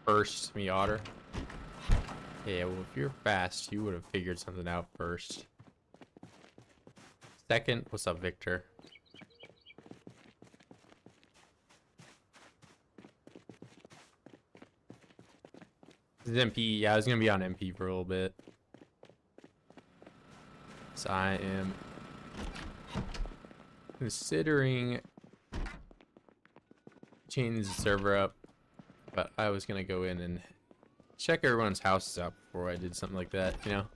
First, me otter. Yeah, well, if you're fast, you would have figured something out first. Second, what's up, Victor? This is MP. Yeah, I was gonna be on MP for a little bit. So I am considering changing the server up, but I was gonna go in and check everyone's houses out before I did something like that, you know?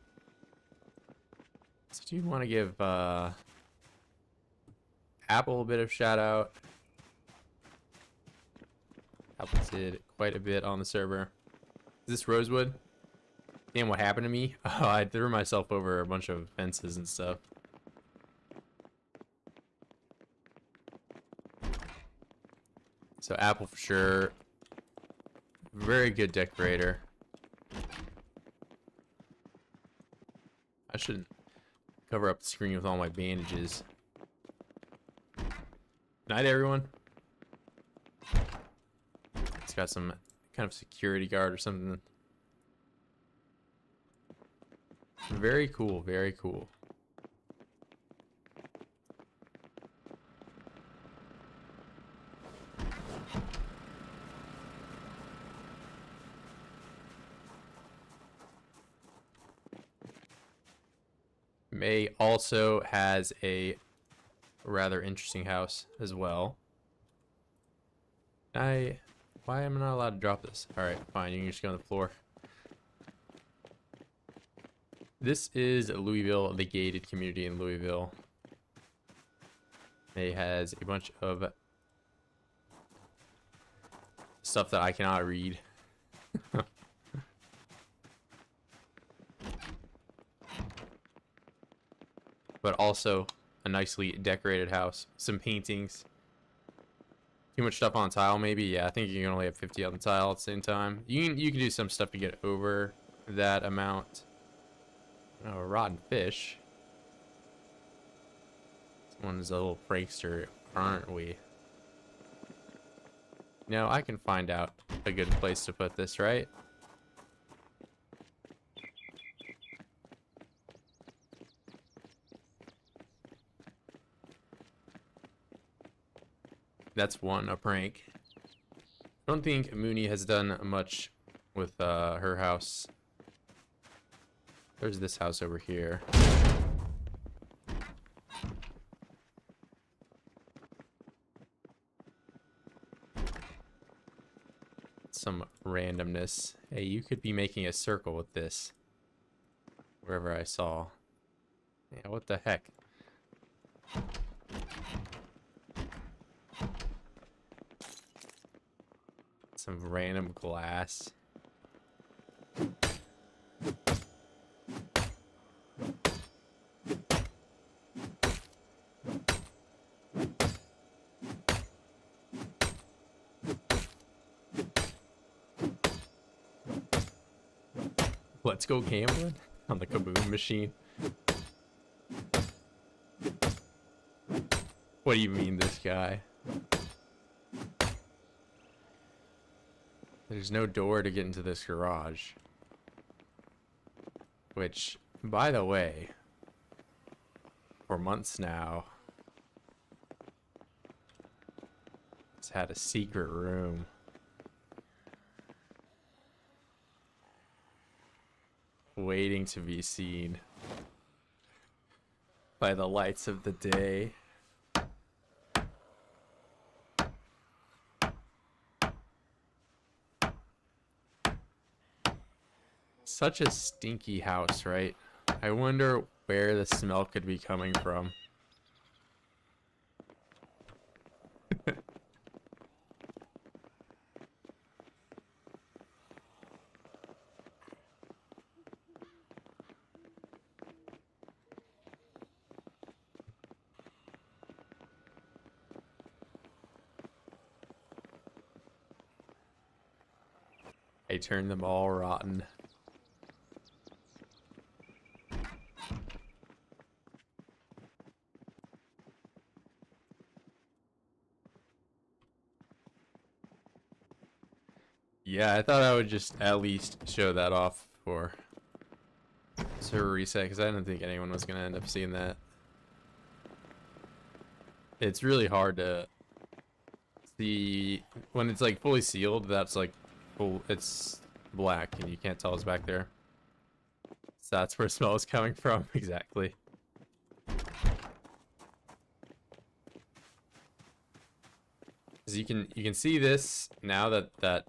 So do you want to give Apple a bit of shout out? Apple did quite a bit on the server. Is this Rosewood? Damn, what happened to me? Oh, I threw myself over a bunch of fences and stuff. So Apple for sure. Very good decorator. I shouldn't cover up the screen with all my bandages. Night, everyone. It's got some kind of security guard or something. Very cool, very cool. May also has a rather interesting house as well. Why am I not allowed to drop this? Alright, fine, you can just go on the floor. This is Louisville, the gated community in Louisville. It has a bunch of stuff that I cannot read. But also a nicely decorated house. Some paintings. Too much stuff on tile, maybe? Yeah, I think you can only have 50 on the tile at the same time. You can do some stuff to get over that amount. Oh, rotten fish. Someone's a little prankster, aren't we? No, I can find out a good place to put this, right? That's one, a prank. I don't think Mooney has done much with her house. There's this house over here. Some randomness. Hey, you could be making a circle with this. Wherever I saw. Yeah, what the heck? Some random glass. Let's go gambling on the Kaboom machine. What do you mean, this guy? There's no door to get into this garage. Which, by the way, for months now, it's had a secret room. Waiting to be seen by the lights of the day. Such a stinky house, right? I wonder where the smell could be coming from. I turned them all rotten. Yeah, I thought I would just at least show that off for server reset, because I didn't think anyone was going to end up seeing that. It's really hard to see when it's like fully sealed. That's like full, it's black and you can't tell it's back there. So that's where smell is coming from. Exactly. Because you can see this now that that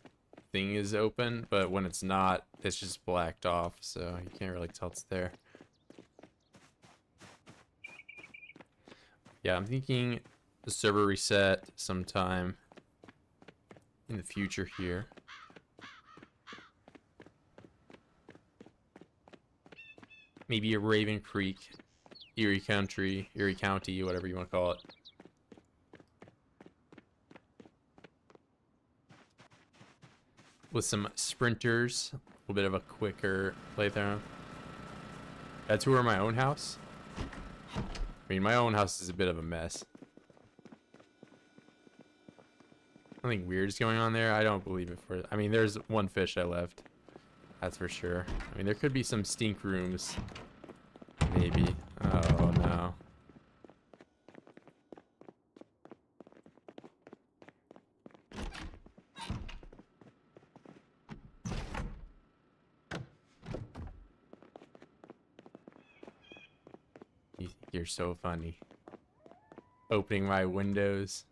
thing is open, but when it's not, it's just blacked off, so you can't really tell it's there. Yeah, I'm thinking the server reset sometime in the future here. Maybe a Raven Creek, Erie County, whatever you want to call it. With some sprinters, a little bit of a quicker playthrough. That's tour my own house. I mean, my own house is a bit of a mess. Something weird is going on there. I don't believe it for. I mean, there's one fish I left. That's for sure. I mean, there could be some stink rooms. Maybe. Oh no. You think you're so funny. Opening my windows.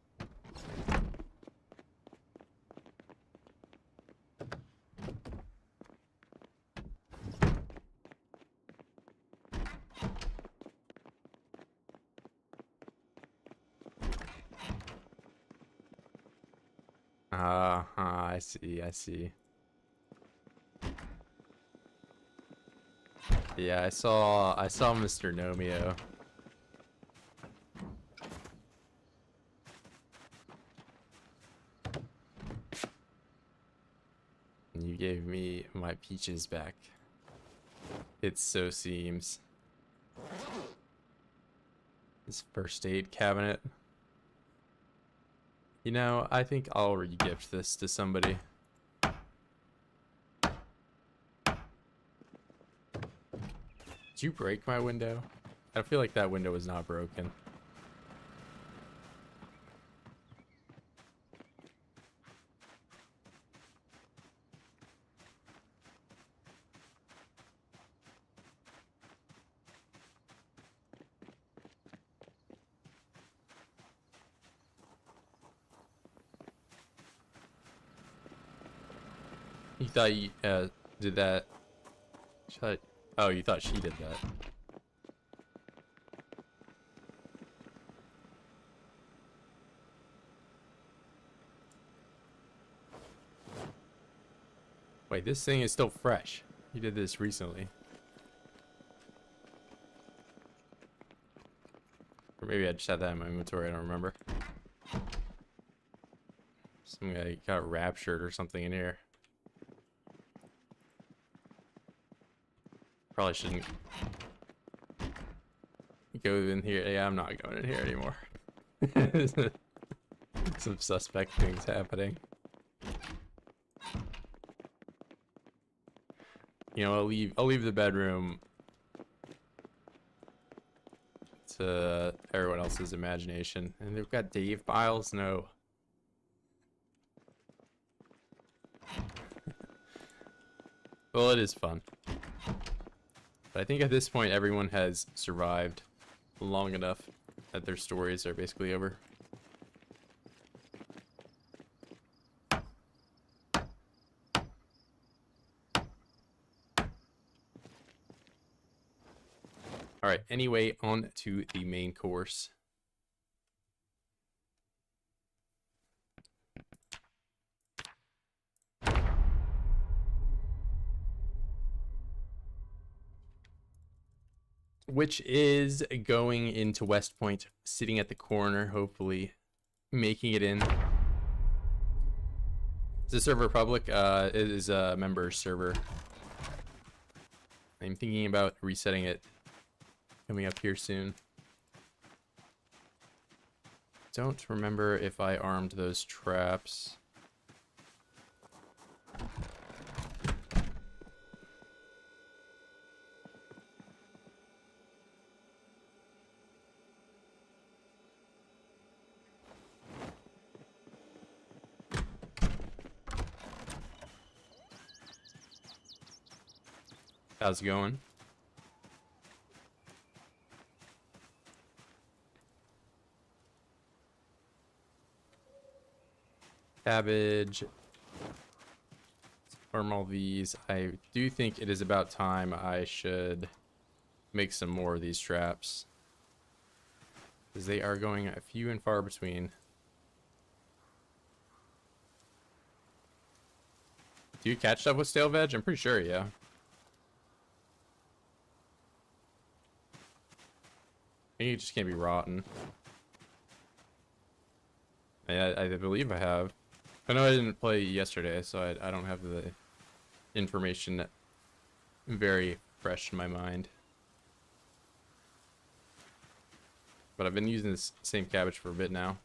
I see, I see. Yeah, I saw Mr. Nomeo. And you gave me my peaches back. It so seems. This first aid cabinet. You know, I think I'll re-gift this to somebody. Did you break my window? I feel like that window was not broken. You thought you did that? Oh, you thought she did that. Wait, this thing is still fresh. You did this recently. Or maybe I just had that in my inventory, I don't remember. Some guy got raptured or something in here. Probably shouldn't go in here. Yeah, I'm not going in here anymore. Some suspect things happening. You know, I'll leave the bedroom to everyone else's imagination. And they've got Dave Biles. No. Well, it is fun. But I think at this point everyone has survived long enough that their stories are basically over. Alright, anyway, on to the main course. Which is going into West Point, sitting at the corner, hopefully making it in. Is the server public? It is a member server. I'm thinking about resetting it, coming up here soon. Don't remember if I armed those traps. How's it going? Cabbage. Farm all these. I do think it is about time I should make some more of these traps, because they are going a few and far between. Do you catch stuff with stale veg? I'm pretty sure, yeah. I think it just can't be rotten. I believe I have. I know I didn't play yesterday, so I don't have the information very fresh in my mind. But I've been using this same cabbage for a bit now.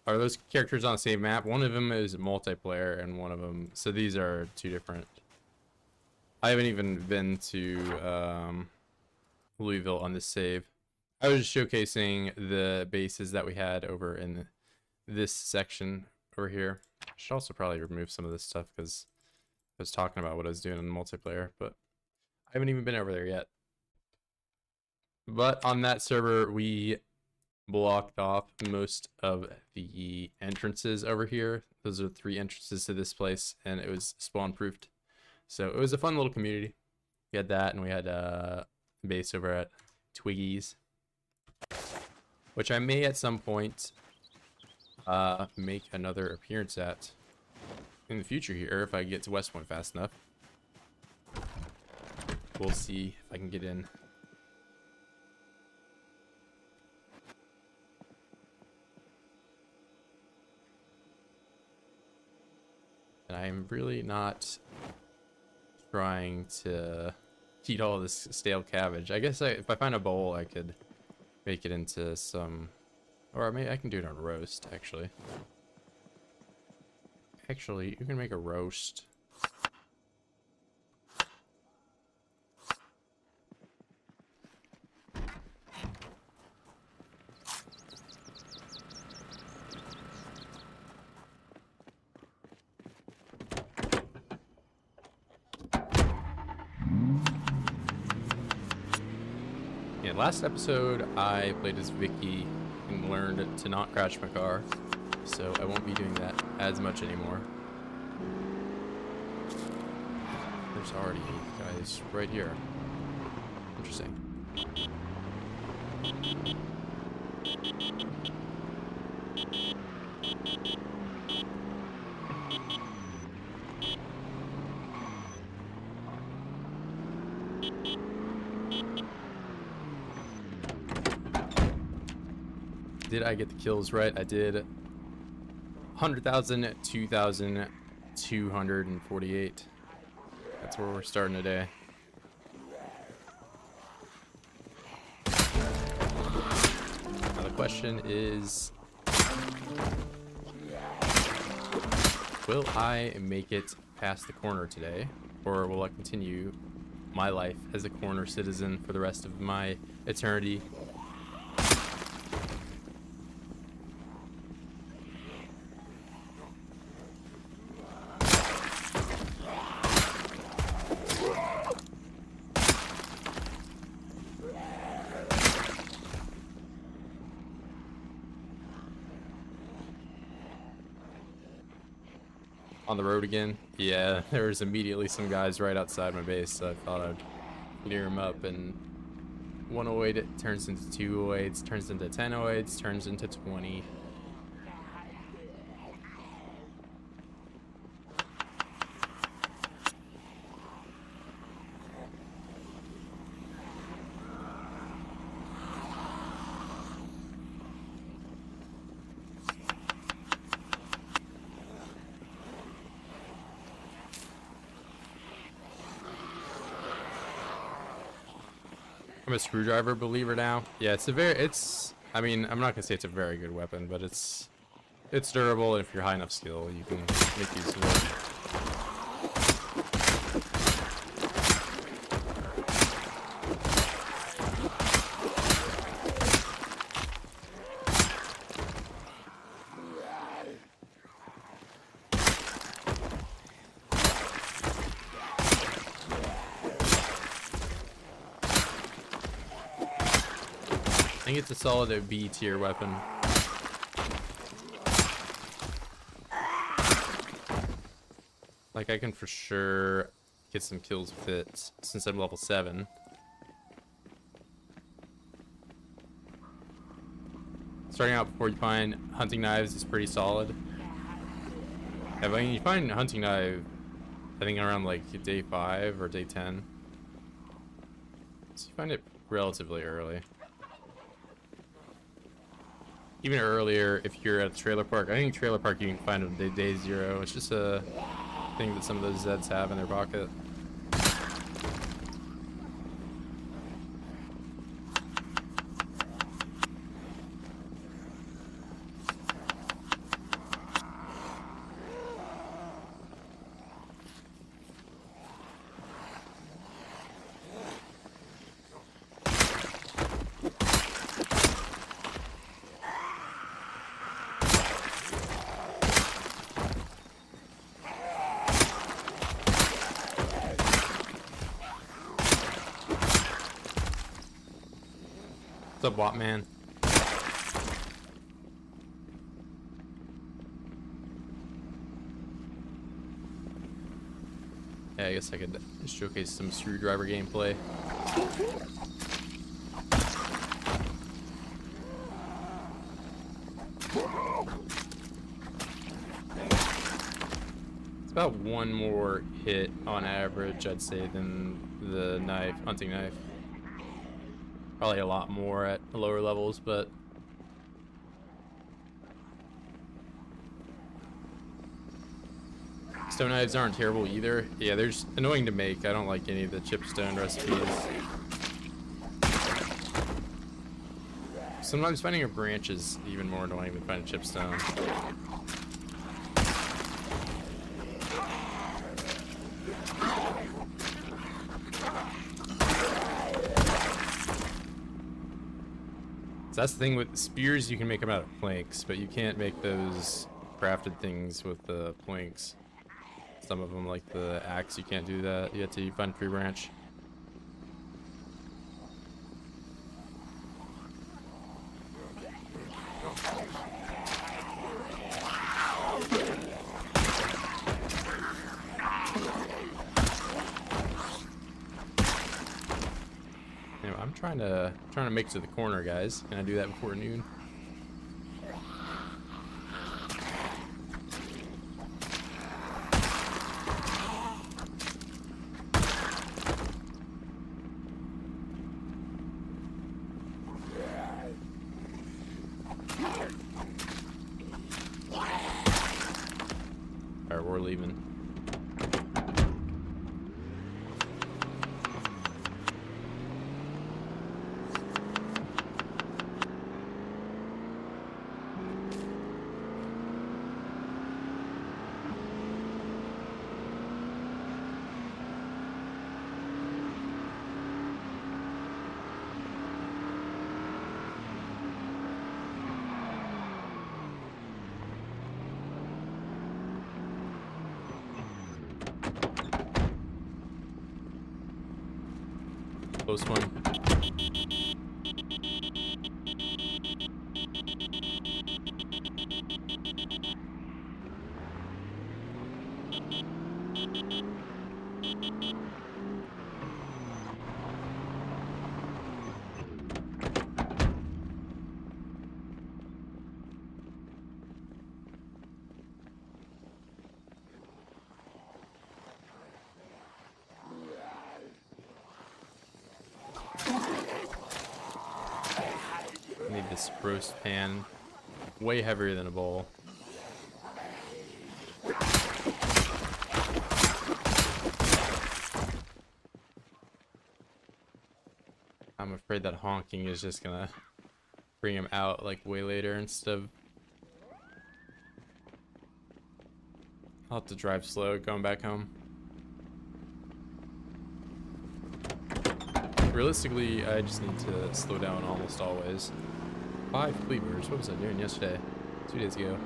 Are those characters on the same map? One of them is multiplayer and one of them... So these are two different... I haven't even been to Louisville on this save. I was just showcasing the bases that we had over in this section over here. I should also probably remove some of this stuff because I was talking about what I was doing in the multiplayer, but I haven't even been over there yet. But on that server, we blocked off most of the entrances over here. Those are 3 entrances to this place, and it was spawn proofed. So it was a fun little community. We had that, and we had a base over at Twiggy's, which I may at some point make another appearance at in the future here if I get to West Point fast enough. We'll see if I can get in. And I'm really not trying to eat all this stale cabbage. I guess if I find a bowl, I could make it into some, or maybe I can do it on a roast, actually. Actually, you can make a roast. Last episode, I played as Vicky and learned to not crash my car, so I won't be doing that as much anymore. There's already guys right here. Interesting. Did I get the kills right? I did. 100,000, 2,248. That's where we're starting today. Now the question is, will I make it past the corner today, or will I continue my life as a corner citizen for the rest of my eternity? On the road again? Yeah, there was immediately some guys right outside my base, so I thought I'd clear them up. And 108 it turns into 208s, turns into 1008s, turns into 20. I'm a screwdriver believer now. Yeah, I mean, I'm not gonna say it's a very good weapon, but it's durable, and if you're high enough skill, you can make use of it. think it's a solid B tier weapon. Like, I can for sure get some kills with it since I'm level 7. Starting out before you find hunting knives is pretty solid. I mean, you find hunting knife, I think around like day 5 or day 10. So you find it relatively early. Even earlier if you're at a trailer park. I think trailer park you can find them day 0. It's just a thing that some of those Zeds have in their pocket. What's up, Wattman? Yeah, I guess I could showcase some screwdriver gameplay. It's about one more hit on average, I'd say, than the hunting knife. Probably a lot more at lower levels, but stone knives aren't terrible either. Yeah, they're just annoying to make. I don't like any of the chipstone recipes. Sometimes finding a branch is even more annoying than finding chipstone. So that's the thing with spears, you can make them out of planks, but you can't make those crafted things with the planks. Some of them, like the axe, you can't do that. You have to find tree branch. Anyway, I'm trying to make it to the corner, guys. Can I do that before noon? Alright, we're leaving. Close one. Need this roast pan, way heavier than a bowl. I'm afraid that honking is just gonna bring him out like way later instead of... I'll have to drive slow going back home. Realistically, I just need to slow down almost always. 5 cleavers. What was I doing yesterday? 2 days ago.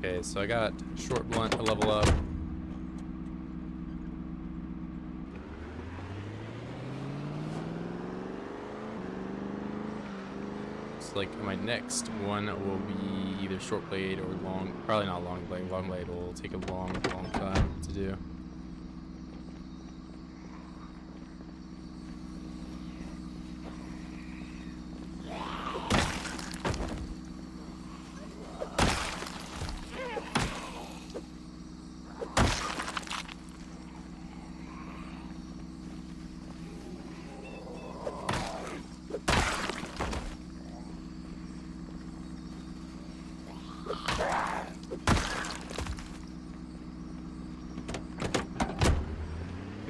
Okay, so I got short blunt to level up. It's like my next one will be either short blade or long. Probably not long blade. Long blade will take a long time to do.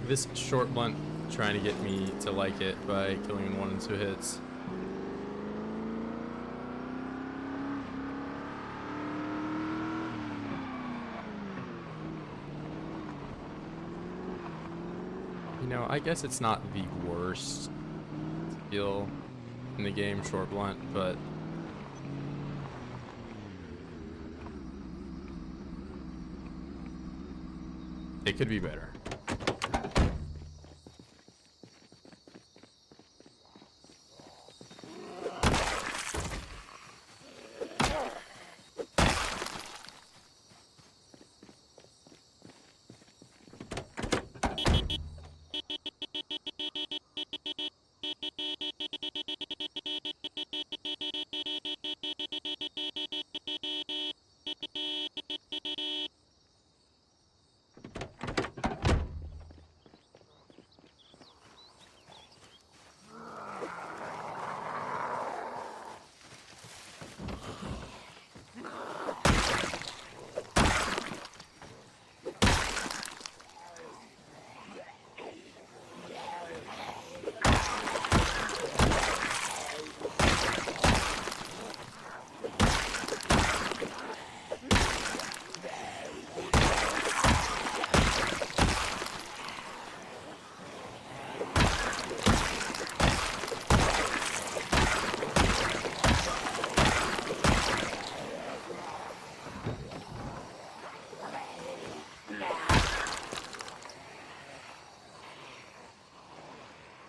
This short blunt trying to get me to like it by killing in 1 and 2 hits. You know, I guess it's not the worst skill in the game, short blunt, but it could be better.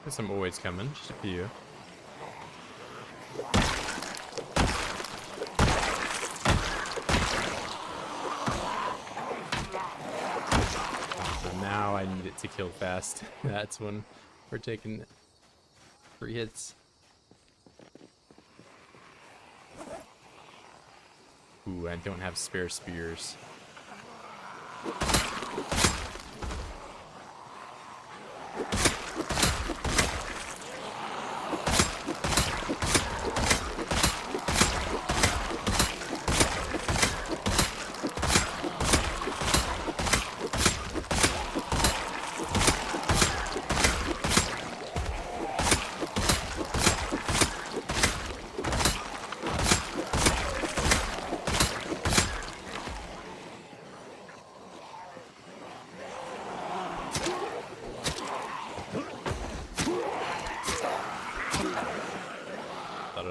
There's some always coming, just a few. So now I need it to kill fast. That's when we're taking 3 hits. Ooh, I don't have spare spears.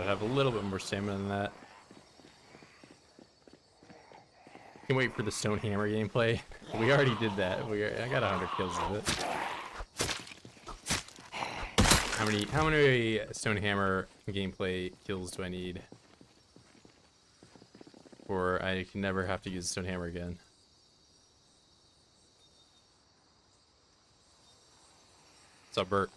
Have a little bit more stamina than that. Can wait for the stone hammer gameplay. We already did that. I got 100 kills with it. How many stone hammer gameplay kills do I need? Or I can never have to use the stone hammer again. What's up, Bert?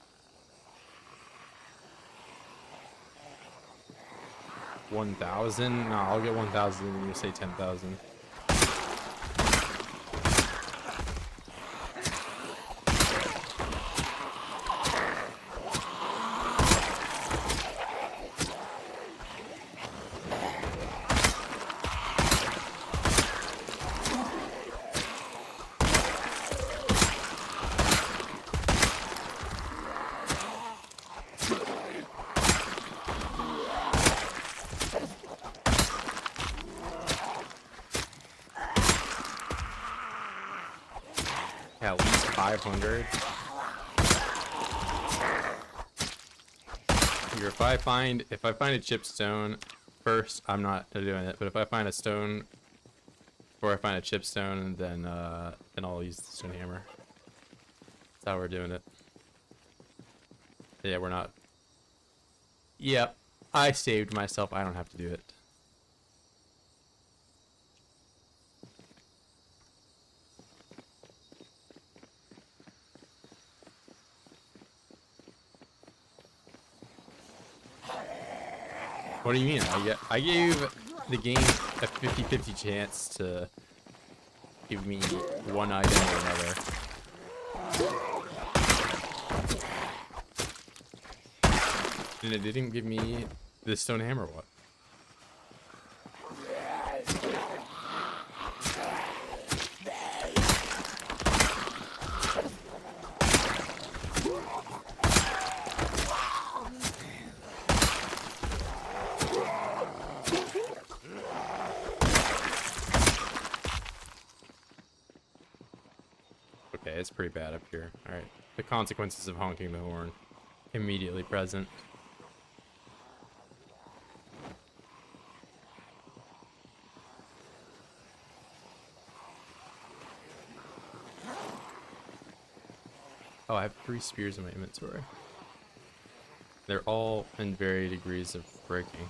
1,000? No, I'll get 1,000 and you say 10,000. At least 500. Here, if I find a chip stone first, I'm not doing it. But if I find a stone Before I find a chipstone, and then I'll use the stone hammer. That's how we're doing it. Yeah, we're not. Yep, I saved myself. I don't have to do it. What do you mean? I gave the game a 50-50 chance to give me one item or another. And it didn't give me the stone hammer. What? Okay, it's pretty bad up here. Alright. The consequences of honking the horn. Immediately present. Oh, I have 3 spears in my inventory. They're all in varying degrees of breaking.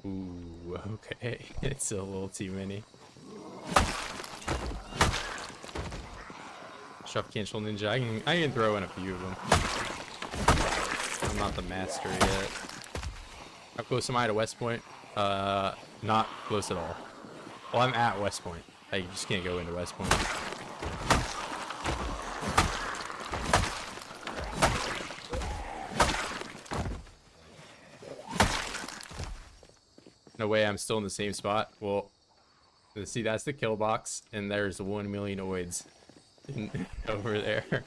Ooh, okay. It's a little too many. Shove cancel ninja. I can throw in a few of them. I'm not the master yet. How close am I to West Point? Not close at all. Well, I'm at West Point. I just can't go into West Point. No way, I'm still in the same spot. Well, see, that's the kill box, and there's 1 million oids over there.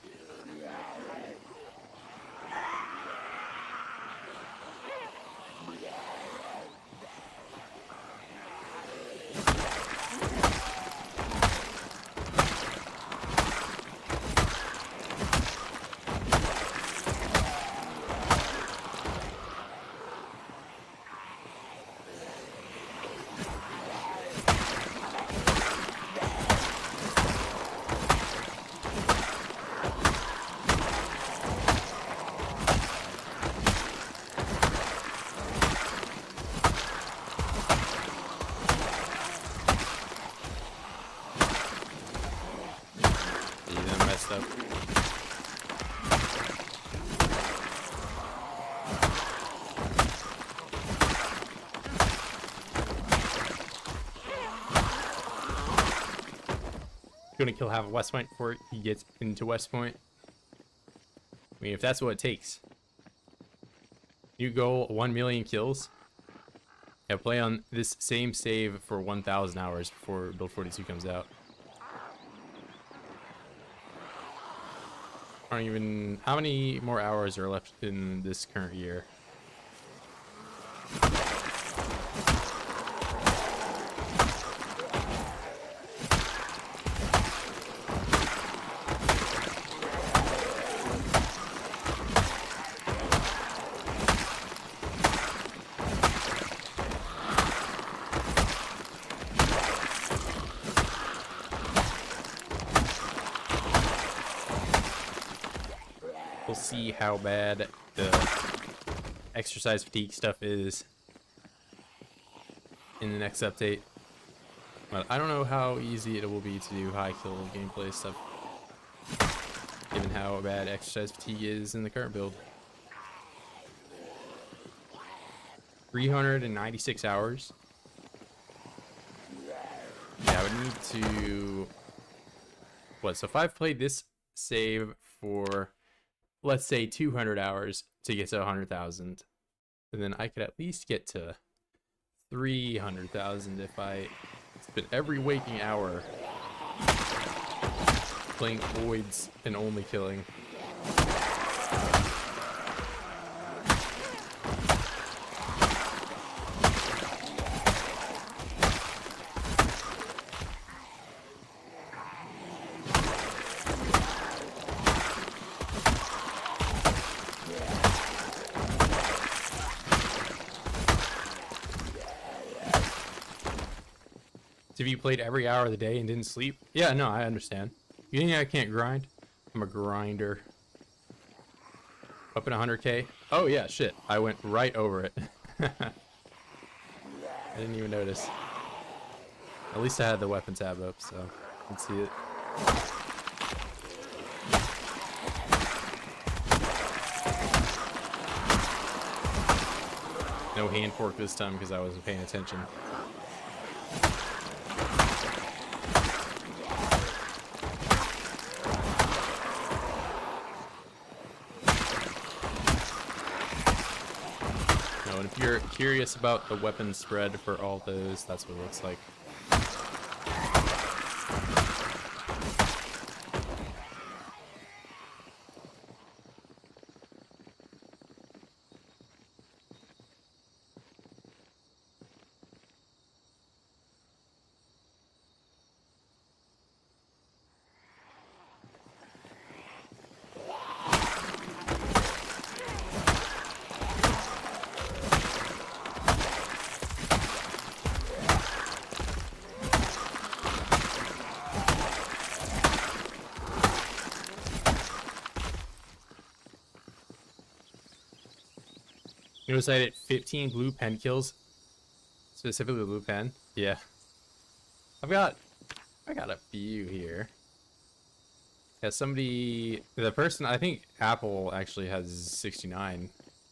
Gonna kill half of West Point before he gets into West Point. I mean, if that's what it takes. You go 1 million kills Yeah, play on this same save for 1,000 hours before Build 42 comes out. I don't even... How many more hours are left in this current year? We'll see how bad the exercise fatigue stuff is in the next update. But I don't know how easy it will be to do high kill gameplay stuff, given how bad exercise fatigue is in the current build. 396 hours. Yeah, I would need to... What, so if I've played this save for, let's say, 200 hours to get to 100,000, and then I could at least get to 300,000 if I spent every waking hour playing voids and only killing. If you played every hour of the day and didn't sleep, yeah, no, I understand. You think I can't grind? I'm a grinder. Up in 100k. Oh yeah, shit. I went right over it. I didn't even notice. At least I had the weapon tab up, so I can see it. No hand fork this time because I wasn't paying attention. And if you're curious about the weapon spread for all those, that's what it looks like. Notice I did 15 blue pen kills, specifically blue pen. Yeah, I got a few here. Yeah, somebody, the person, I think Apple actually has 69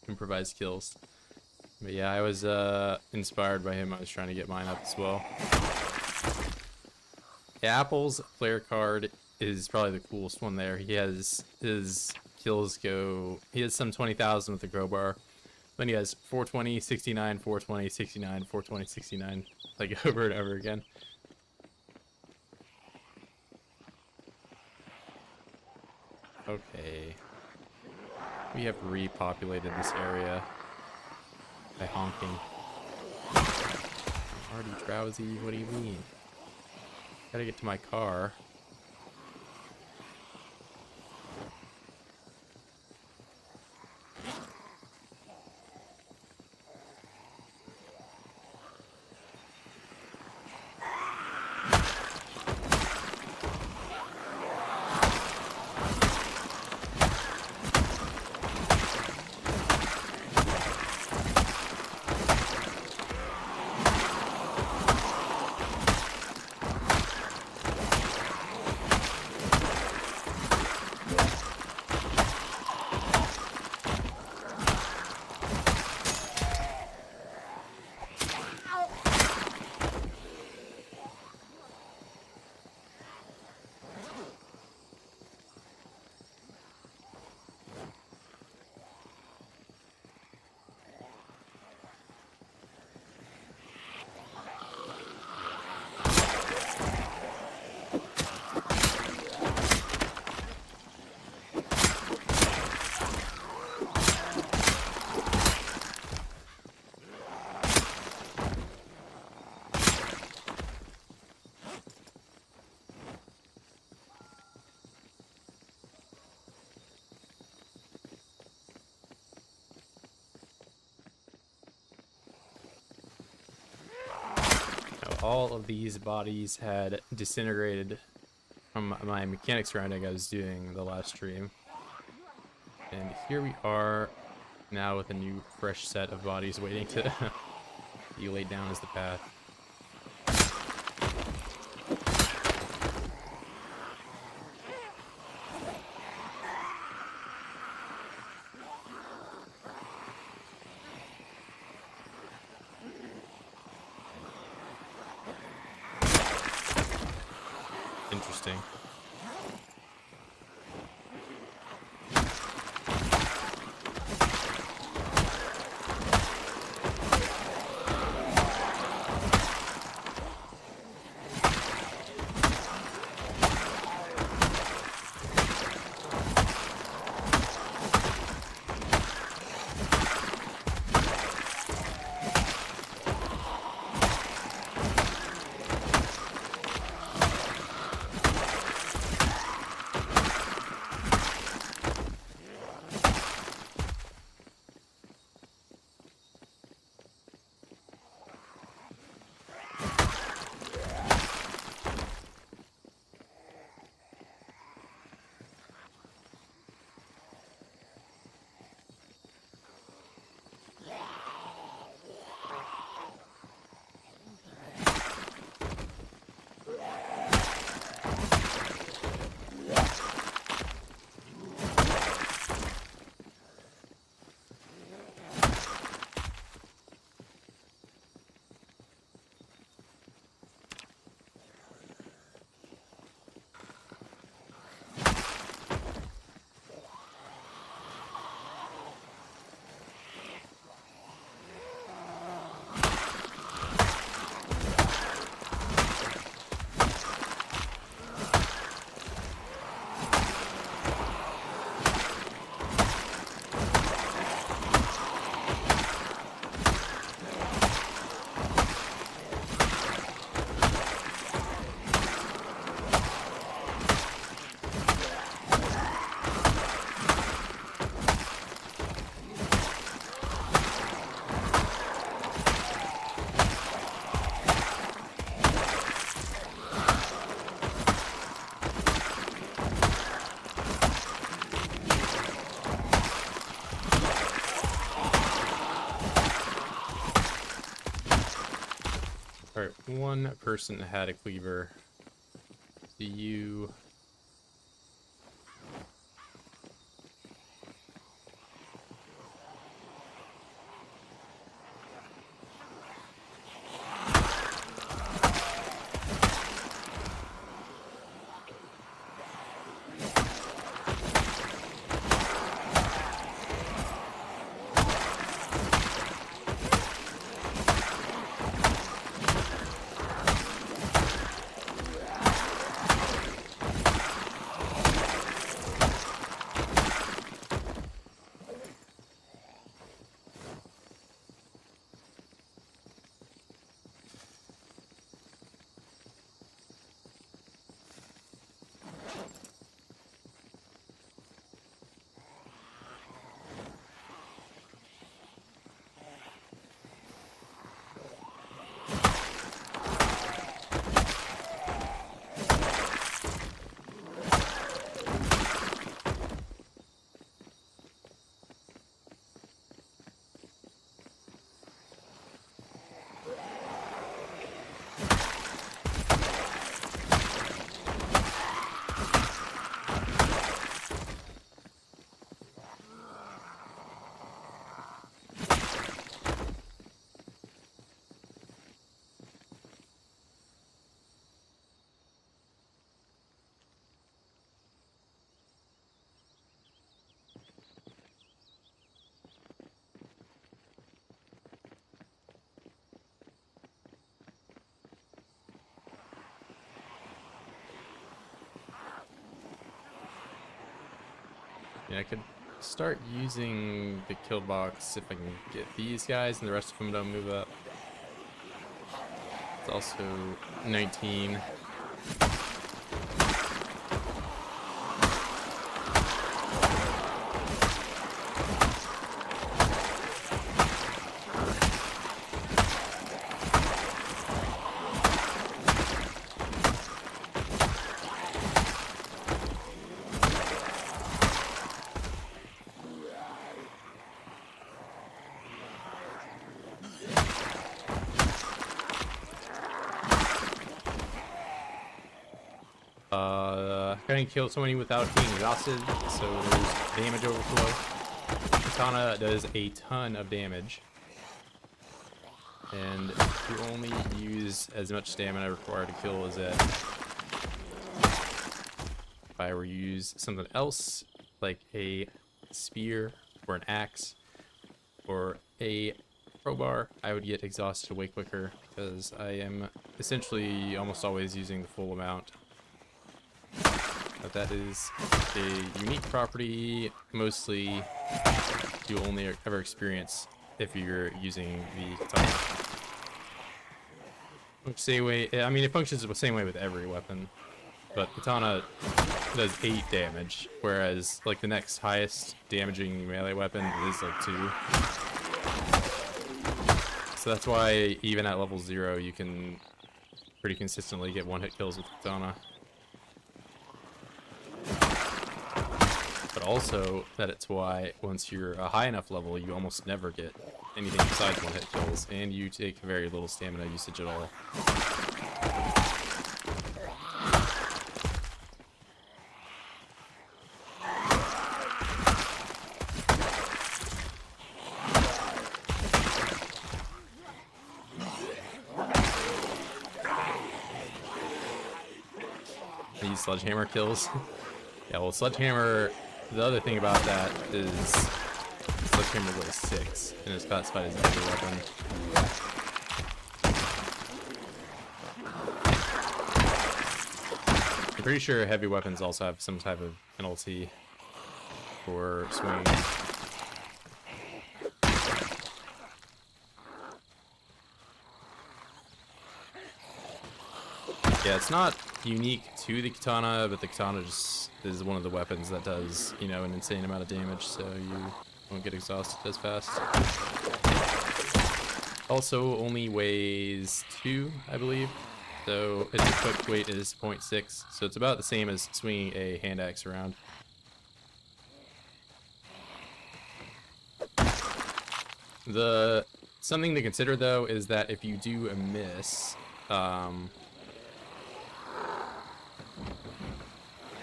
improvised kills. But yeah, I was inspired by him. I was trying to get mine up as well. Yeah, Apple's player card is probably the coolest one there. He has his kills go. He has some 20,000 with the crowbar. Then he has 420, 69, 420, 69, 420, 69, like over and over again. Okay. We have repopulated this area by honking. I'm already drowsy, what do you mean? Gotta get to my car. all of these bodies had disintegrated from my mechanics grinding I was doing the last stream. And here we are now with a new fresh set of bodies waiting to be laid down as the path. Interesting. Alright, one person had a cleaver. See you. Yeah, I could start using the kill box if I can get these guys and the rest of them don't move up. It's also 19. Gonna kill somebody without being exhausted, so there's damage overflow. Katana does a ton of damage, and you only use as much stamina required to kill as it. If I were to use something else, like a spear or an axe or a crowbar, I would get exhausted way quicker because I am essentially almost always using the full amount. But that is a unique property, mostly you only ever experience if you're using the katana. Same way, I mean, it functions the same way with every weapon, but katana does 8 damage, whereas like the next highest damaging melee weapon is like 2. So that's why even at level 0 you can pretty consistently get one-hit kills with katana. But also that it's why once you're a high enough level you almost never get anything besides one-hit kills, and you take very little stamina usage at all. These sledgehammer kills. Yeah, well, sledgehammer, the other thing about that is sledgehammer weighs 6 and is classified as a heavy weapon. I'm pretty sure heavy weapons also have some type of penalty for swinging. Yeah, it's not unique to the katana, but the katana just is one of the weapons that does, you know, an insane amount of damage, so you won't get exhausted as fast. Also only weighs 2, I believe, so its equipped weight is 0.6, so it's about the same as swinging a hand axe around. Something to consider though is that if you do a miss,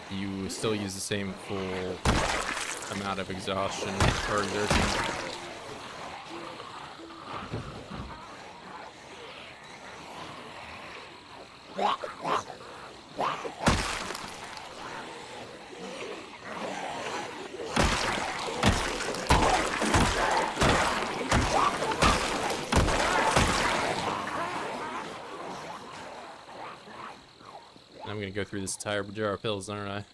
you still use the same full amount of exhaustion or exertion. I'm gonna go through this entire jar of pills, aren't I?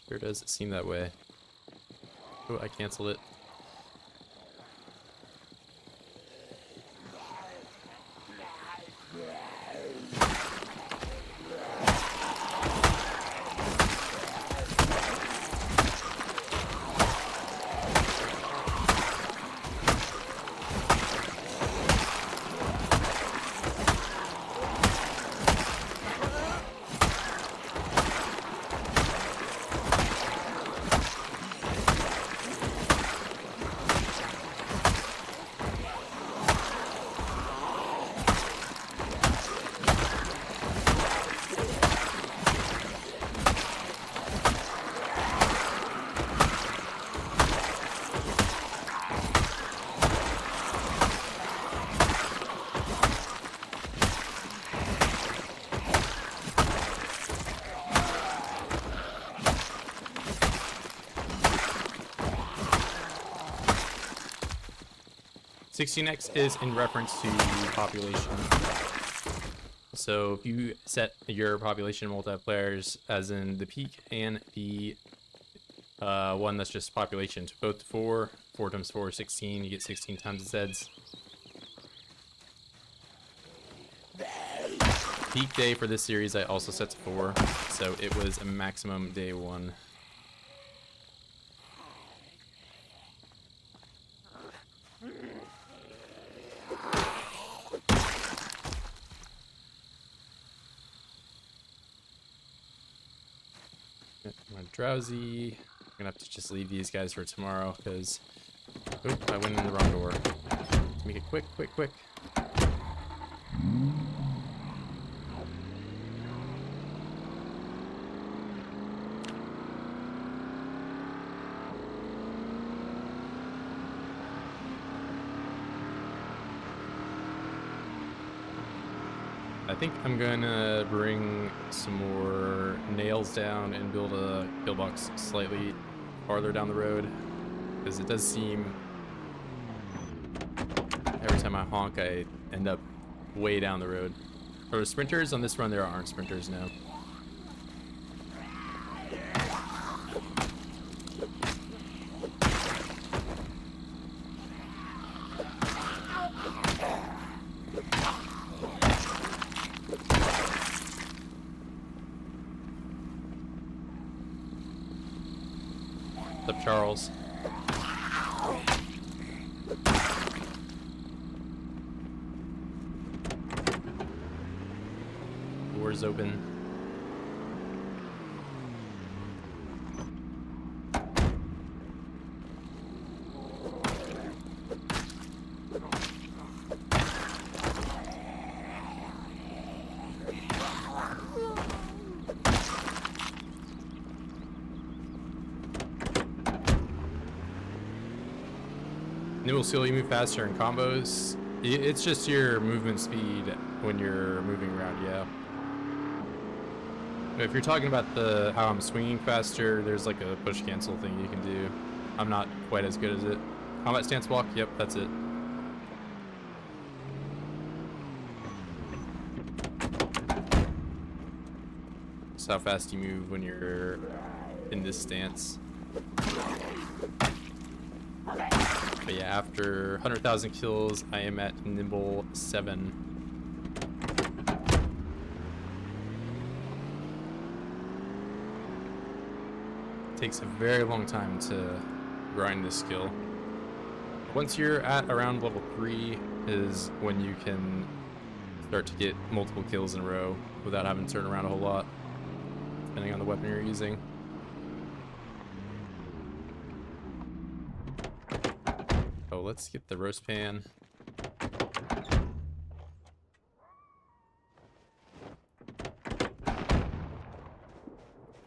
Sure does seem that way. Oh, I canceled it. $16x is in reference to population. So if you set your population multipliers as in the peak and the one that's just population to both 4 times 4 is 16, you get 16 times its heads. Peak day for this series I also set to 4, so it was a maximum day 1. I'm drowsy. I'm gonna have to just leave these guys for tomorrow because I went in the wrong door. Make it quick, quick, quick. think I'm gonna bring some more nails down and build a kill box slightly farther down the road, because it does seem every time I honk I end up way down the road. Are there sprinters on this run? There aren't sprinters now. What's up, Charles? Doors open. Nimble skill, you move faster in combos. It's just your movement speed when you're moving around, yeah. If you're talking about how I'm swinging faster, there's like a push cancel thing you can do. I'm not quite as good as it. Combat stance walk, yep, that's it. Just how fast you move when you're in this stance. But yeah, after 100,000 kills, I am at Nimble 7. Takes a very long time to grind this skill. Once you're at around level 3 is when you can start to get multiple kills in a row without having to turn around a whole lot, depending on the weapon you're using. Oh, let's get the roast pan.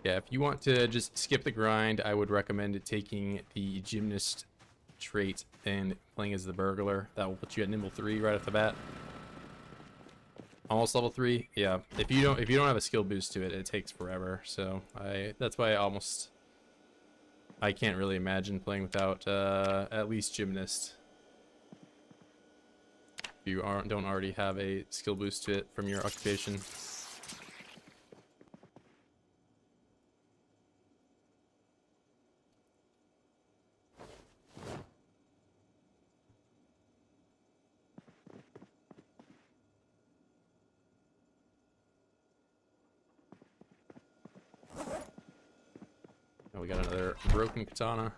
Yeah, if you want to just skip the grind, I would recommend taking the gymnast trait and playing as the burglar. That will put you at nimble 3 right off the bat. Almost level 3. Yeah, if you don't have a skill boost to it, it takes forever. So that's why I can't really imagine playing without at least gymnast. If you don't already have a skill boost to it from your occupation. Oh, we got another broken katana.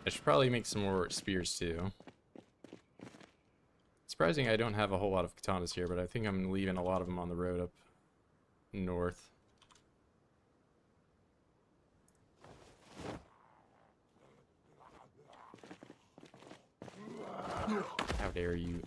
I should probably make some more spears too. Surprising I don't have a whole lot of katanas here, but I think I'm leaving a lot of them on the road up north. How dare you?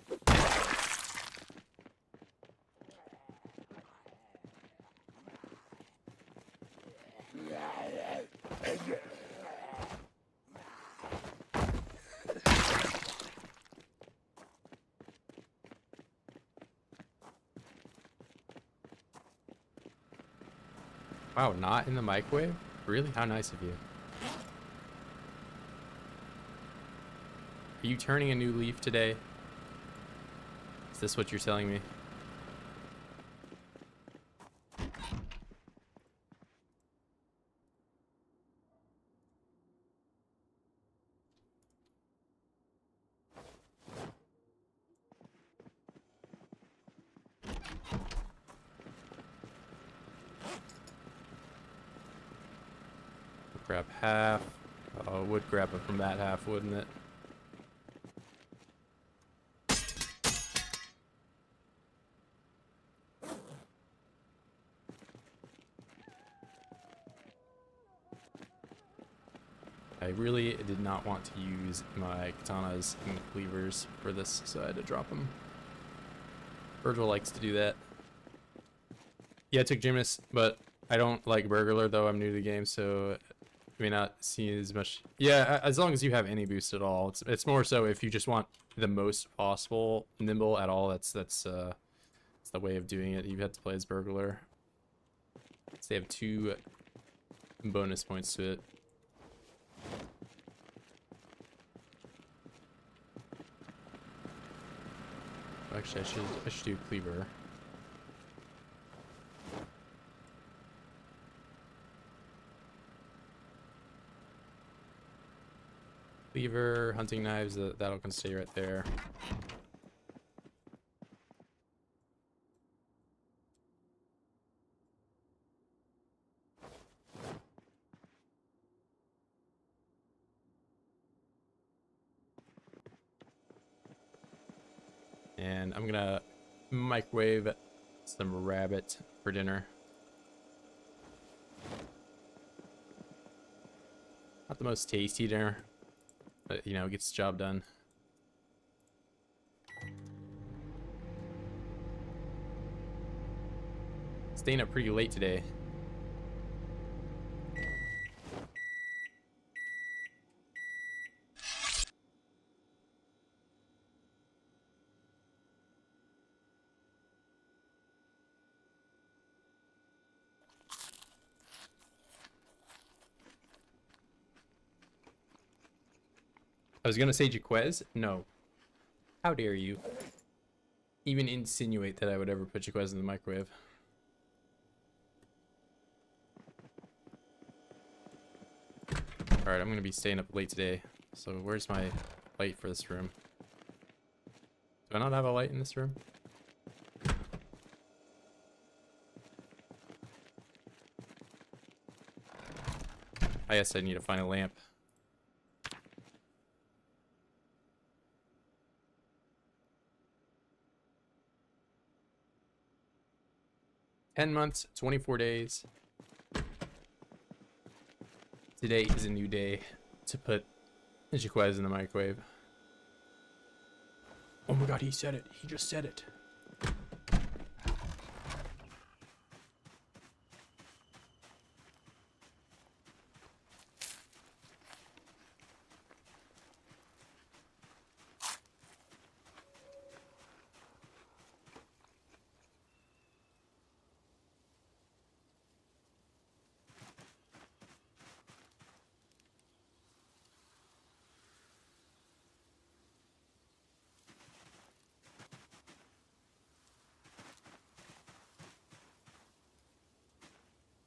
Wow, not in the microwave? Really? How nice of you. Are you turning a new leaf today? Is this what you're telling me? Grab half. Oh, it would grab it from that half, wouldn't it? I really did not want to use my katanas and cleavers for this, so I had to drop them. Virgil likes to do that. Yeah, I took gymnast, but I don't like burglar, though I'm new to the game, so you may not see as much. Yeah, as long as you have any boost at all. It's more so if you just want the most possible nimble at all. That's the the way of doing it. You have to play as burglar. So they have 2 bonus points to it. Actually, I should do cleaver. Cleaver, hunting knives, that'll can stay right there. And I'm gonna microwave some rabbit for dinner. Not the most tasty dinner, but you know, gets the job done. Staying up pretty late today. I was gonna say Jaquez. No. How dare you even insinuate that I would ever put Jaquez in the microwave? Alright, I'm gonna be staying up late today. So where's my light for this room? Do I not have a light in this room? I guess I need to find a lamp. "10 months, 24 days. Today is a new day to put Jaquez in the microwave." Oh my god, he said it. He just said it.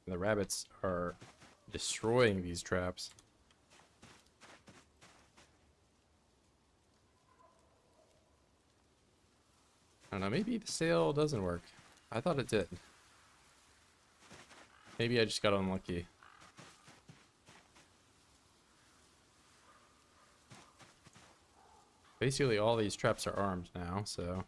The rabbits are destroying these traps. I don't know, maybe the sail doesn't work. I thought it did. Maybe I just got unlucky. Basically all these traps are armed now, so...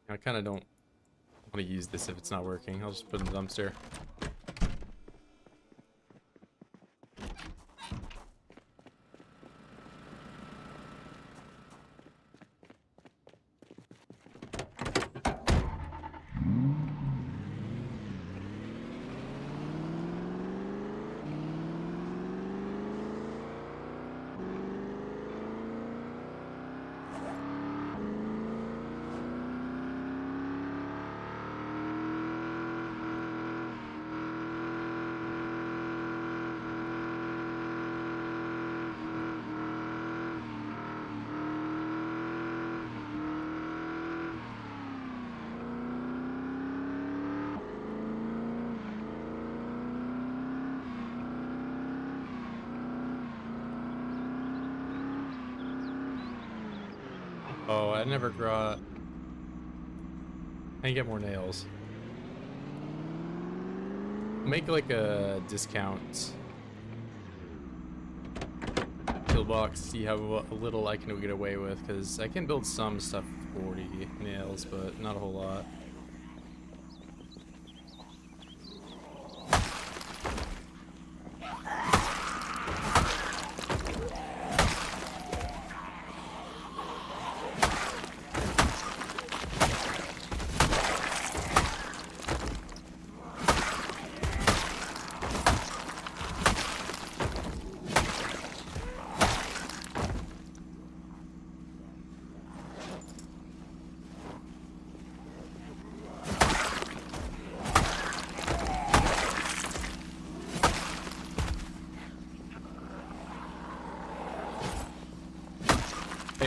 I kind of don't want to use this if it's not working. I'll just put it in the dumpster. Oh, I never got... I can get more nails. Make like a discount pillbox, see how little I can get away with, because I can build some stuff with 40 nails, but not a whole lot.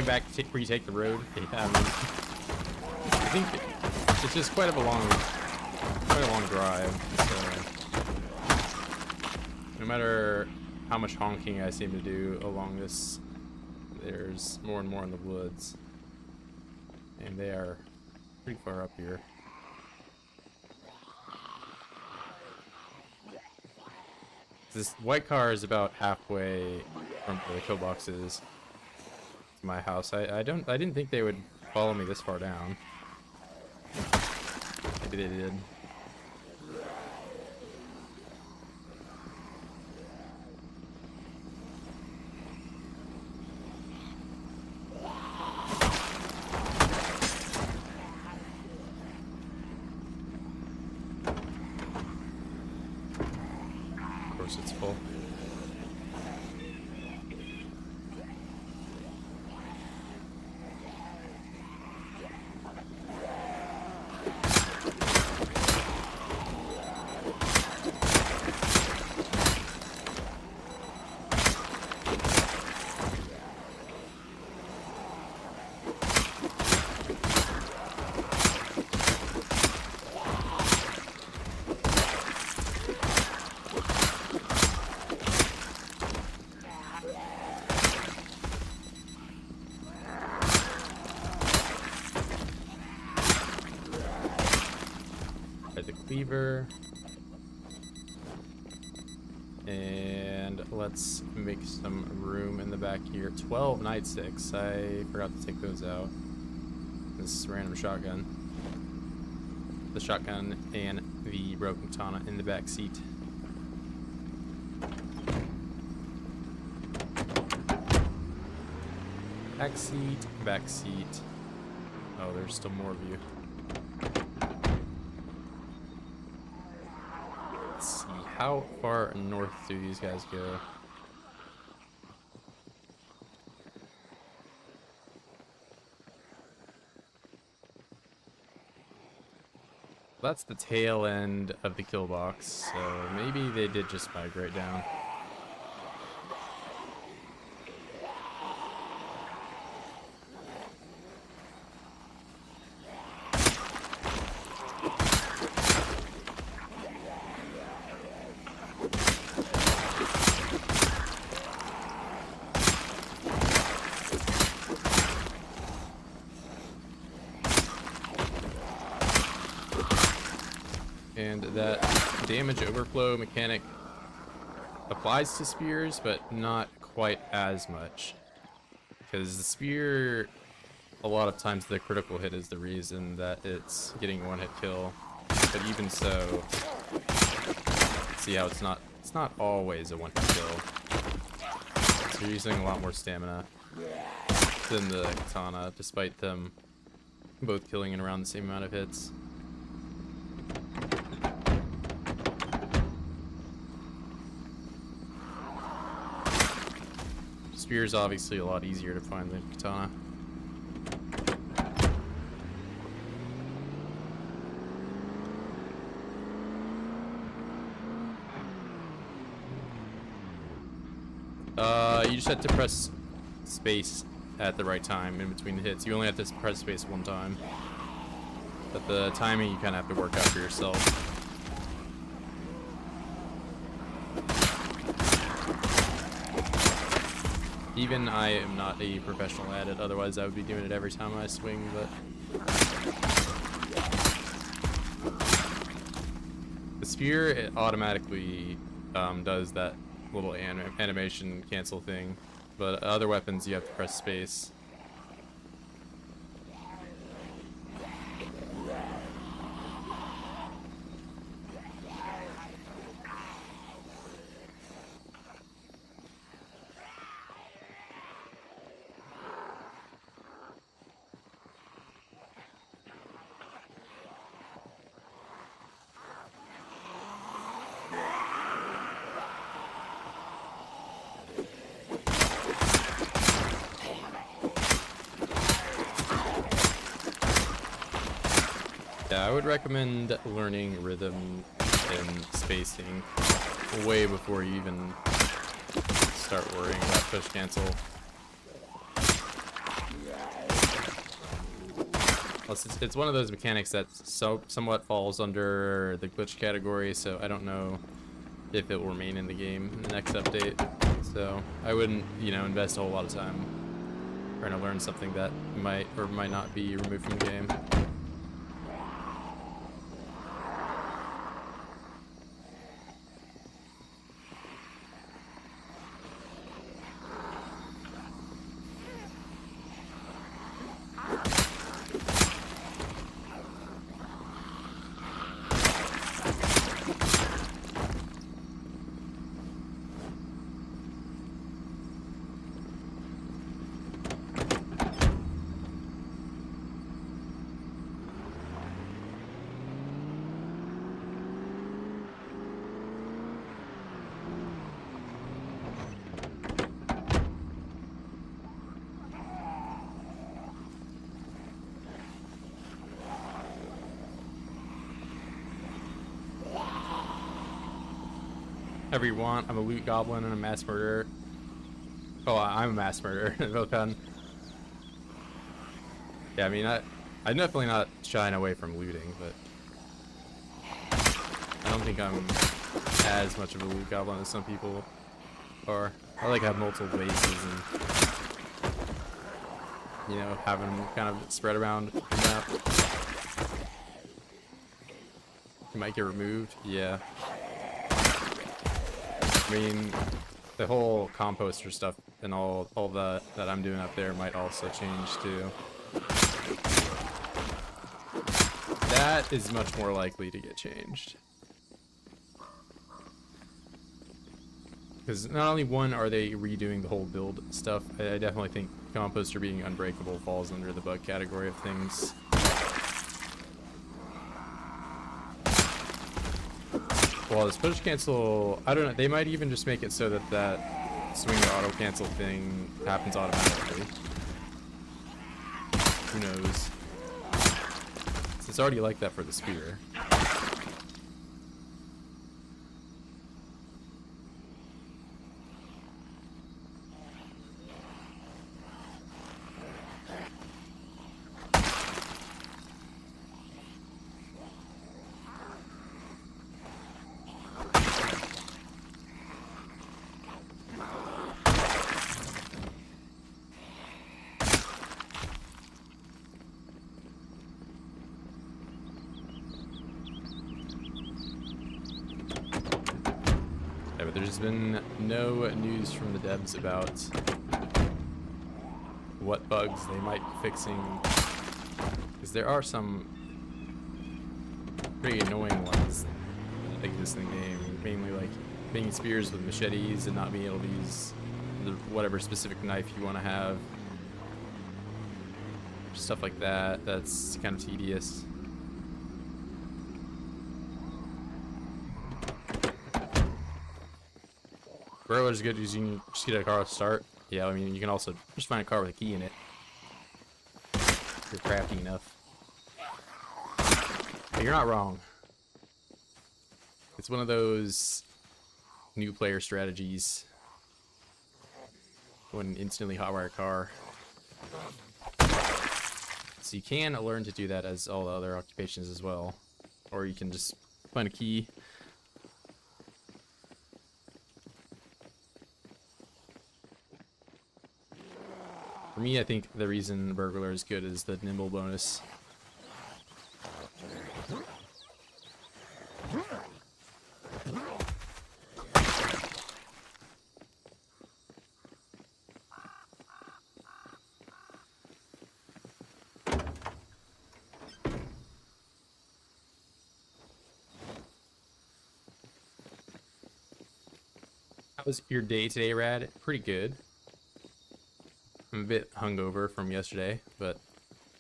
back where you take the road. Yeah, I mean, I think it's just quite a long drive. So no matter how much honking I seem to do along this, there's more and more in the woods, and they are pretty far up here. This white car is about halfway from where the kill box is to my house. I didn't think they would follow me this far down. Maybe they did. Of course it's full. The cleaver, and let's make some room in the back here. 12 nightsticks. I forgot to take those out. This random shotgun, the shotgun, and the broken katana in the back seat. Back seat, back seat. Oh, there's still more of you. Let's see, how far north do these guys go? That's the tail end of the kill box, so maybe they did just migrate down. And that damage overflow mechanic applies to spears, but not quite as much. Because the spear, a lot of times the critical hit is the reason that it's getting one hit kill. But even so, see how it's not always a one hit kill. So you're using a lot more stamina than the katana, despite them both killing in around the same amount of hits. Spear is obviously a lot easier to find than katana. You just have to press space at the right time in between the hits. You only have to press space one time. But the timing you kind of have to work out for yourself. Even I am not a professional at it, otherwise I would be doing it every time I swing, but... The spear, it automatically does that little animation cancel thing, but other weapons you have to press space. Yeah, I would recommend learning rhythm and spacing way before you even start worrying about push cancel. Plus, it's one of those mechanics that somewhat falls under the glitch category, so I don't know if it will remain in the game in the next update. So I wouldn't, you know, invest a whole lot of time trying to learn something that might or might not be removed from the game. Whatever you want. I'm a loot goblin and a mass murderer. Oh, I'm a mass murderer. Vilcon. Yeah, I mean, I'm definitely not shying away from looting, but I don't think I'm as much of a loot goblin as some people are. I like have multiple bases and, you know, having them kind of spread around the map. You might get removed. Yeah. I mean, the whole composter stuff and all that I'm doing up there might also change too. That is much more likely to get changed. Because not only one are they redoing the whole build stuff, I definitely think composter being unbreakable falls under the bug category of things. Well, this push cancel, I don't know, they might even just make it so that that swing or auto cancel thing happens automatically. Who knows? It's already like that for the spear. Yeah, but there's been no news from the devs about what bugs they might be fixing, because there are some pretty annoying ones that exist in the game, mainly like making spears with machetes and not being able to use whatever specific knife you want to have. Stuff like that, that's kind of tedious. Burglar's good because you can just get a car to start. Yeah, I mean, you can also just find a car with a key in it. If you're crafty enough. But you're not wrong. It's one of those new player strategies. Go and instantly hotwire a car. So you can learn to do that as all the other occupations as well. Or you can just find a key. For me, I think the reason Burglar is good is the nimble bonus. How was your day today, Rad? Pretty good. I'm a bit hungover from yesterday, but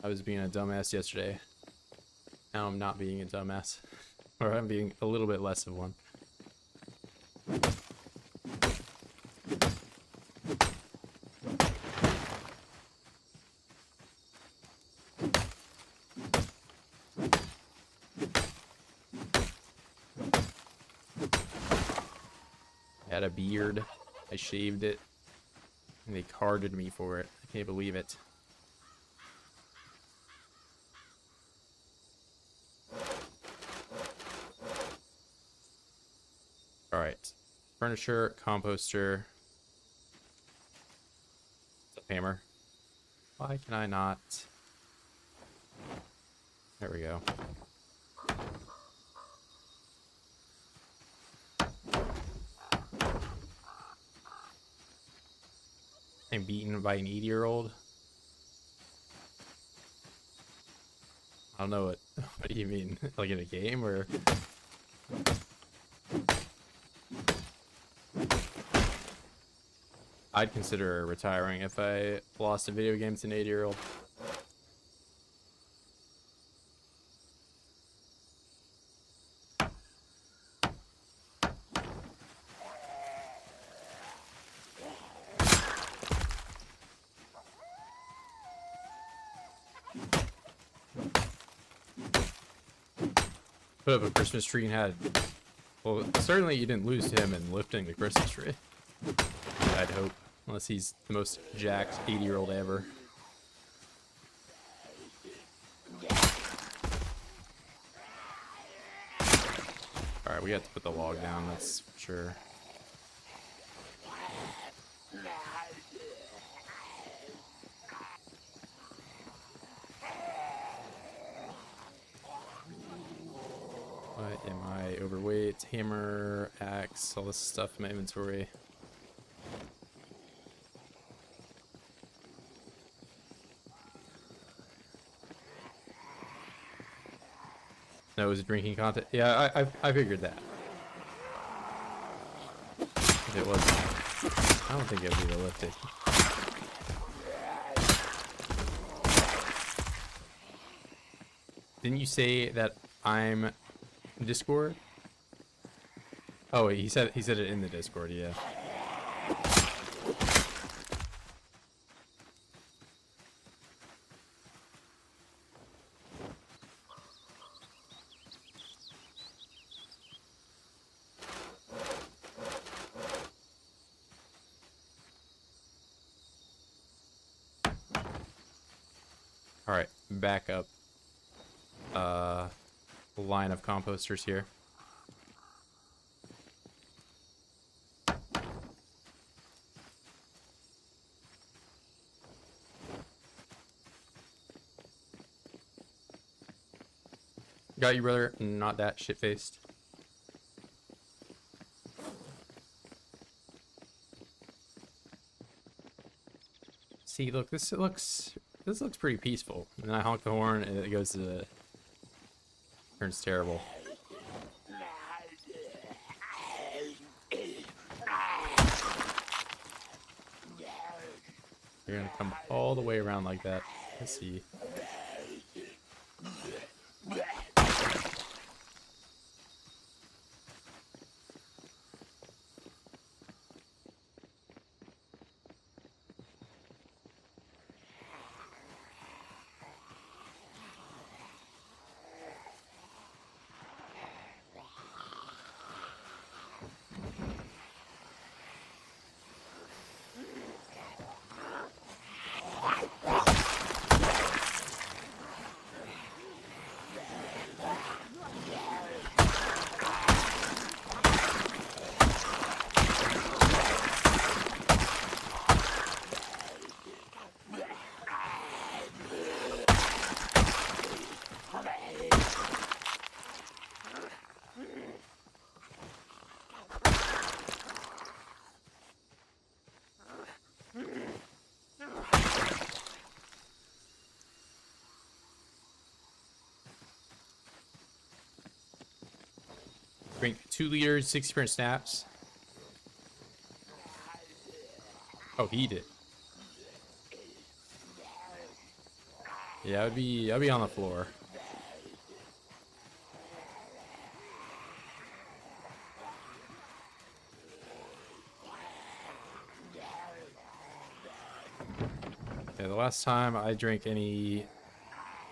I was being a dumbass yesterday. Now I'm not being a dumbass. Or I'm being a little bit less of one. I had a beard. I shaved it. And they carded me for it. I can't believe it. All right. Furniture, composter. What's up, hammer? Why can I not? There we go. I'm beaten by an 80-year-old. I don't know what. What do you mean? Like in a game or? I'd consider retiring if I lost a video game to an 80-year-old. Put up a Christmas tree and had, well, certainly you didn't lose to him in lifting the Christmas tree. I'd hope, unless he's the most jacked 80-year-old ever. Alright, we got to put the log down, that's for sure. What am I? Overweight, hammer, axe, all this stuff in my inventory. No, it was a drinking contest. Yeah, I figured that. If it wasn't, I don't think it would be lifted. Didn't you say that I'm Discord? Oh, he said it in the Discord, yeah. All right, back up. Line of composters here. Got you, brother. Not that shit-faced. See, look, this looks pretty peaceful. And then I honk the horn and it goes to turns terrible. You're gonna come all the way around like that. Let's see. Drink 2 liters, 60% snaps. Oh, he did. Yeah, I'd be on the floor. Yeah, the last time I drank any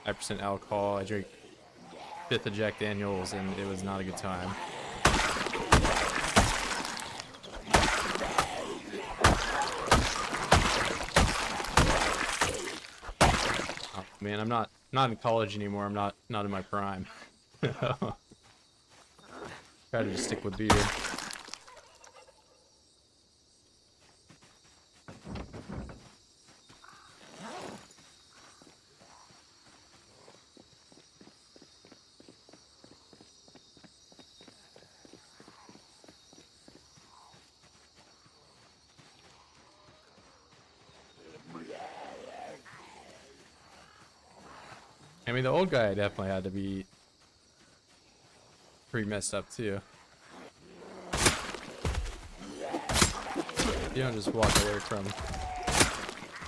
high percent alcohol, I drank 5th of Jack Daniels, and it was not a good time. Oh, man, I'm not in college anymore. I'm not in my prime. Try to just stick with beer. mean, the old guy definitely had to be pretty messed up too. You don't just walk away from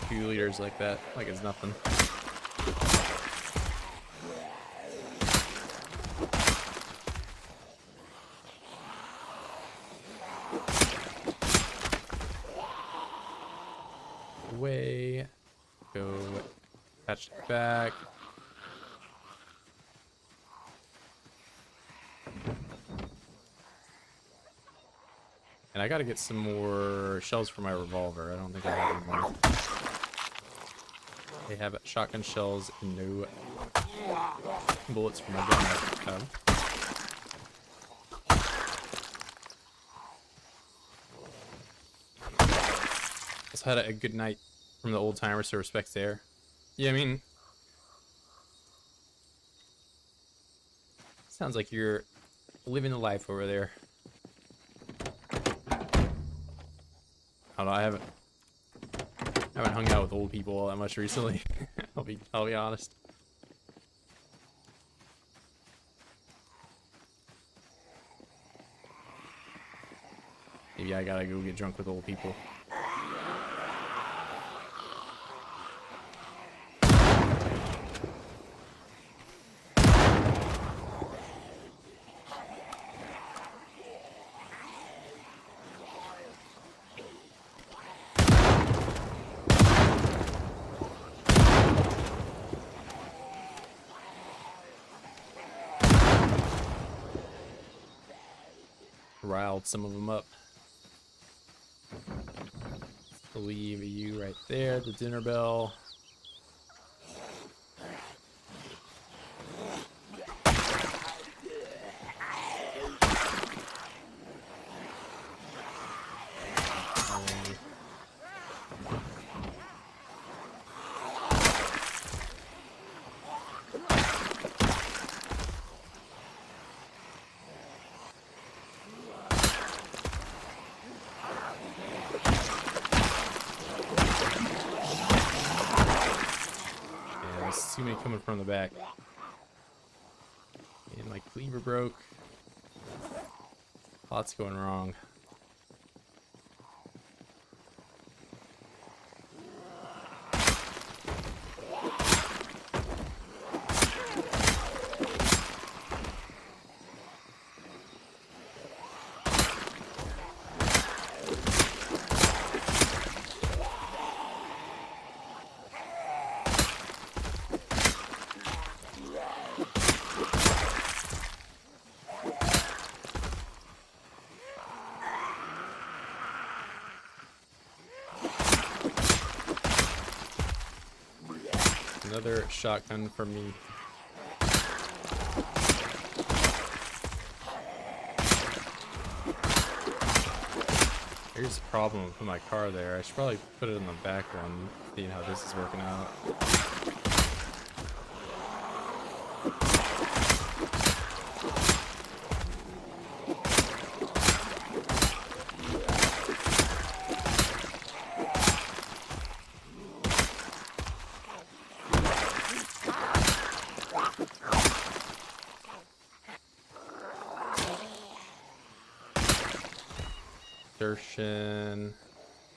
2 liters like that, like it's nothing. Away. Go patch it back. And I gotta get some more shells for my revolver. I don't think I have any more. They have shotgun shells and no bullets for my gun. Also had a good night from the old timers, so respects there. Yeah, I mean, sounds like you're living the life over there. I don't know, I haven't hung out with old people all that much recently. I'll be honest. Maybe I gotta go get drunk with old people. Riled some of them up. Leave you right there, the dinner bell. Too many coming from the back. And my cleaver broke. Lots going wrong. Another shotgun for me. Here's the problem with my car there. I should probably put it in the background, seeing how this is working out.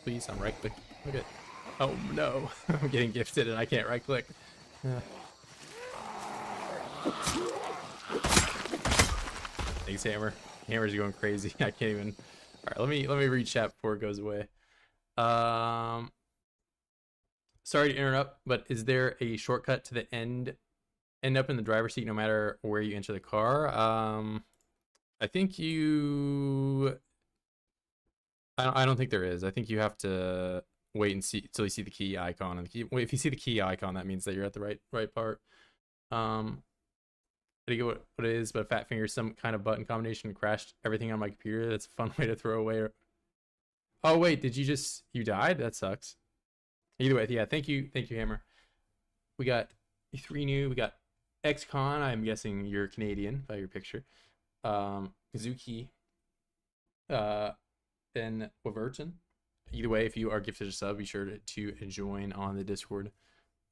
Please, I'm right click. Look at. Oh no, I'm getting gifted and I can't right click. Thanks, Hammer. Hammer's going crazy. I can't even. All right, let me read chat before it goes away. Sorry to interrupt, but is there a shortcut to the end up in the driver's seat no matter where you enter the car? I think you. I don't think there is. I think you have to wait and see till you see the key icon. And the key, if you see the key icon, that means that you're at the right part. I didn't get what it is, but fat finger, some kind of button combination crashed everything on my computer. That's a fun way to throw away. Oh wait, did you died? That sucks. Either way, yeah. Thank you, Hammer. We got 3 new. We got XCon. I'm guessing you're Canadian by your picture. Kazuki. And Waverton. Either way, if you are gifted a sub, be sure to join on the Discord.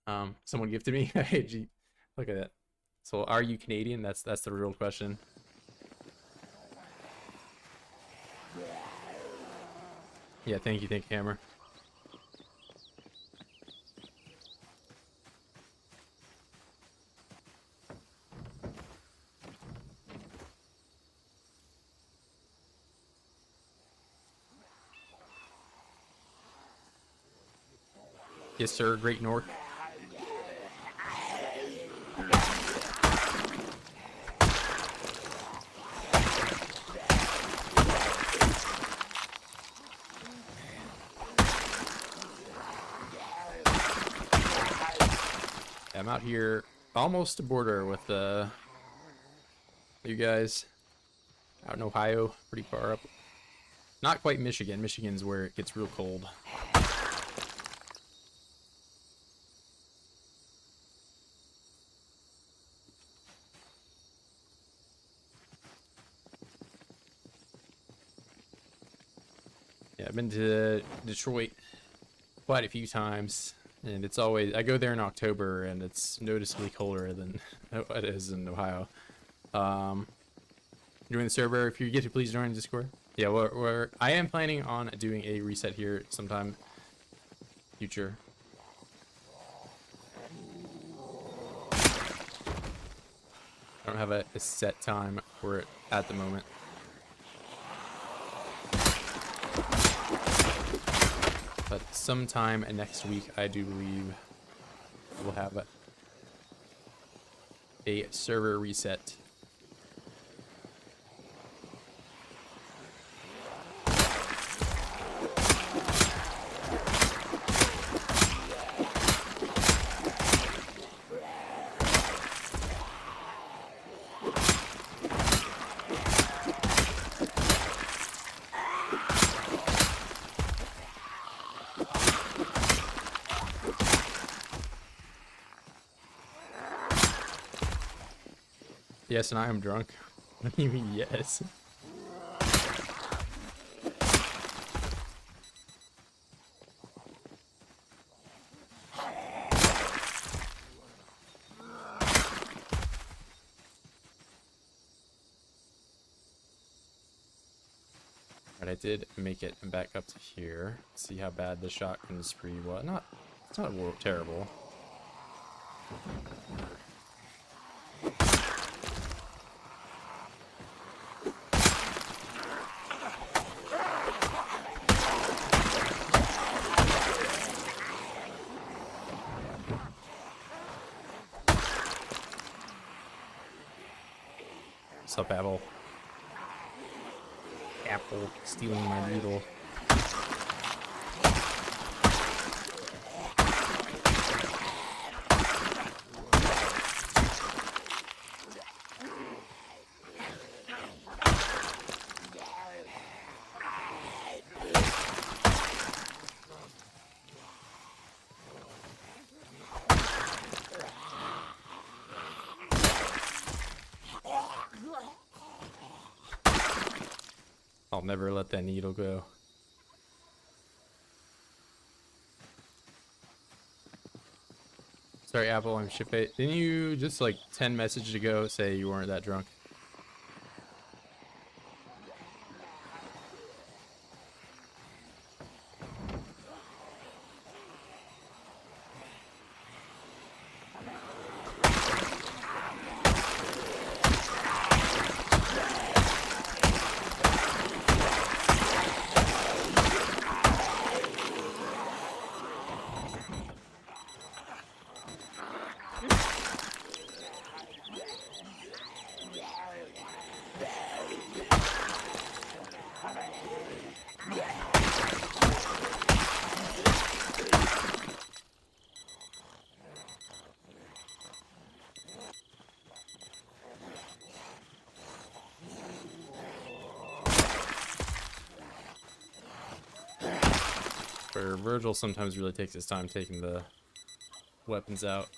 Someone gifted me. Look at that. So are you Canadian? That's the real question. Yeah, thank you, Hammer. Yes, sir, Great North. I'm out here almost to border with you guys out in Ohio, pretty far up. Not quite Michigan. Michigan's where it gets real cold. Yeah, I've been to Detroit quite a few times, and it's always, I go there in October, and it's noticeably colder than it is in Ohio. Join the server. If you get to, please join Discord. Yeah, I am planning on doing a reset here sometime future. I don't have a set time for it at the moment. But sometime next week, I do believe we'll have a server reset. Yes, and I am drunk. What do you mean, yes? Alright, I did make it back up to here. See how bad the shotgun spree was. It's not terrible. What's up, Apple? Apple stealing my needle. I'll never let that needle go. Sorry, Apple, I'm shit-faced. Didn't you just like 10 messages ago say you weren't that drunk? Where Virgil sometimes really takes his time taking the weapons out.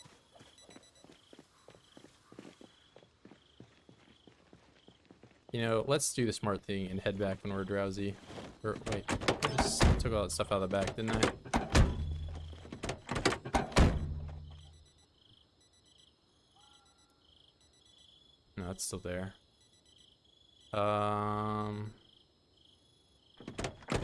You know, let's do the smart thing and head back when we're drowsy. Or wait, I just took all that stuff out of the back, didn't I? that's still there. You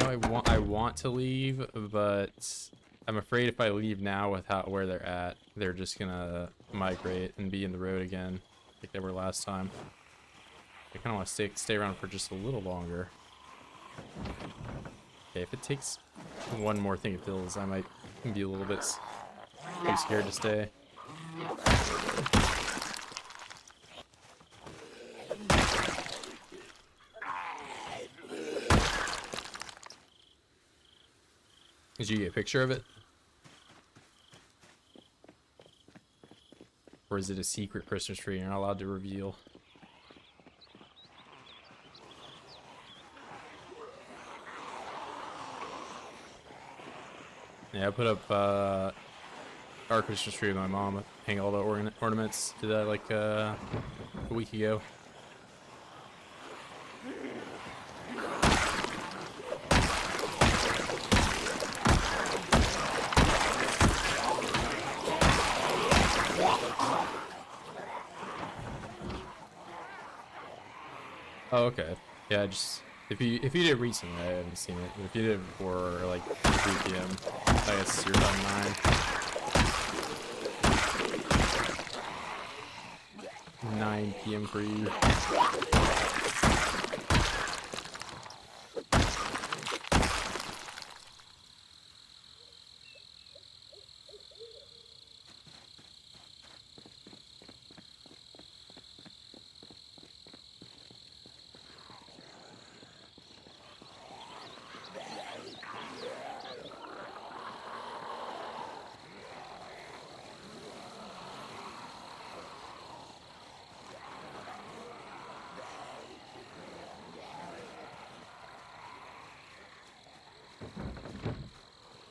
know, I want to leave, but I'm afraid if I leave now with where they're at, they're just gonna migrate and be in the road again, like they were last time. I kind of want to stay around for just a little longer. Okay, if it takes one more thing of fills, I might be a little bit too scared to stay. Did you get a picture of it? Or is it a secret Christmas tree you're not allowed to reveal? Yeah, I put up our Christmas tree with my mom, hang all the ornaments. Did that like a week ago. Oh, okay. Yeah, just if you did it recently, I haven't seen it. But if you did it before like 3 p.m., I guess you're done 9 p.m. for you.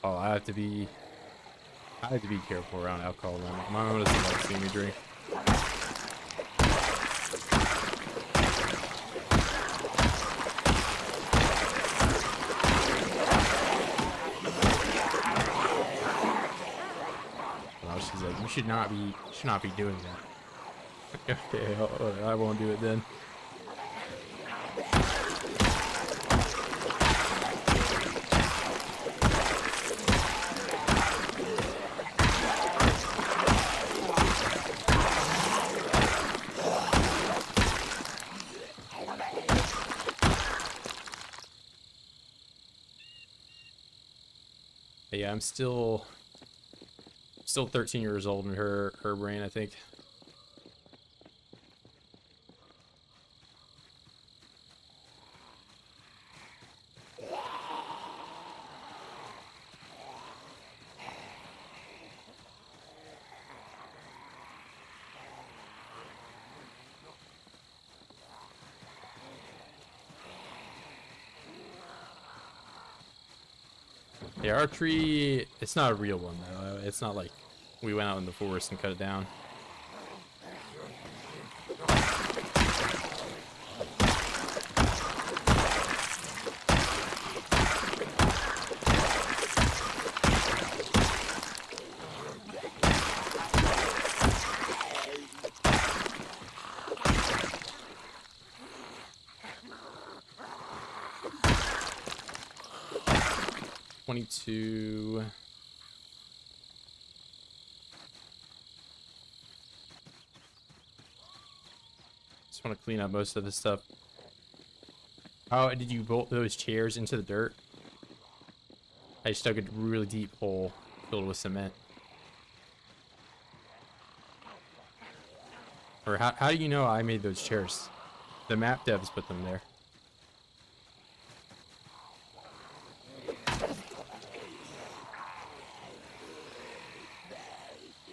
Oh, I have to be careful around alcohol. My mom doesn't like seeing me drink. Well, she's like, you should not be doing that. Okay, I won't do it then. But yeah, I'm still 13 years old in her brain, I think. Yeah, our tree, it's not a real one though. It's not like we went out in the forest and cut it down. Just want to clean up most of this stuff. How did you bolt those chairs into the dirt? I just dug a really deep hole filled with cement. Or how do you know I made those chairs? The map devs put them there.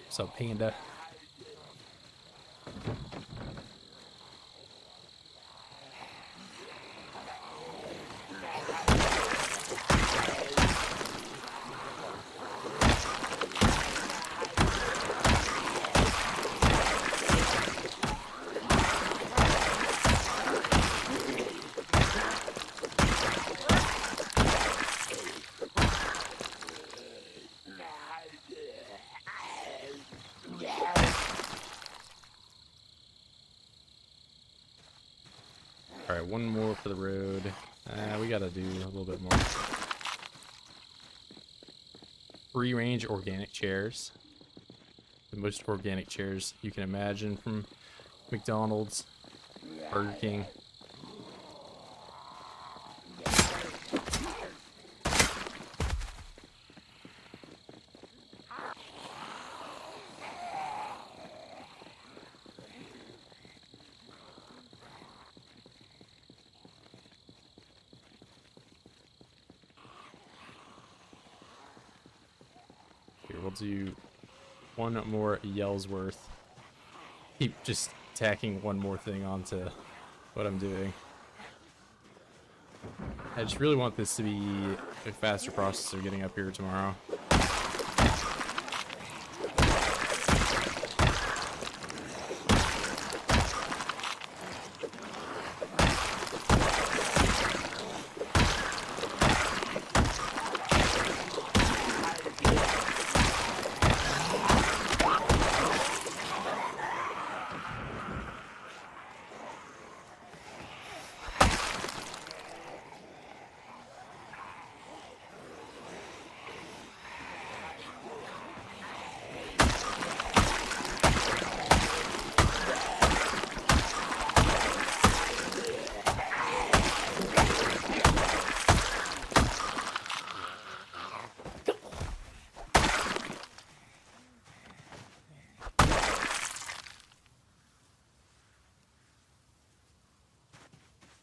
What's up, Panda? Alright, one more for the road. We gotta do a little bit more. Free range organic chairs. The most organic chairs you can imagine from McDonald's, Burger King. Here, we'll do one more yells worth. Keep just tacking one more thing onto what I'm doing. I just really want this to be a faster processor getting up here tomorrow.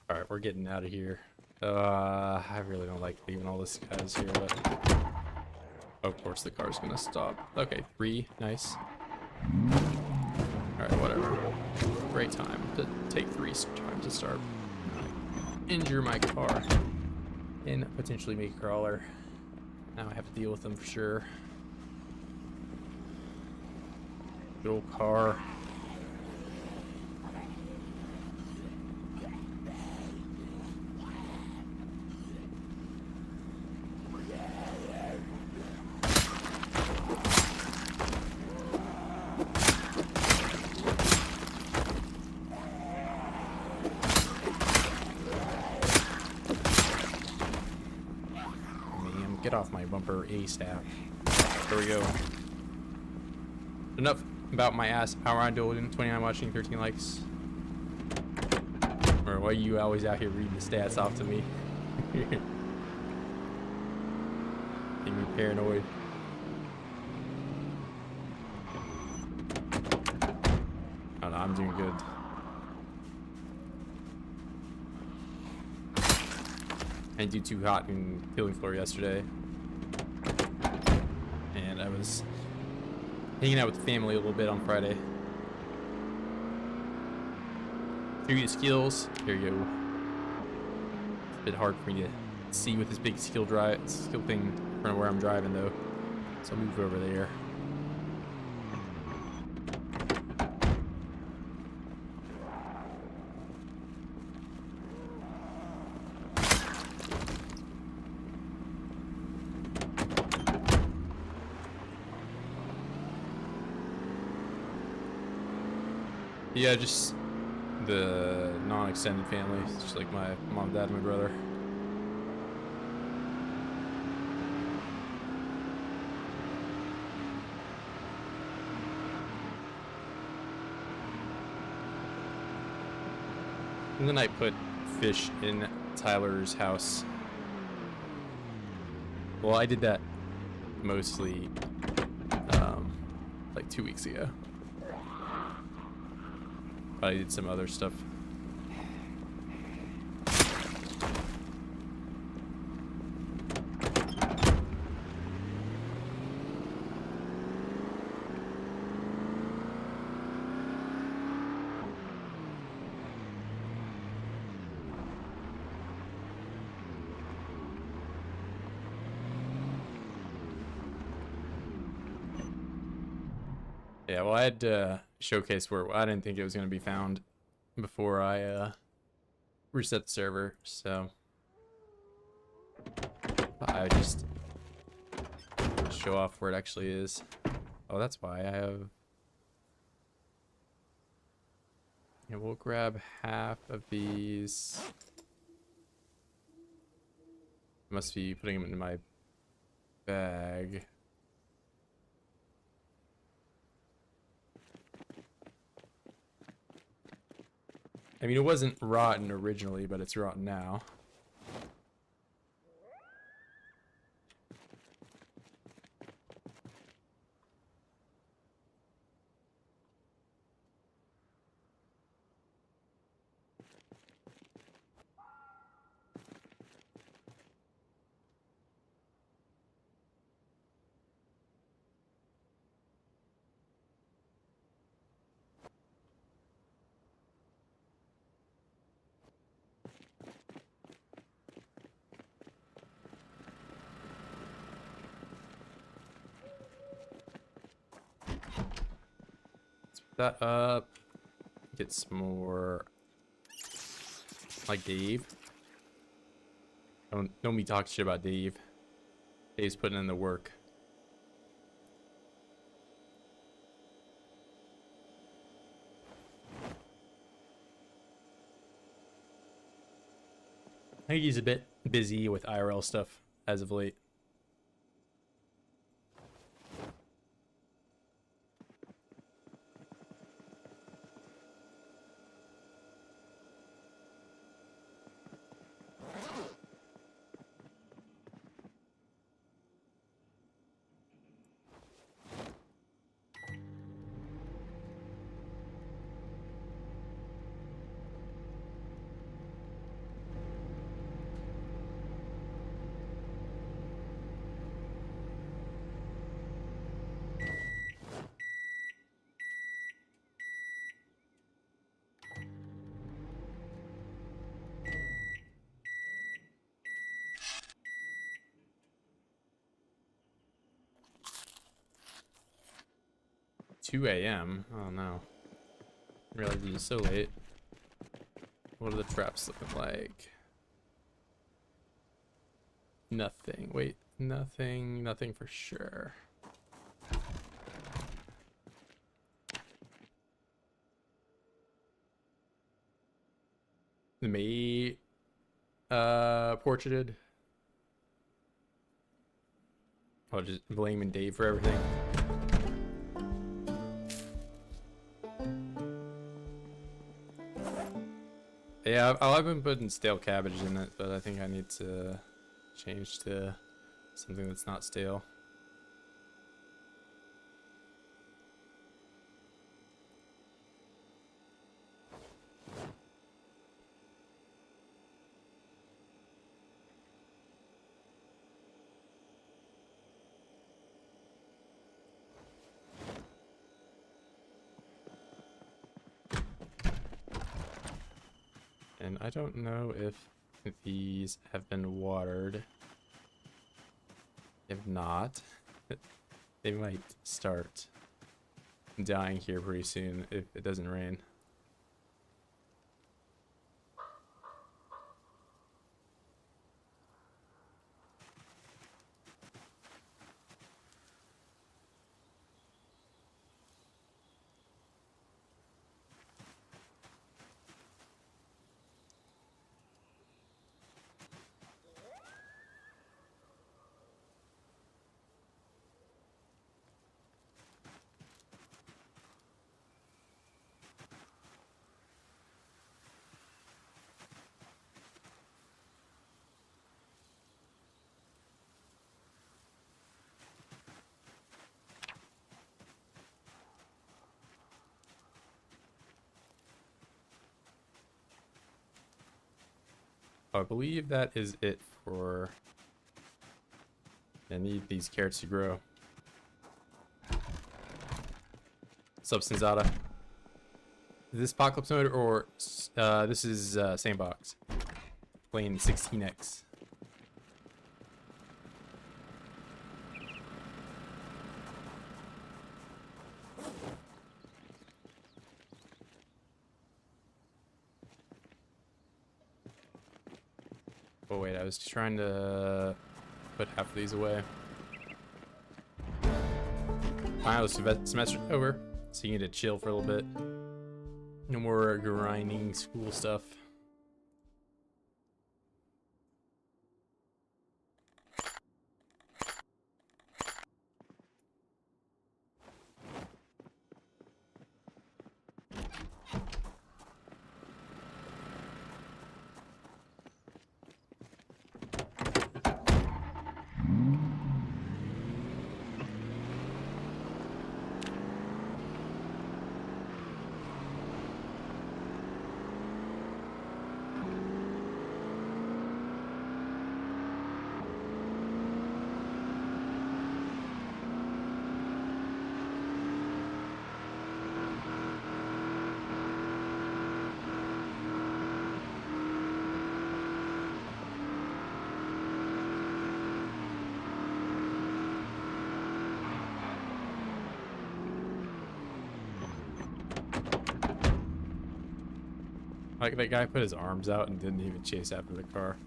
Alright, we're getting out of here. I really don't like leaving all this guys here, but of course the car's gonna stop. Okay, 3, nice. Alright, whatever. Great time to take 3 times to start. Injure my car and potentially make a crawler. Now I have to deal with them for sure. Good old car. Get off my bumper ASAP. There we go. Enough about my ass. How am I doing? 29 watching, 13 likes. Or why are you always out here reading the stats off to me? Making me paranoid. Oh no, I'm doing good. I didn't do too hot in Killing Floor yesterday. And I was hanging out with the family a little bit on Friday. 3 skills. There you go. It's a bit hard for me to see with this big skill thing in front of where I'm driving though. So I'll move over there. Yeah, just the non-extended family, just like my mom, dad, and my brother. And then I put fish in Tyler's house. Well, I did that mostly like 2 weeks ago. But I did some other stuff. Yeah, well, I had showcase where I didn't think it was going to be found before I reset the server, so I just show off where it actually is. Oh, that's why I have Yeah, we'll grab half of these. Must be putting them in my bag. I mean, it wasn't rotten originally, but it's rotten now. That up. Get some more. Like Dave. Don't be talking shit about Dave. Dave's putting in the work. I think he's a bit busy with IRL stuff as of late. $2 a.m. Oh no. I realized it was so late. What are the traps looking like? Nothing. Wait, nothing. Nothing for sure. The May portraited. I'll just blaming Dave for everything. Yeah, I've been putting stale cabbage in it, but I think I need to change to something that's not stale. And I don't know if these have been watered. If not, they might start dying here pretty soon if it doesn't rain. I believe that is it for... I need these carrots to grow. Substanzata. Is this Apocalypse mode or this is same box? Playing 16x. Oh wait, I was trying to put half of these away. Wow, semester over, so you need to chill for a little bit. No more grinding school stuff. Like that guy put his arms out and didn't even chase after the car.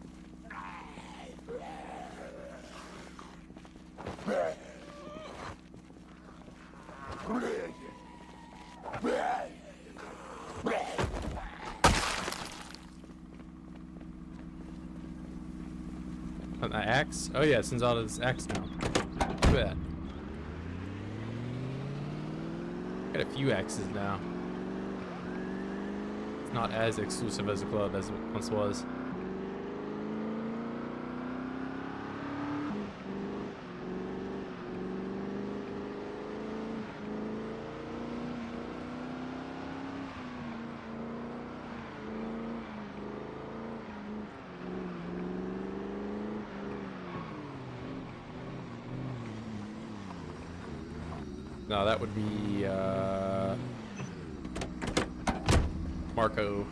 An axe? Oh yeah, since all this axe now. Look at that. Got a few axes now. It's not as exclusive as a club as it once was. No, that would be Marco.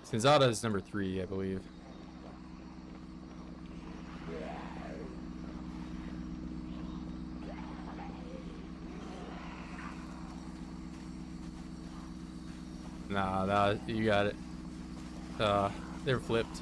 Senzada is number 3, I believe. Nah, you got it. They're flipped.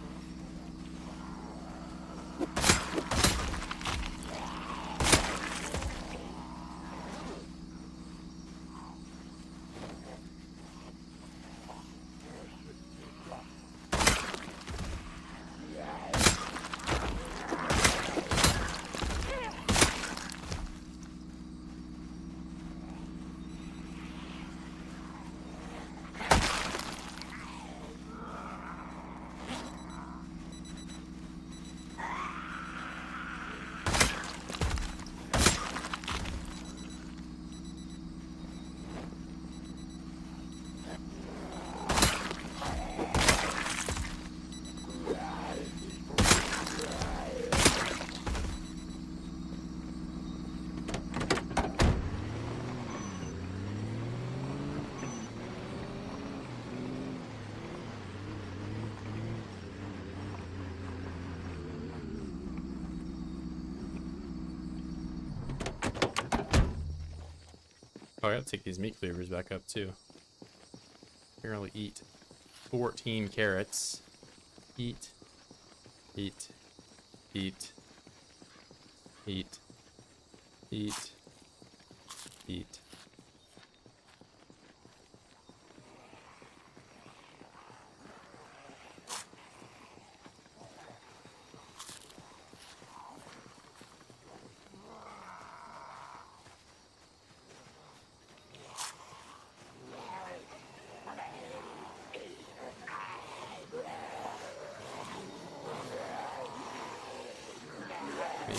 Oh, I gotta take these meat cleavers back up too. Apparently eat 14 carrots. Eat. Eat. Eat. Eat. Eat. Eat.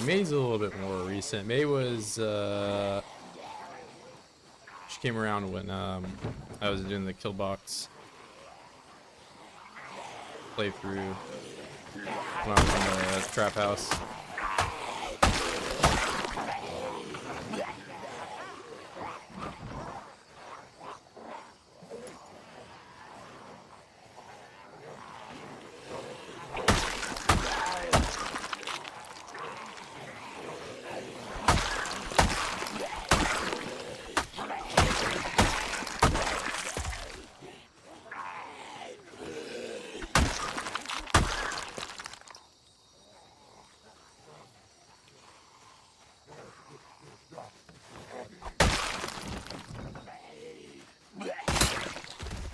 May's a little bit more recent. May was she came around when I was doing the kill box playthrough when I was in the trap house.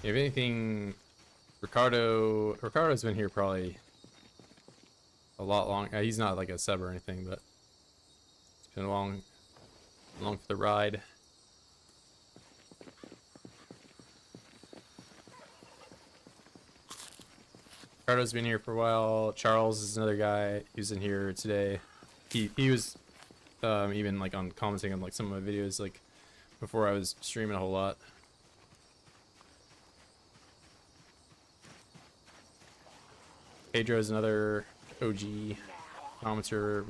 If anything, Ricardo's been here probably a lot long. He's not like a sub or anything, but it's been along for the ride. Ricardo's been here for a while. Charles is another guy who's in here today. He was even like on commenting on like some of my videos like before I was streaming a whole lot. Pedro is another OG commenter.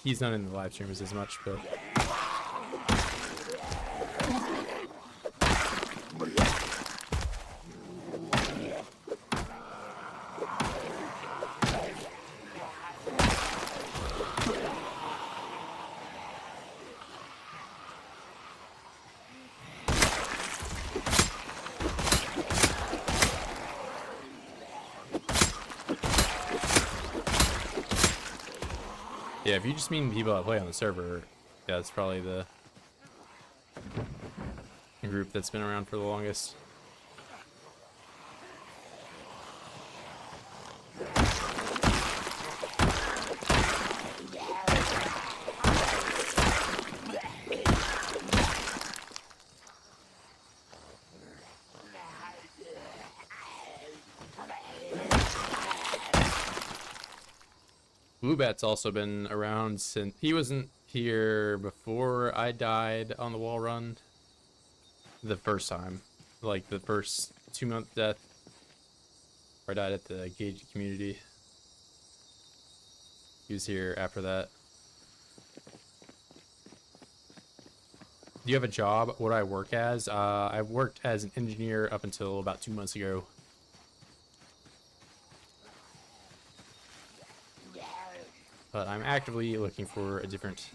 He's not in the live streams as much, but yeah, if you just mean people that play on the server, yeah, it's probably the group that's been around for the longest. Bluebat's also been around since he wasn't here before I died on the wall run. The first time, like the first 2-month death, where I died at the gated community. He was here after that. Do you have a job? What do I work as? I worked as an engineer up until about 2 months ago. But I'm actively looking for a different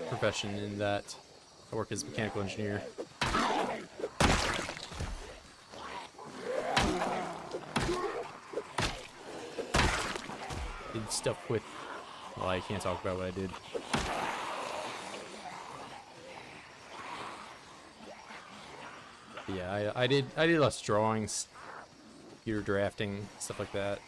profession in that I work as a mechanical engineer. Did stuff with, well, I can't talk about what I did. But yeah, I did lots of drawings, computer drafting, stuff like that.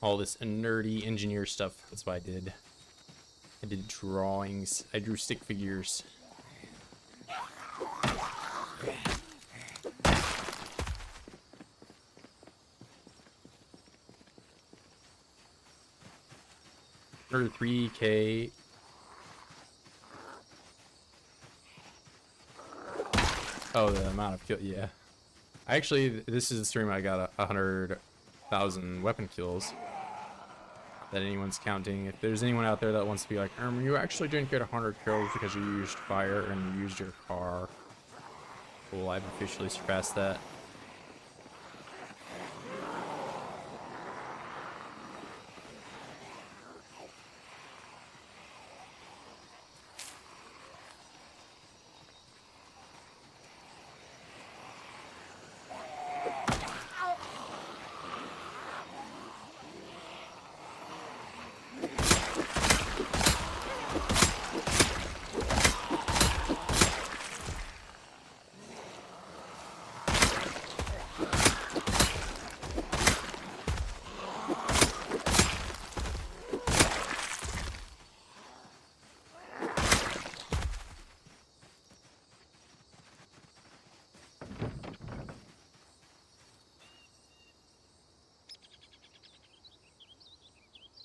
All this nerdy engineer stuff, that's what I did. I did drawings, I drew stick figures. Or 3K. Oh, the amount of kills, yeah. Actually, this is the stream I got 100,000 weapon kills. That anyone's counting. If there's anyone out there that wants to be like, you actually didn't get 100 kills because you used fire and you used your car. Well, I've officially surpassed that.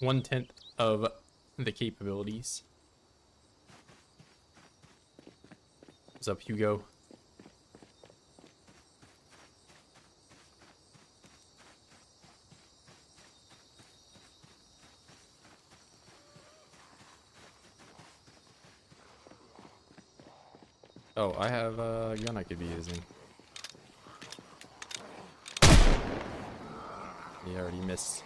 One-tenth of the capabilities. What's up, Hugo? Oh, I have a gun I could be using. You already missed.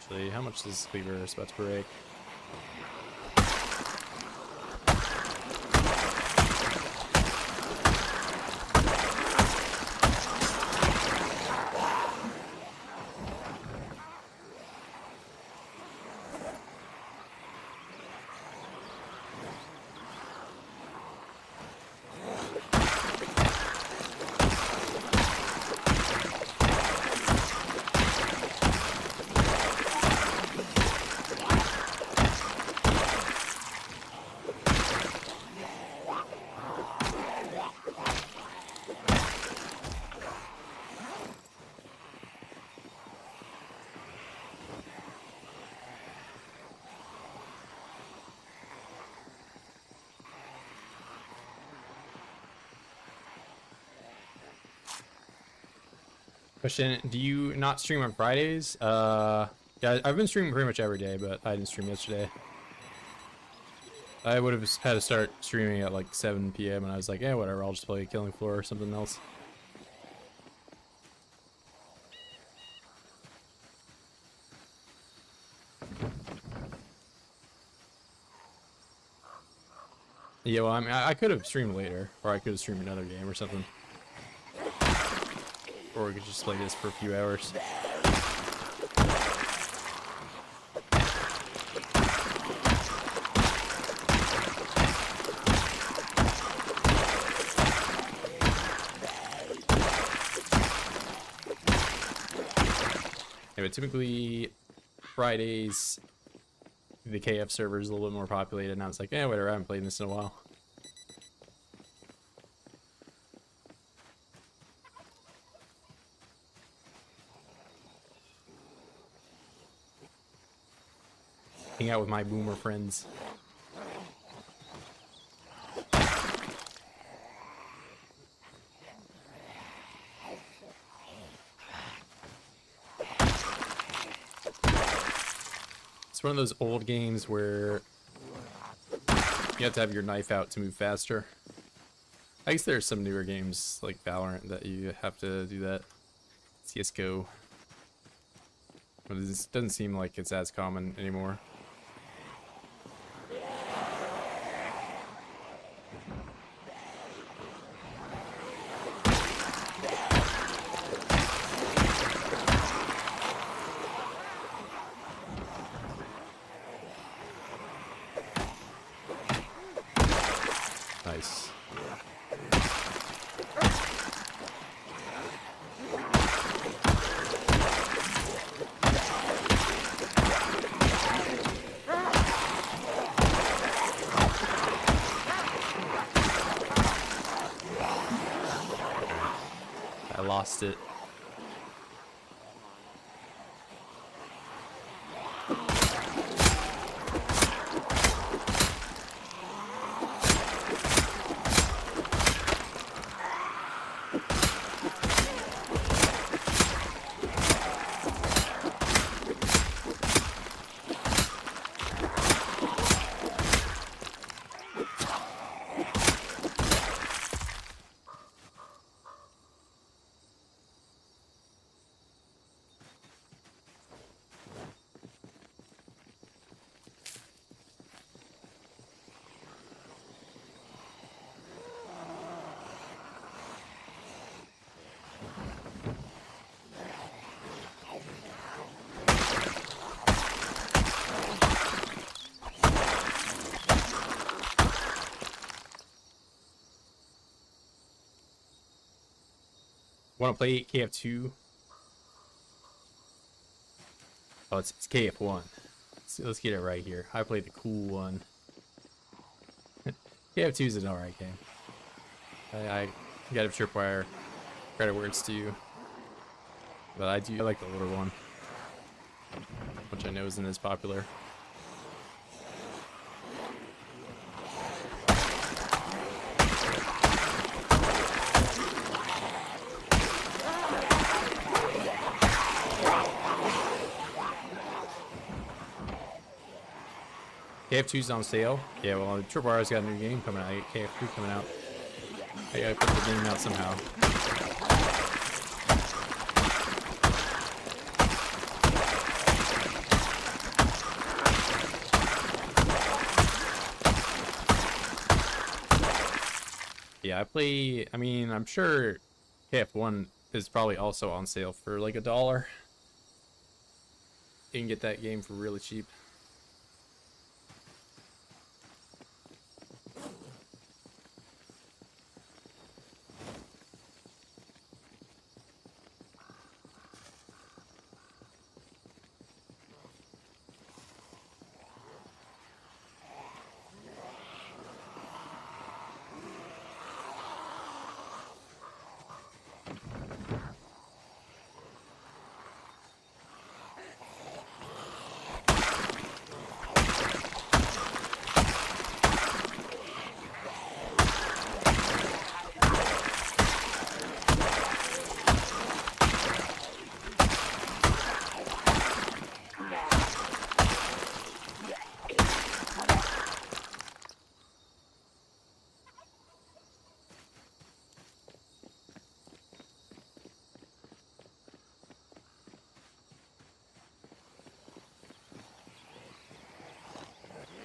Actually, how much is Cleaver is about to break? Question, do you not stream on Fridays? Yeah, I've been streaming pretty much every day, but I didn't stream yesterday. I would have had to start streaming at like 7 p.m. and I was like, yeah, whatever, I'll just play Killing Floor or something else. Yeah, well, I mean, I could have streamed later, or I could have streamed another game or something. Or we could just play this for a few hours. Yeah, but typically Fridays the KF server is a little bit more populated, and I was like, yeah, whatever, I haven't played this in a while. Hang out with my boomer friends. It's one of those old games where you have to have your knife out to move faster. I guess there's some newer games like Valorant that you have to do that. CSGO. But it doesn't seem like it's as common anymore. Nice. I lost it. Want to play KF2? Oh, it's KF1. Let's get it right here. I played the cool one. KF2 is an alright game. I got a tripwire. Credit where it's due. But I like the older one, which I know isn't as popular. KF2's on sale. Yeah, well, Tripwire's got a new game coming out. KF3 coming out. I gotta put the game out somehow. Yeah, I mean, I'm sure KF1 is probably also on sale for like $1. You can get that game for really cheap.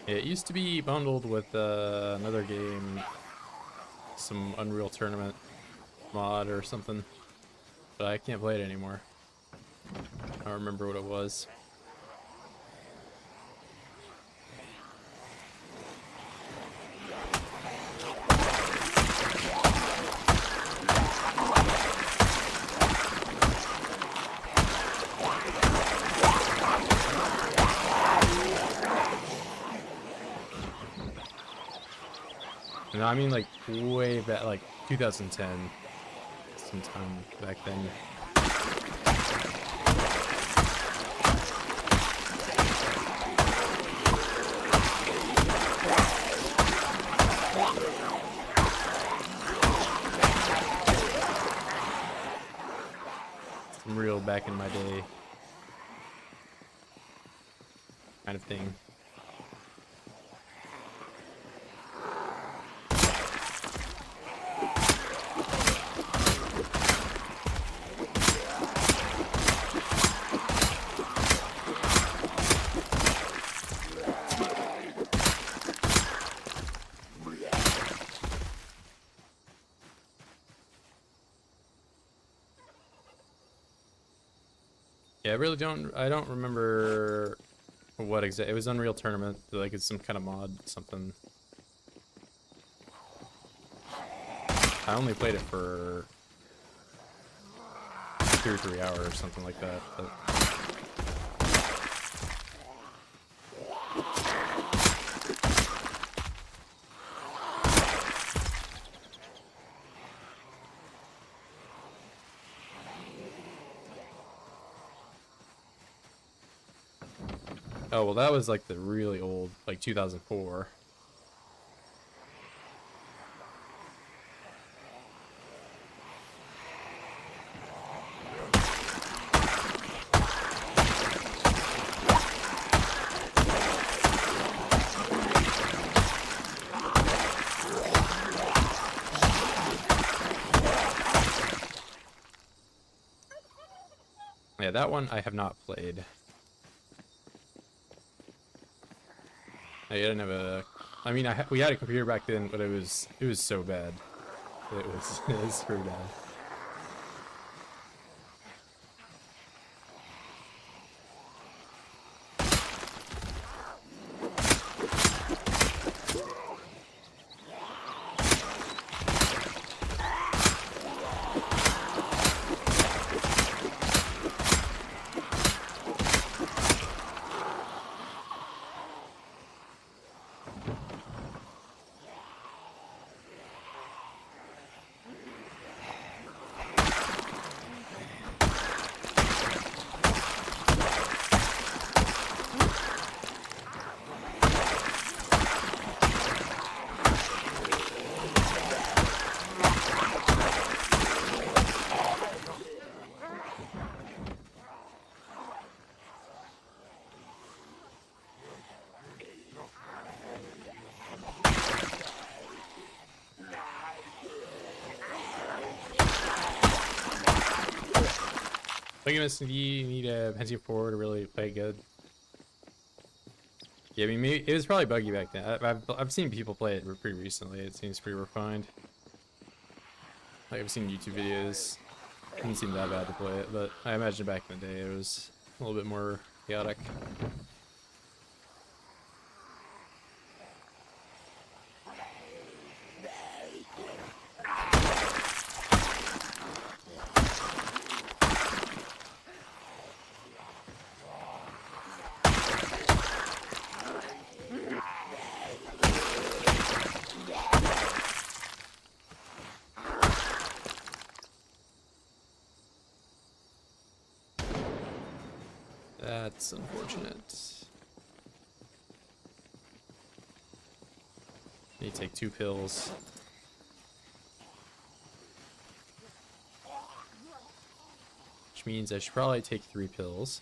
It used to be bundled with another game, some Unreal Tournament mod or something, but I can't play it anymore. I don't remember what it was. No, I mean like way back, like 2010, sometime back then. Some real back in my day kind of thing. Yeah, I don't remember what exactly. It was Unreal Tournament, like it's some kind of mod, something. I only played it for 2 or 3 hours or something like that. But... Oh, well, that was like the really old, like 2004. Yeah, that one I have not played. I didn't have a. I mean, we had a computer back then, but it was so bad. It was pretty bad. Like in S&D, you need a Pentium 4 to really play good. Yeah, I mean, maybe, it was probably buggy back then. I've seen people play it pretty recently. It seems pretty refined. Like, I've seen YouTube videos. It didn't seem that bad to play it, but I imagine back in the day it was a little bit more chaotic. That's unfortunate. Need to take 2 pills. Which means I should probably take 3 pills.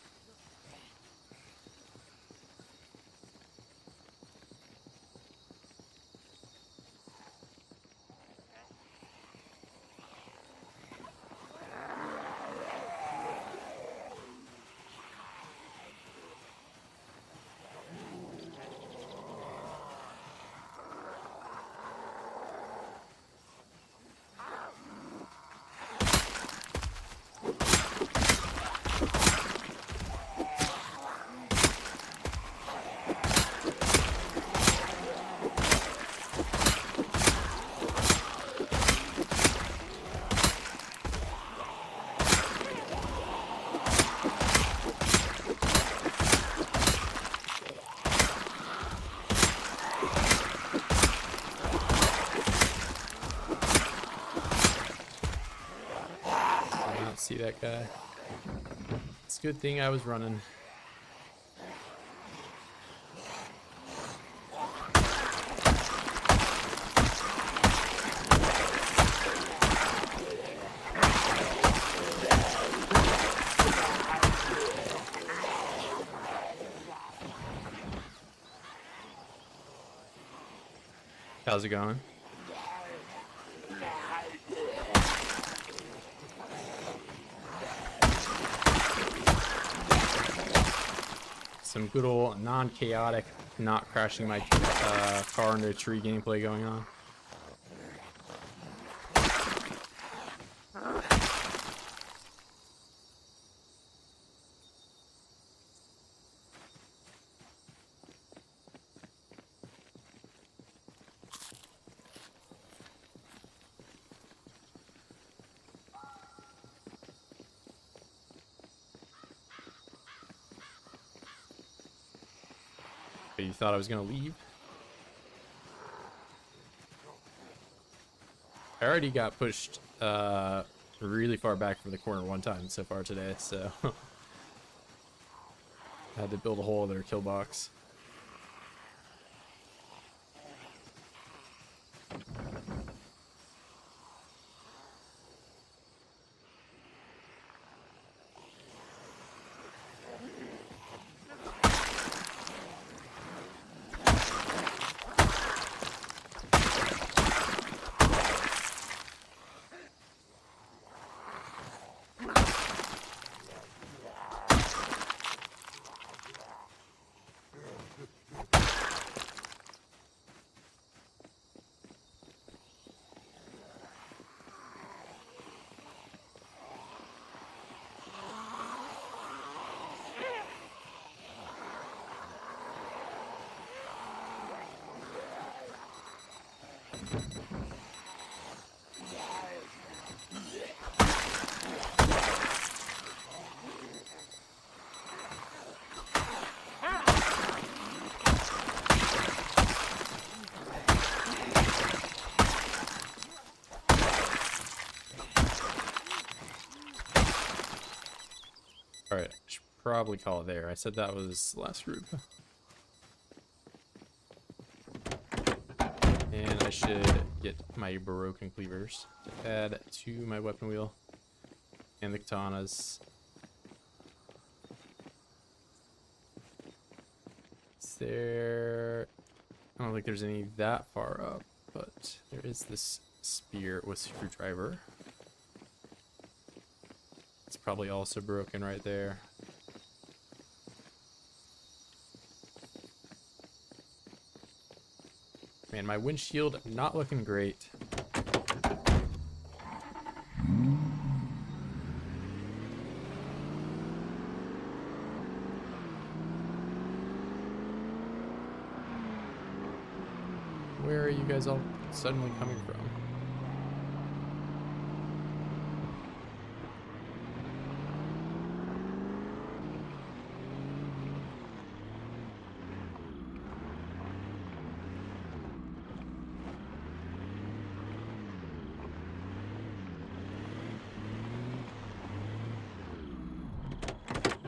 See that guy. It's a good thing I was running. How's it going? Some good old non-chaotic, not crashing my car into a tree gameplay going on. You thought I was gonna leave? I already got pushed really far back from the corner one time so far today, so I had to build a whole other kill box. Alright, I should probably call it there. I said that was the last group. And I should get my broken cleavers to add to my weapon wheel. And the katanas. Is there... I don't think there's any that far up, but there is this spear with screwdriver. That's probably also broken right there. Man, my windshield not looking great. Where are you guys all suddenly coming from?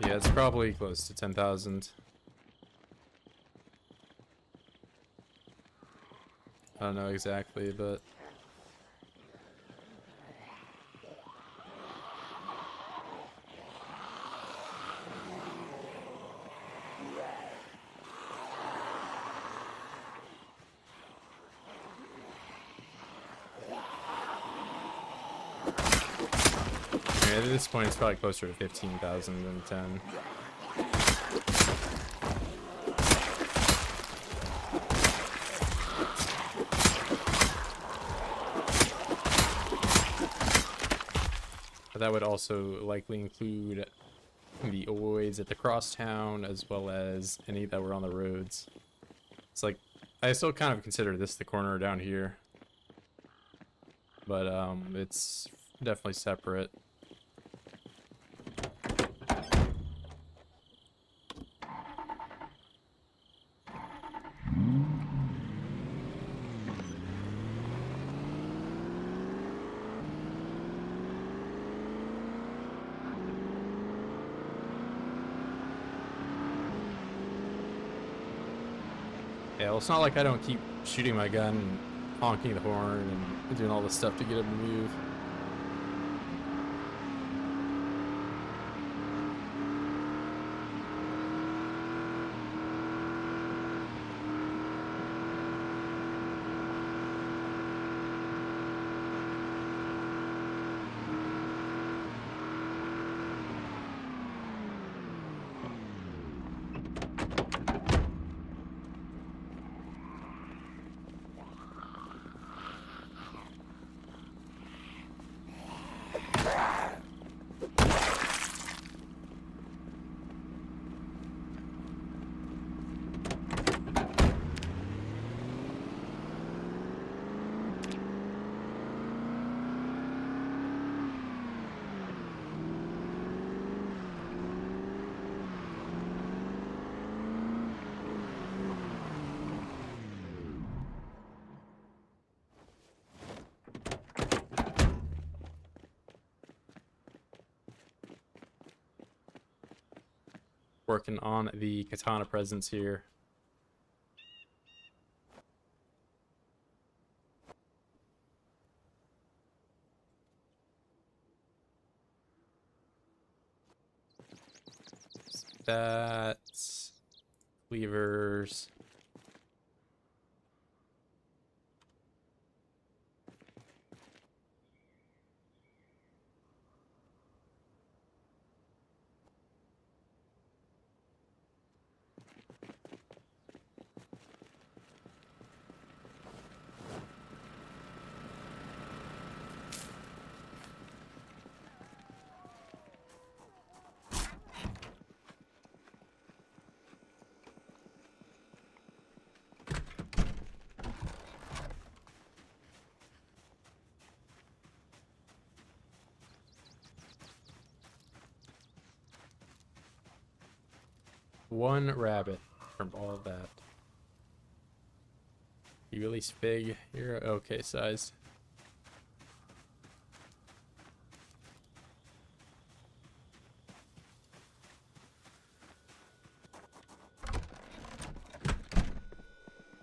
Yeah, it's probably close to 10,000. I don't know exactly, but yeah, at this point it's probably closer to 15,000 than 10. But that would also likely include the ovoids at the crosstown as well as any that were on the roads. It's like, I still kind of consider this the corner down here, but it's definitely separate. Yeah, well, it's not like I don't keep shooting my gun and honking the horn and doing all this stuff to get him to move. Working on the katana presence here. That's cleavers. One rabbit from all of that. You really big? You're okay sized.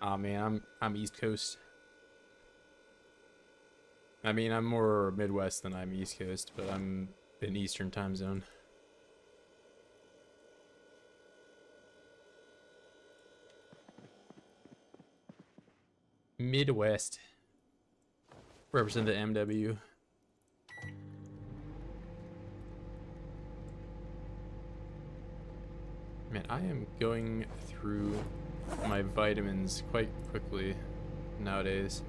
Aw, man, I'm East Coast. I mean, I'm more Midwest than I'm East Coast, but I'm in Eastern time zone. Midwest. Represent the MW. I am going through my vitamins quite quickly nowadays.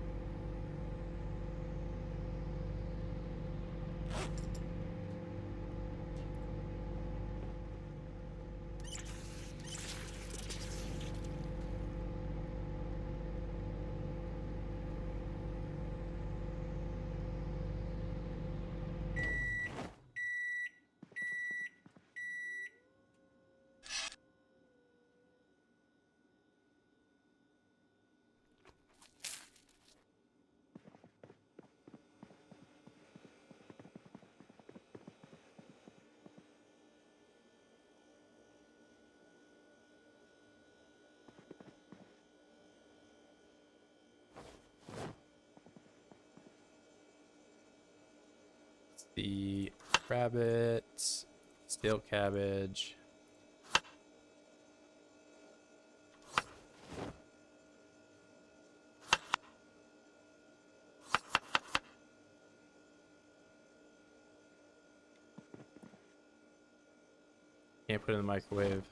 The rabbit, stale cabbage. Can't put it in the microwave.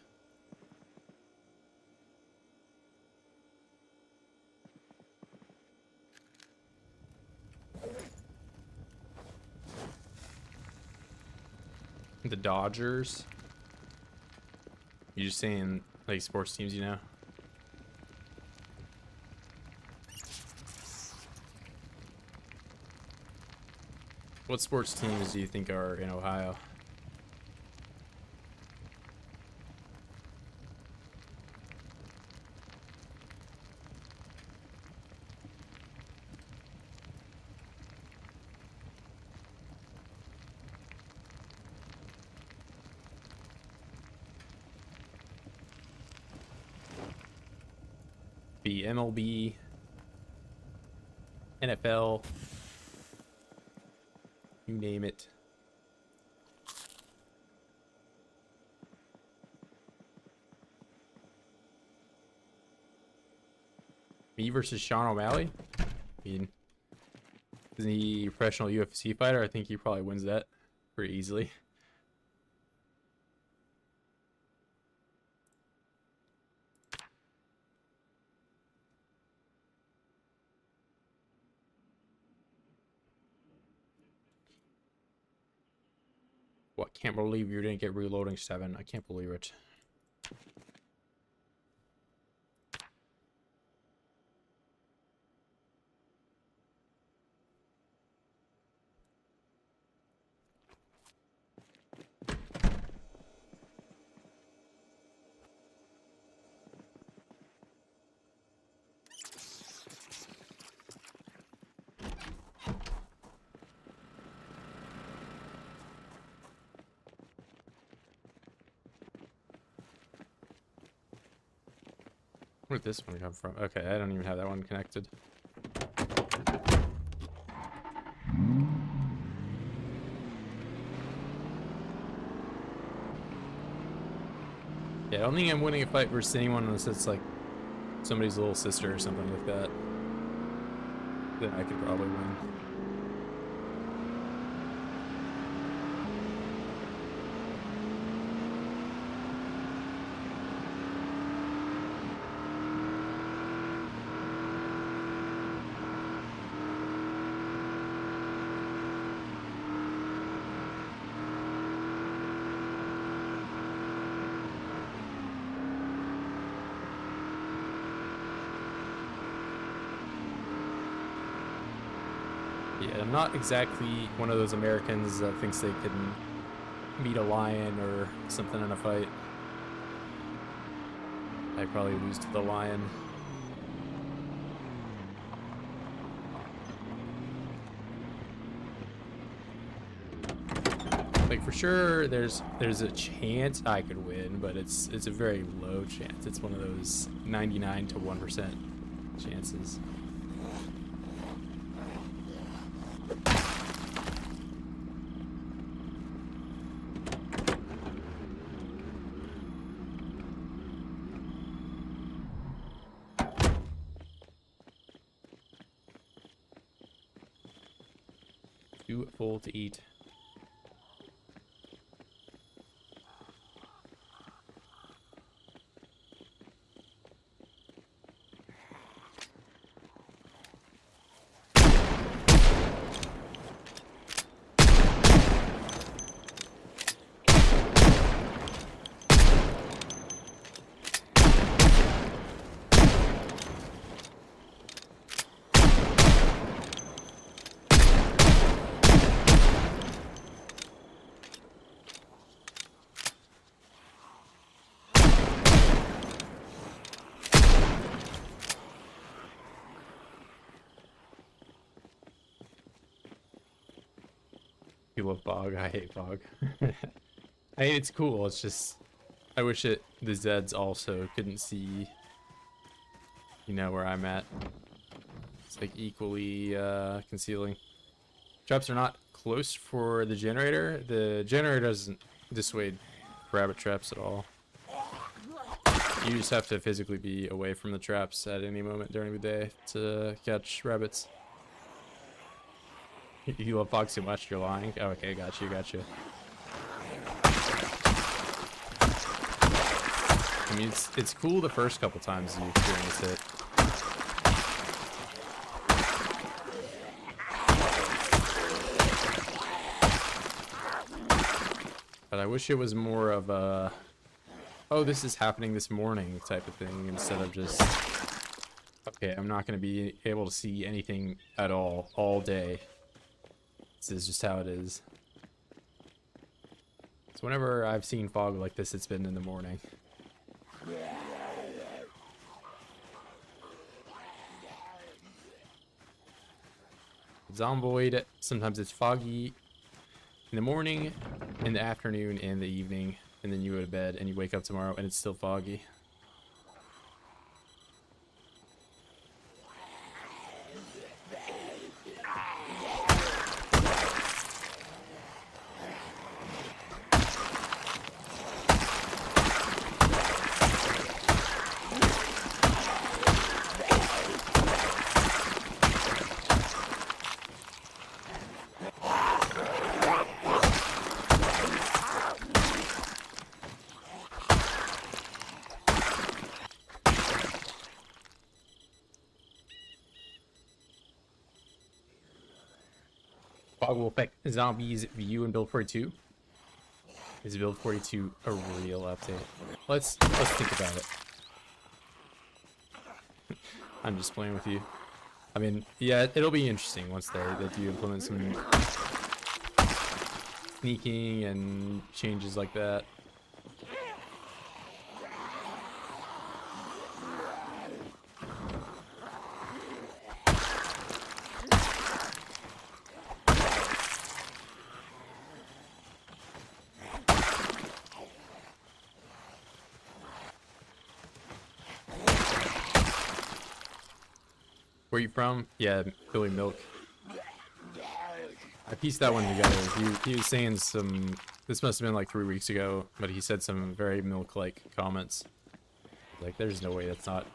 The Dodgers. You just saying like sports teams, you know? What sports teams do you think are in Ohio? The MLB, NFL, you name it. Me versus Sean O'Malley? I mean, isn't he a professional UFC fighter? I think he probably wins that pretty easily. What? Can't believe you didn't get reloading 7. I can't believe it. Where'd this one come from? Okay, I don't even have that one connected. Yeah, I don't think I'm winning a fight versus anyone unless it's like somebody's little sister or something like that. Then I could probably win. Yeah, I'm not exactly one of those Americans that thinks they can beat a lion or something in a fight. I'd probably lose to the lion. Like for sure, there's a chance I could win, but it's a very low chance. It's one of those 99 to 1% chances. Too full to eat. You love fog. I hate fog. I mean, it's cool. It's just I wish the Zeds also couldn't see, you know, where I'm at. It's like equally concealing. Traps are not close for the generator. The generator doesn't dissuade rabbit traps at all. You just have to physically be away from the traps at any moment during the day to catch rabbits. You love fog so much, you're lying. Oh, okay, got you. I mean, it's cool the first couple times you experience it. But I wish it was more of a, oh, this is happening this morning type of thing, instead of just, okay, I'm not going to be able to see anything at all day. This is just how it is. So whenever I've seen fog like this, it's been in the morning. Zomboid, sometimes it's foggy in the morning, in the afternoon, and the evening, and then you go to bed and you wake up tomorrow and it's still foggy. Fog will affect zombies view in build 42. Is build 42 a real update? Let's think about it. I'm just playing with you. I mean, yeah, it'll be interesting once they do implement some sneaking and changes like that. Where you from? Yeah, Billy Milk. I pieced that one together. He was saying some, this must have been like 3 weeks ago, but he said some very Milk-like comments. Like, there's no way that's not.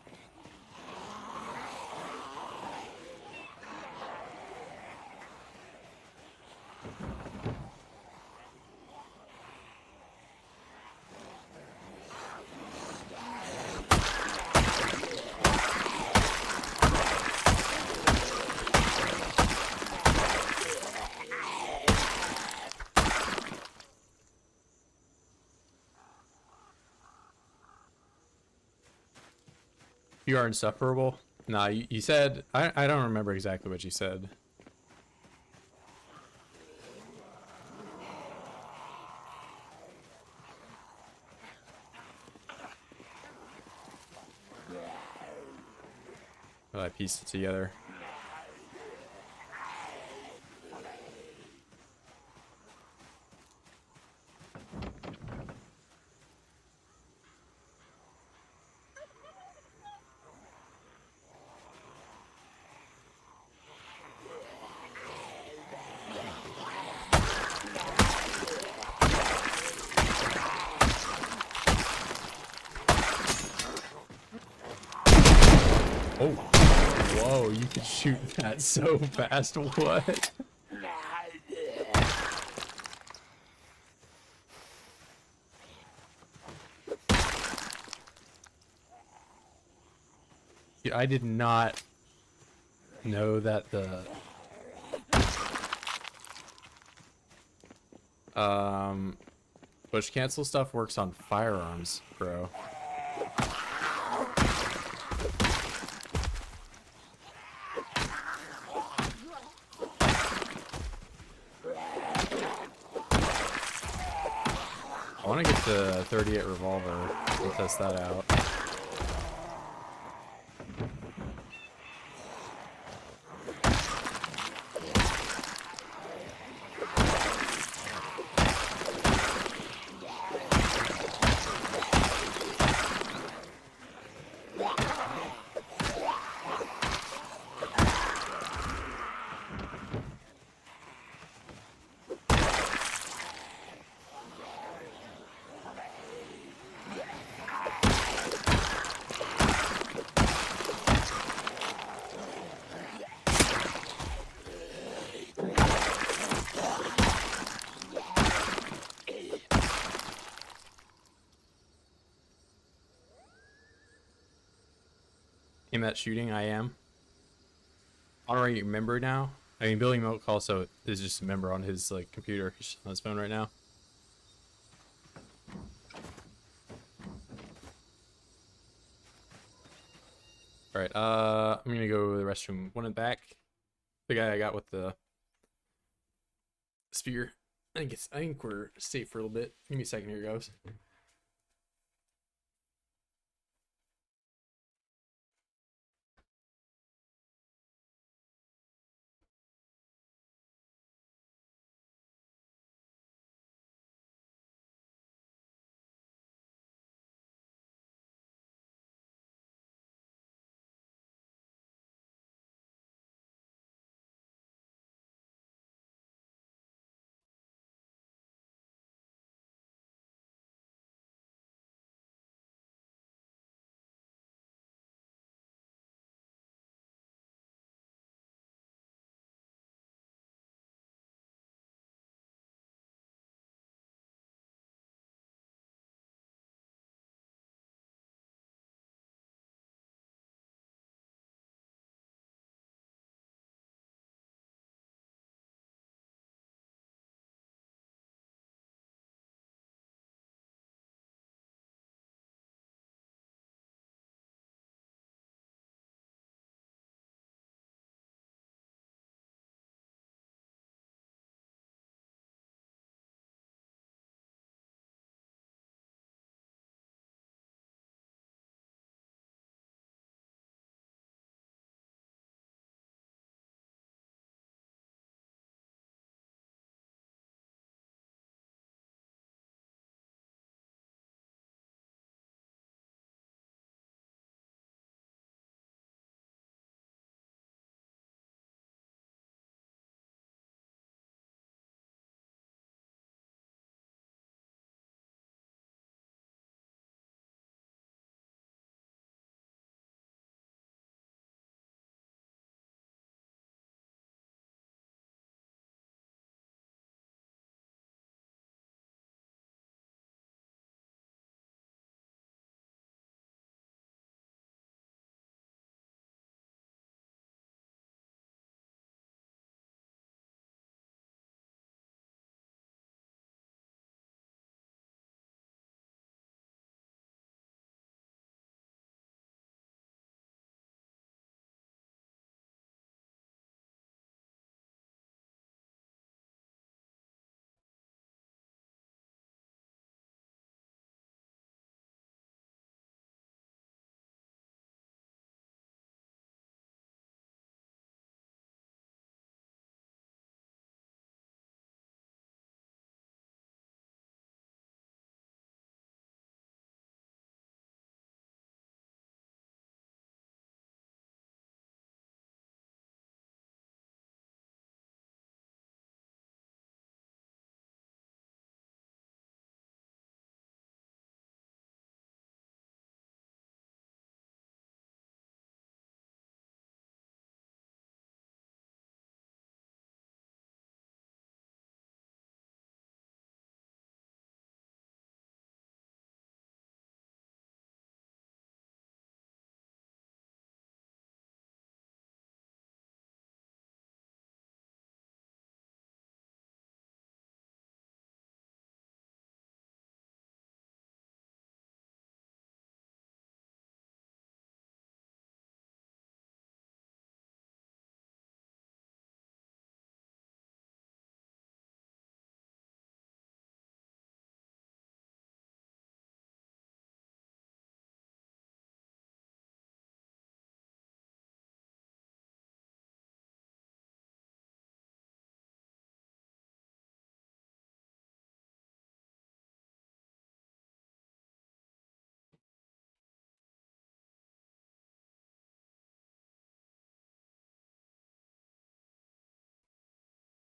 You are insufferable? Nah, you said, I don't remember exactly what you said. But I pieced it together. Oh, whoa, you could shoot that so fast, what? Yeah, I did not know that the push cancel stuff works on firearms, bro. I want to get the 38 revolver. We'll test that out. In that shooting, I am. Honorary member now. I mean, Billy Milk also is just a member on his like computer. He's on his phone right now. All right. I'm gonna go to the restroom. One in the back. The guy I got with the spear. I think we're safe for a little bit. Give me a second here, guys.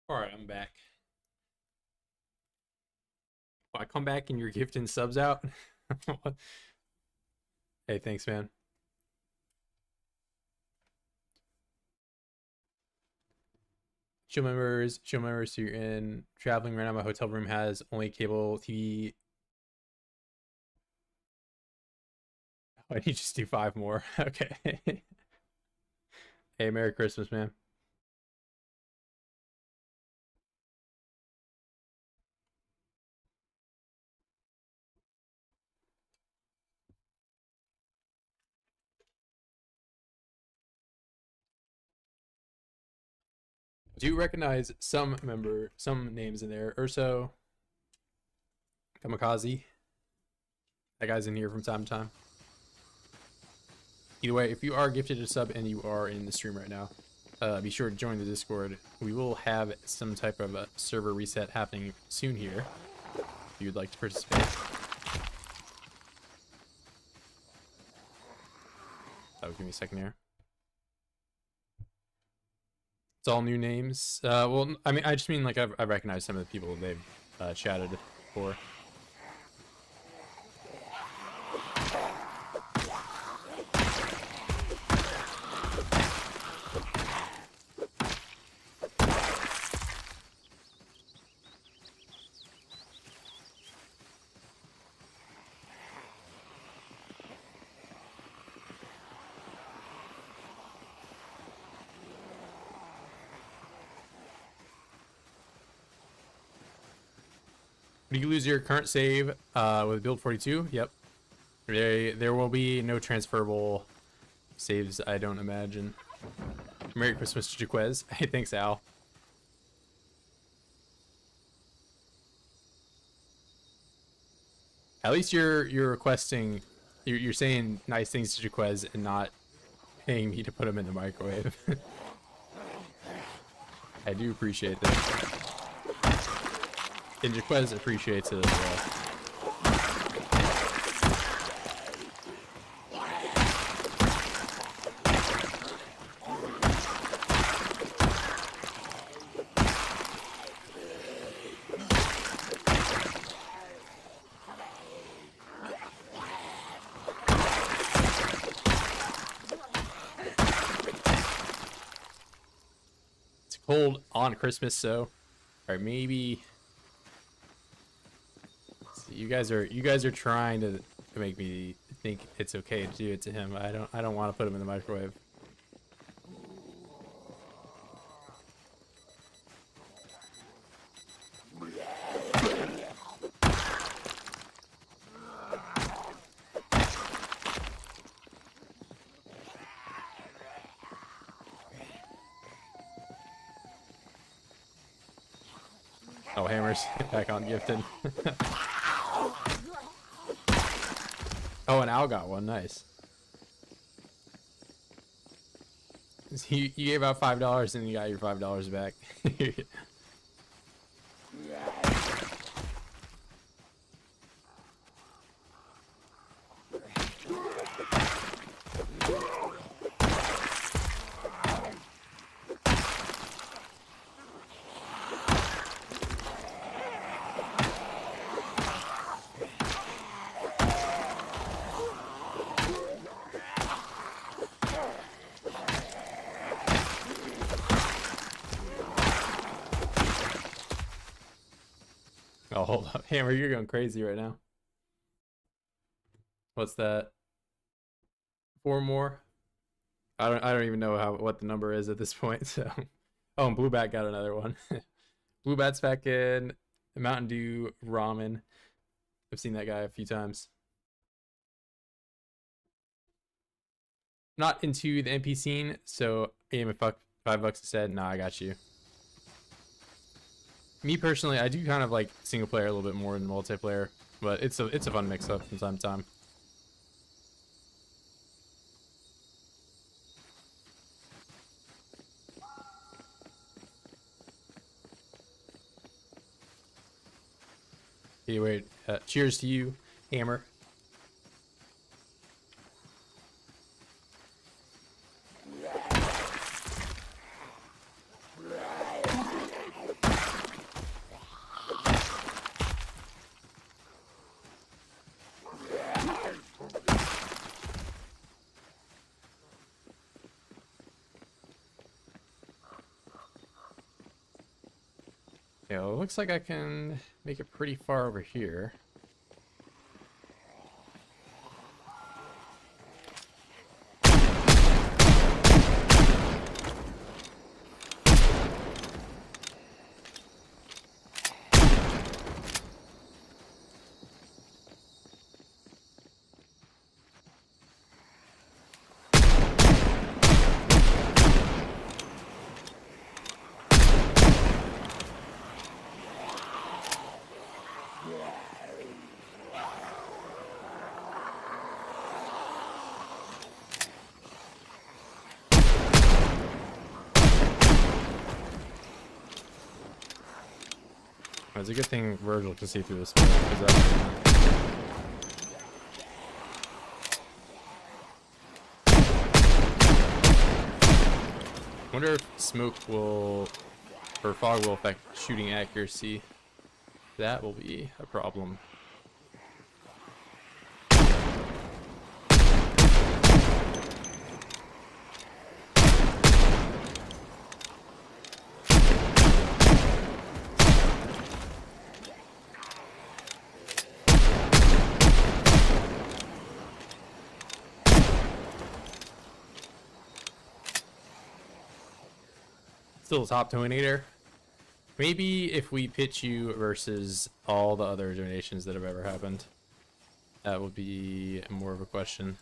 All right, I'm back. Oh, I come back and you're gifting subs out. Hey, thanks, man. Show members. So you're in traveling right now. My hotel room has only cable TV. Why don't you just do 5 more? Okay. Hey, Merry Christmas, man. Do you recognize some names in there? Urso, Kamikaze. That guy's in here from time to time. Either way, if you are gifted a sub and you are in the stream right now, be sure to join the Discord. We will have some type of a server reset happening soon here, if you'd like to participate. That would give me a second here. It's all new names. Well, I mean, I just mean like I've recognized some of the people they've chatted for. Do you lose your current save with build 42? Yep. There will be no transferable saves, I don't imagine. Merry Christmas to Jaquez. Hey, thanks, Al. At least you're requesting, you're saying nice things to Jaquez and not paying me to put him in the microwave. I do appreciate that. And Jaquez appreciates it as well. It's cold on Christmas, so or maybe you guys are trying to make me think it's okay to do it to him. I don't want to put him in the microwave. Oh, Hammer's back on gifted. Oh, and Al got one. Nice. You gave out $5 and you got your $5 back. Oh, hold up. Hammer, you're going crazy right now. What's that? 4 more? I don't even know what the number is at this point, so. Oh, and Blue Bat got another one. Blue Bat's back in. Mountain Dew Ramen. I've seen that guy a few times. Not into the NP scene, so aim at $5 instead. Nah, I got you. Me personally, I do kind of like single player a little bit more than multiplayer, but it's a fun mix up from time to time. Anyway, cheers to you, Hammer. Yeah, well, it looks like I can make it pretty far over here. It's a good thing Virgil can see through the smoke. 'Cause that's... wonder if smoke will, or fog will affect shooting accuracy. That will be a problem. Still a top donator. Maybe if we pitch you versus all the other donations that have ever happened, that would be more of a question.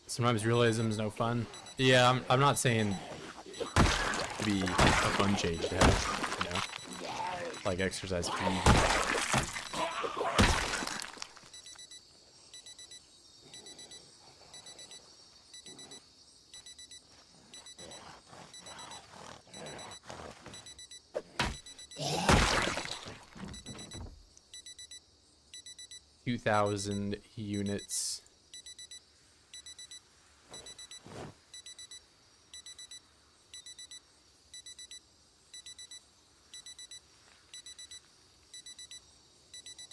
Sometimes realism is no fun. Yeah, I'm not saying to be a fun change to have, you know, like exercise fatigue. 2,000 units.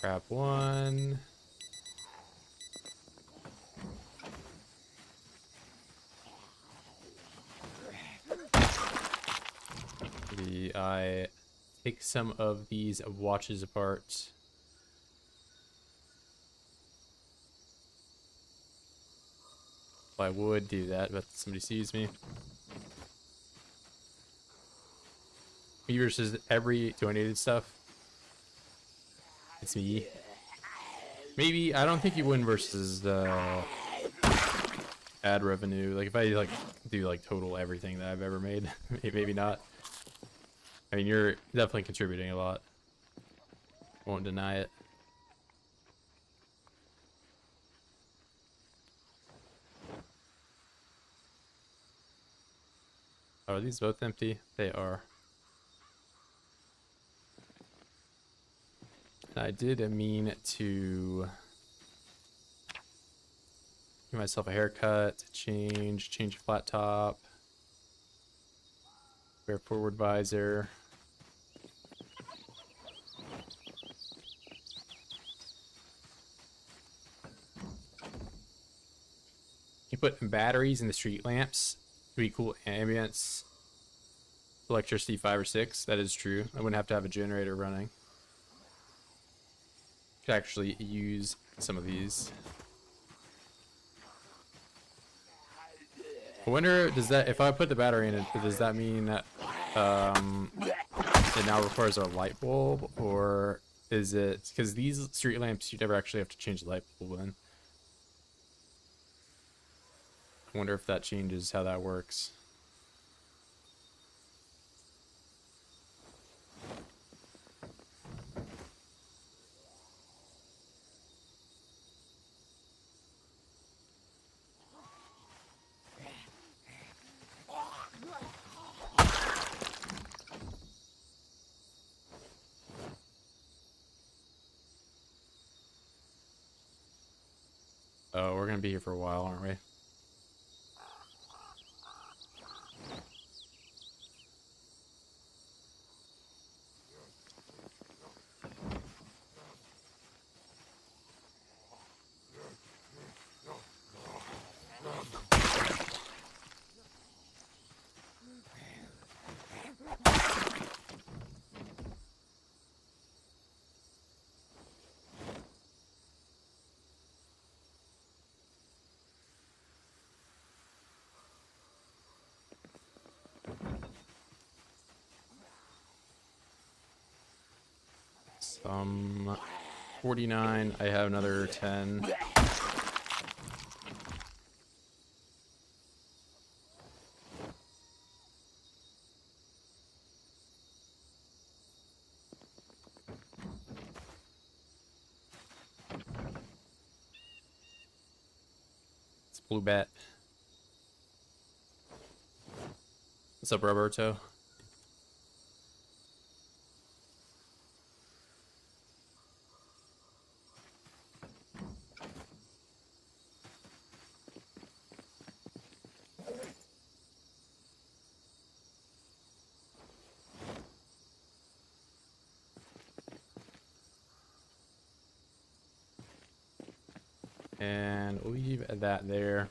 Grab one. Maybe I take some of these watches apart. I would do that, but somebody sees me. Me versus every donated stuff. It's me. Maybe, I don't think you win versus ad revenue. Like if I like do like total everything that I've ever made, maybe not. I mean, you're definitely contributing a lot. Won't deny it. Oh, are these both empty? They are. I did mean to give myself a haircut, change flat top, wear forward visor. You put batteries in the street lamps. Pretty cool ambience. Electricity 5 or 6. That is true. I wouldn't have to have a generator running. Could actually use some of these. I wonder, does that, if I put the battery in it, does that mean that it now requires a light bulb, or is it because these street lamps you never actually have to change the light bulb in? I wonder if that changes how that works. Oh, we're gonna be here for a while, aren't we? 49. I have another 10. It's Blue Bat. What's up, Roberto? And leave that there.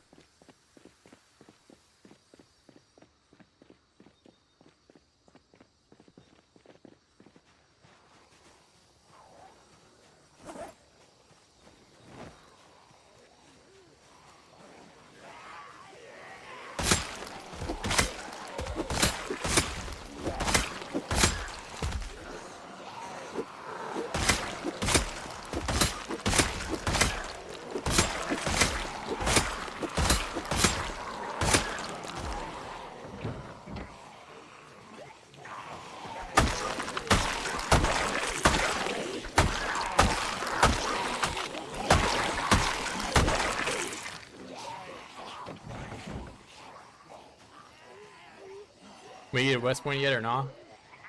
We get West Point yet or not?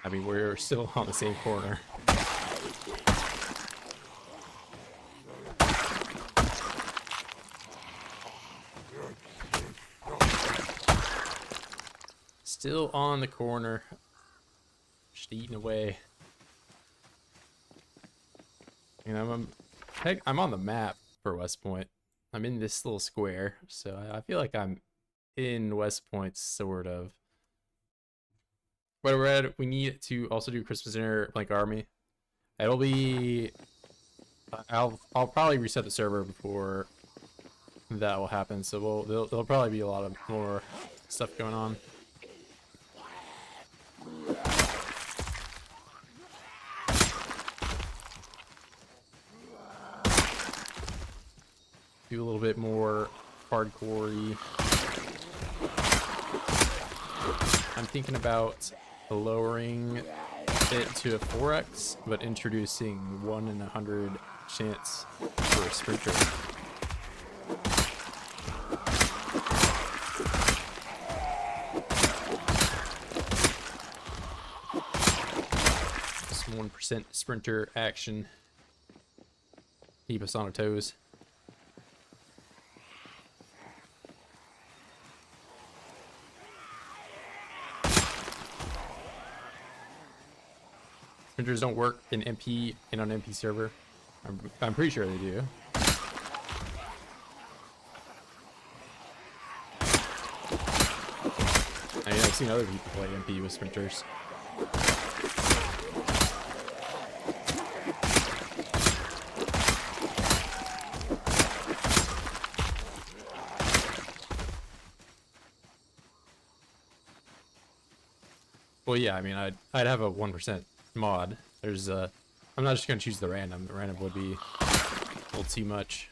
I mean, we're still on the same corner. Still on the corner. Just eating away. You know, I'm on the map for West Point. I'm in this little square, so I feel like I'm in West Point, sort of. But we're at, we need to also do Christmas dinner Blank Army. It'll be, I'll probably reset the server before that will happen. So there'll probably be a lot of more stuff going on. Do a little bit more hardcore-y. I'm thinking about lowering it to a 4x, but introducing 1 in 100 chance for a sprinter. Some 1% sprinter action. Keep us on our toes. Sprinters don't work in MP and on MP server. I'm pretty sure they do. I mean, I've seen other people play MP with sprinters. Well, yeah, I mean, I'd have a 1% mod. There's I'm not just gonna choose the random. The random would be a little too much.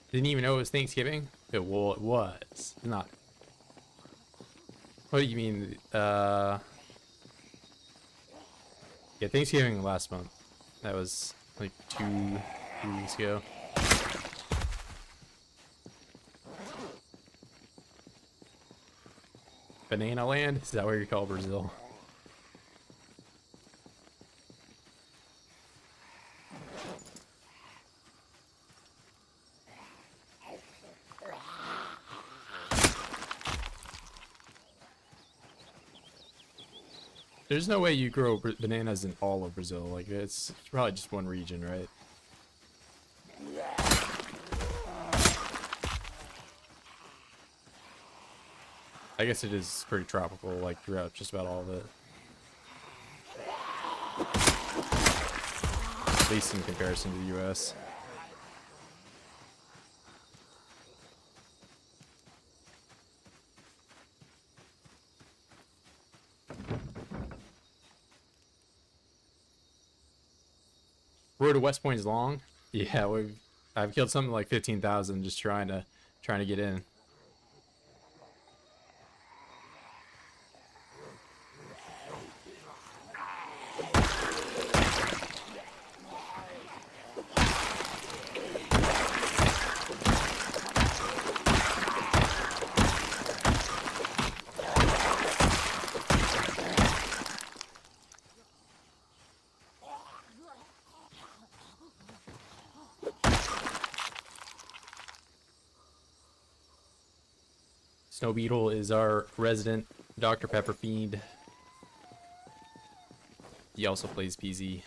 Didn't even know it was Thanksgiving? It was. Not. What do you mean? Yeah, Thanksgiving last month. That was like 2 weeks ago. Banana Land? Is that what you call Brazil? There's no way you grow bananas in all of Brazil. Like, it's probably just one region, right? I guess it is pretty tropical, like throughout just about all of it. At least in comparison to the US. Road to West Point is long. Yeah, I've killed something like 15,000 just trying to get in. Snow Beetle is our resident Dr. Pepper fiend. He also plays PZ.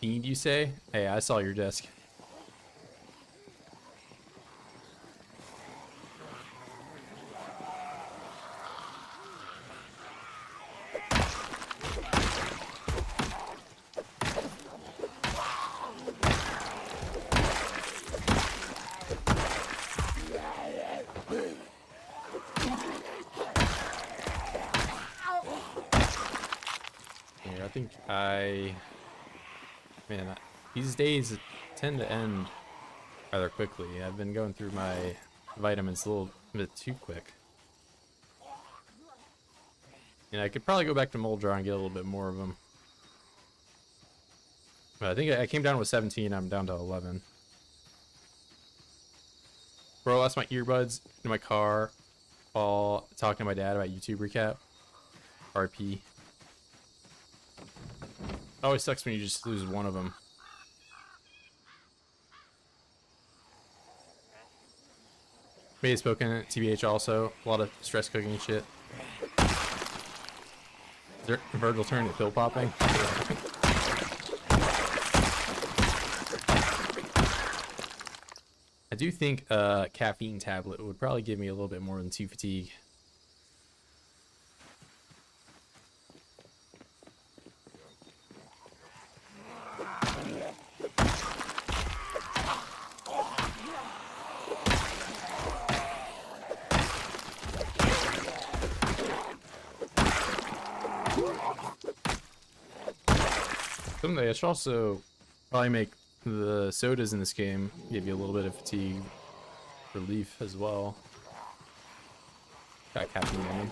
Fiend, you say? Hey, I saw your desk. Here, I think man, these days tend to end rather quickly. I've been going through my vitamins a little bit too quick. And I could probably go back to mold jar and get a little bit more of them. But I think I came down with 17, I'm down to 11. Bro, I lost my earbuds in my car while talking to my dad about YouTube recap. RP. It always sucks when you just lose one of them. Made spoken at TBH also. A lot of stress cooking and shit. Is there Virgil turn to pill popping? I do think a caffeine tablet would probably give me a little bit more than 2 fatigue. Someday I should also probably make the sodas in this game give you a little bit of fatigue relief as well. Got caffeine in them.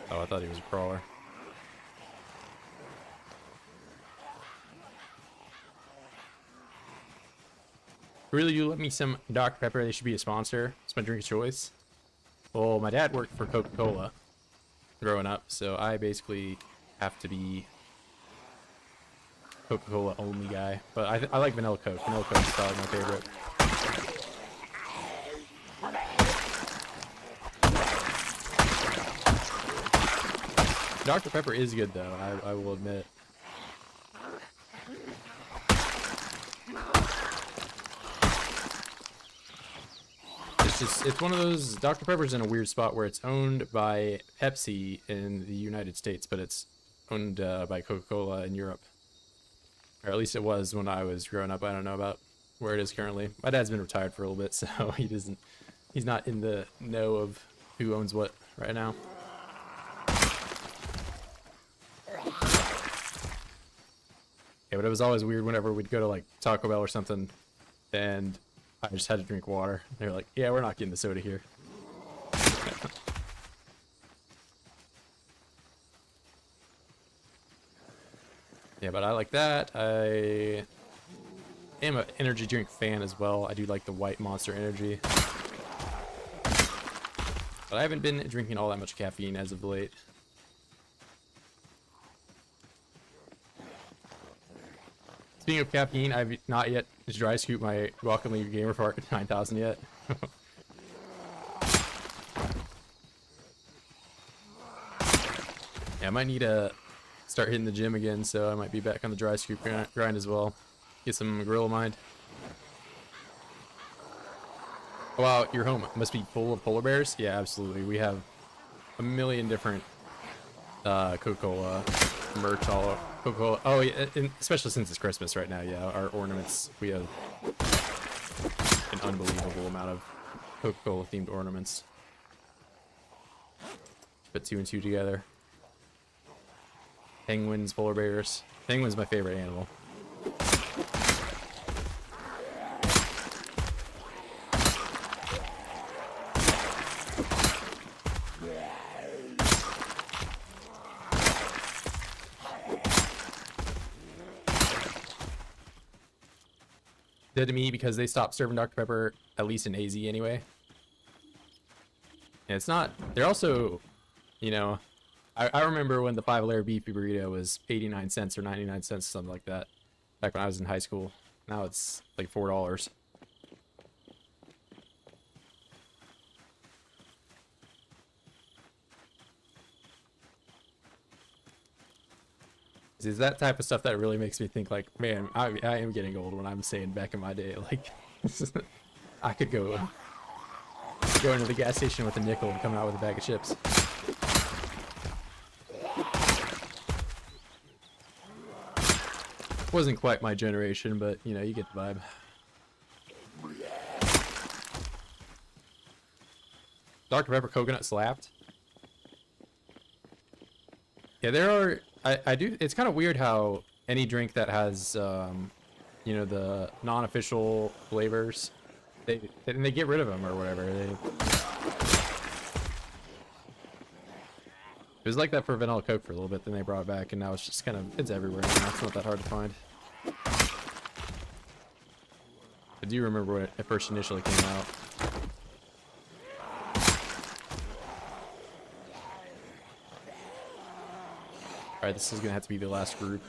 Oh, I thought he was a crawler. Really do let me some Dr. Pepper. They should be a sponsor. It's my drink of choice. Well, my dad worked for Coca-Cola growing up, so I basically have to be Coca-Cola only guy. But I like vanilla Coke. Vanilla Coke is probably my favorite. Dr. Pepper is good though, I will admit. It's one of those. Dr. Pepper's in a weird spot where it's owned by Pepsi in the United States, but it's owned by Coca-Cola in Europe. Or at least it was when I was growing up. I don't know about where it is currently. My dad's been retired for a little bit, so he's not in the know of who owns what right now. Yeah, but it was always weird whenever we'd go to like Taco Bell or something, and I just had to drink water. They were like, yeah, we're not getting the soda here. Yeah, but I like that. I am an energy drink fan as well. I do like the white Monster Energy. But I haven't been drinking all that much caffeine as of late. Speaking of caffeine, I've not yet dry scooped my Rocket League Gamer Fart 9000 yet. Yeah, I might need to start hitting the gym again, so I might be back on the dry scoop grind as well. Get some gorilla mind. Wow, your home must be full of polar bears? Yeah, absolutely. We have a million different Coca-Cola merch all over. Coca-Cola. Oh, yeah, and especially since it's Christmas right now. Yeah, our ornaments. We have an unbelievable amount of Coca-Cola themed ornaments. Put 2 and 2 together. Penguins, polar bears. Penguin's my favorite animal. Dead to me because they stopped serving Dr. Pepper, at least in AZ anyway. And it's not, they're also, you know, I remember when the 5-layer beef burrito was 89 cents or 99 cents, something like that, back when I was in high school. Now it's like $4. Is that type of stuff that really makes me think like, man, I am getting old when I'm saying back in my day, like, I could go into the gas station with a nickel and come out with a bag of chips. Wasn't quite my generation, but you know, you get the vibe. Dr. Pepper coconut slapped. Yeah, there are. I do. It's kind of weird how any drink that has, you know, the non-official flavors, they get rid of them or whatever. It was like that for vanilla Coke for a little bit, then they brought it back, and now it's just kind of, it's everywhere now. It's not that hard to find. I do remember when it first initially came out. Alright, this is gonna have to be the last group.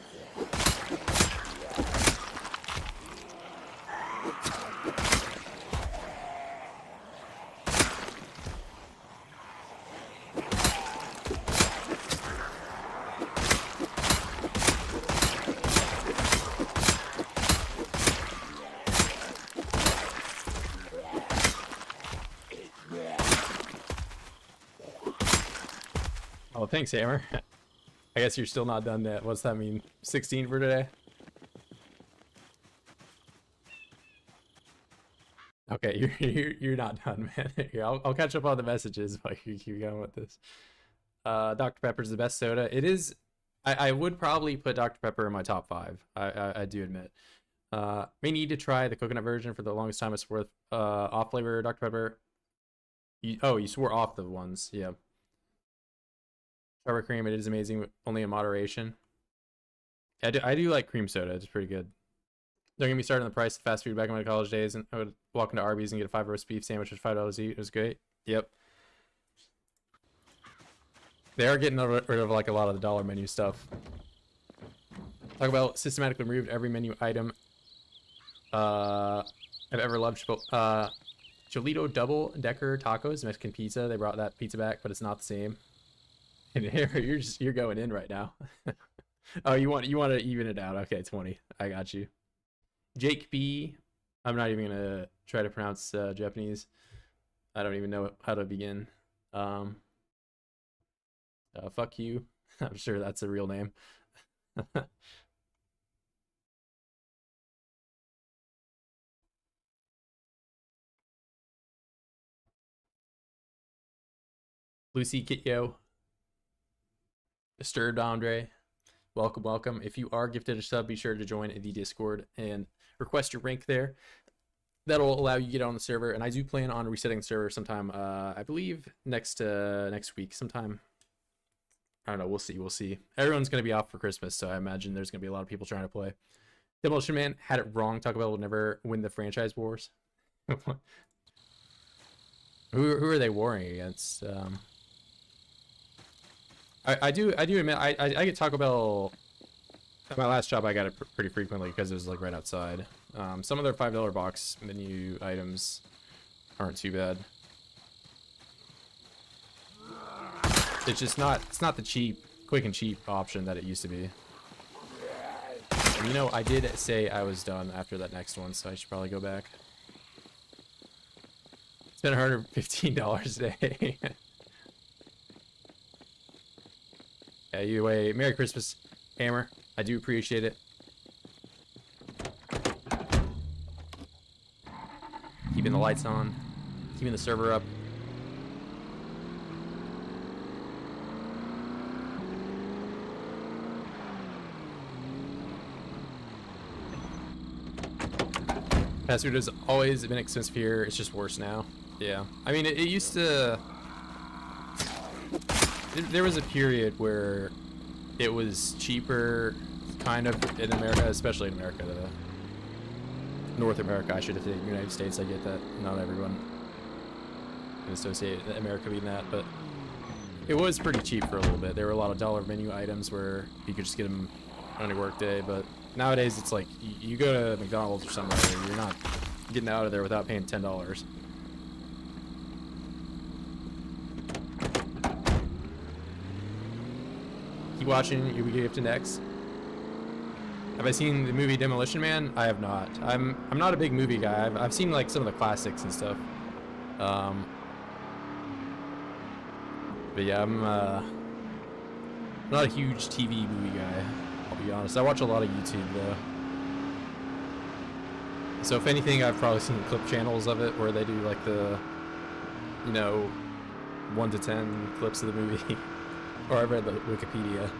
Oh, thanks, Hammer. I guess you're still not done yet. What's that mean? 16 for today? Okay, you're not done, man. Here, I'll catch up on the messages while you keep going with this. Dr. Pepper's the best soda. It is. I would probably put Dr. Pepper in my top 5. I do admit. May need to try the coconut version for the longest time. It's worth off flavor Dr. Pepper. You swore off the ones, yeah. Sour cream, it is amazing, but only in moderation. I do like cream soda. It's pretty good. Don't get me started on the price of fast food back in my college days, and I would walk into Arby's and get a 5 roast beef sandwich for $5 each. It was great. Yep. They are getting rid of like a lot of the dollar menu stuff. Talk about systematically removed every menu item I've ever loved. Cholito double decker tacos, Mexican pizza. They brought that pizza back, but it's not the same. And here you're going in right now. Oh, you want to even it out? Okay, 20. I got you. Jake B. I'm not even gonna try to pronounce Japanese. I don't even know how to begin. Fuck you. I'm sure that's a real name. Lucy Kityo. Disturbed Andre. Welcome, welcome. If you are gifted a sub, be sure to join the Discord and request your rank there. That'll allow you to get on the server, and I do plan on resetting the server sometime, I believe next week, sometime I don't know. We'll see. We'll see. Everyone's gonna be off for Christmas, so I imagine there's gonna be a lot of people trying to play. Demolition Man had it wrong. Taco Bell will never win the franchise wars. Who are they warring against? I do admit I get Taco Bell. At my last job, I got it pretty frequently because it was like right outside. Some of their $5 box menu items aren't too bad. It's just not. It's not the quick and cheap option that it used to be. And, you know, I did say I was done after that next one, so I should probably go back. Spent $115 a day. Yeah, either way, Merry Christmas, Hammer. I do appreciate it. Keeping the lights on, keeping the server up. Fast food has always been expensive here. It's just worse now. Yeah. I mean, it used to... There was a period where it was cheaper, kind of, in America, especially in America. North America, I should have said United States. I get that not everyone can associate America being that, but it was pretty cheap for a little bit. There were a lot of dollar menu items where you could just get them on your work day, but nowadays it's like you go to McDonald's or somewhere, you're not getting out of there without paying $10. Keep watching. You get to next. Have I seen the movie Demolition Man? I have not. I'm not a big movie guy. I've seen like some of the classics and stuff. But yeah, I'm not a huge TV movie guy. I'll be honest. I watch a lot of YouTube though. So if anything, I've probably seen clip channels of it where they do like the, you know, 1 to 10 clips of the movie. Or I've read the Wikipedia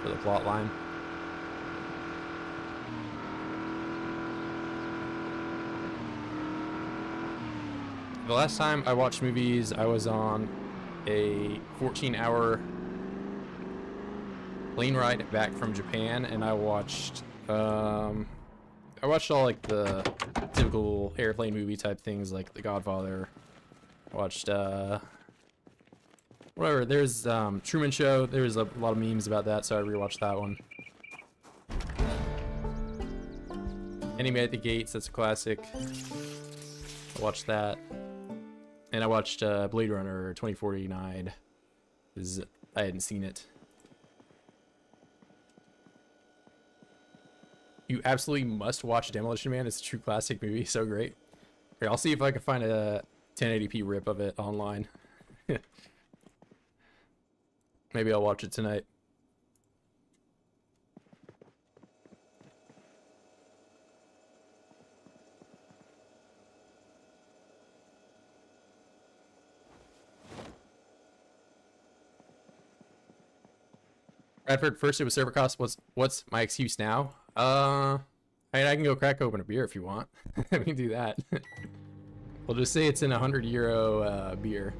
for the plot line. The last time I watched movies, I was on a 14-hour plane ride back from Japan, and I watched all like the typical airplane movie type things, like The Godfather. I watched whatever. There's Truman Show. There was a lot of memes about that, so I rewatched that one. Enemy at the Gates. That's a classic. I watched that. And I watched Blade Runner 2049, because I hadn't seen it. You absolutely must watch Demolition Man. It's a true classic movie. So great. Here, I'll see if I can find a 1080p rip of it online. Maybe I'll watch it tonight. Bradford, first it was server cost. What's my excuse now? I mean, I can go crack open a beer if you want. We can do that. We'll just say it's an €100 beer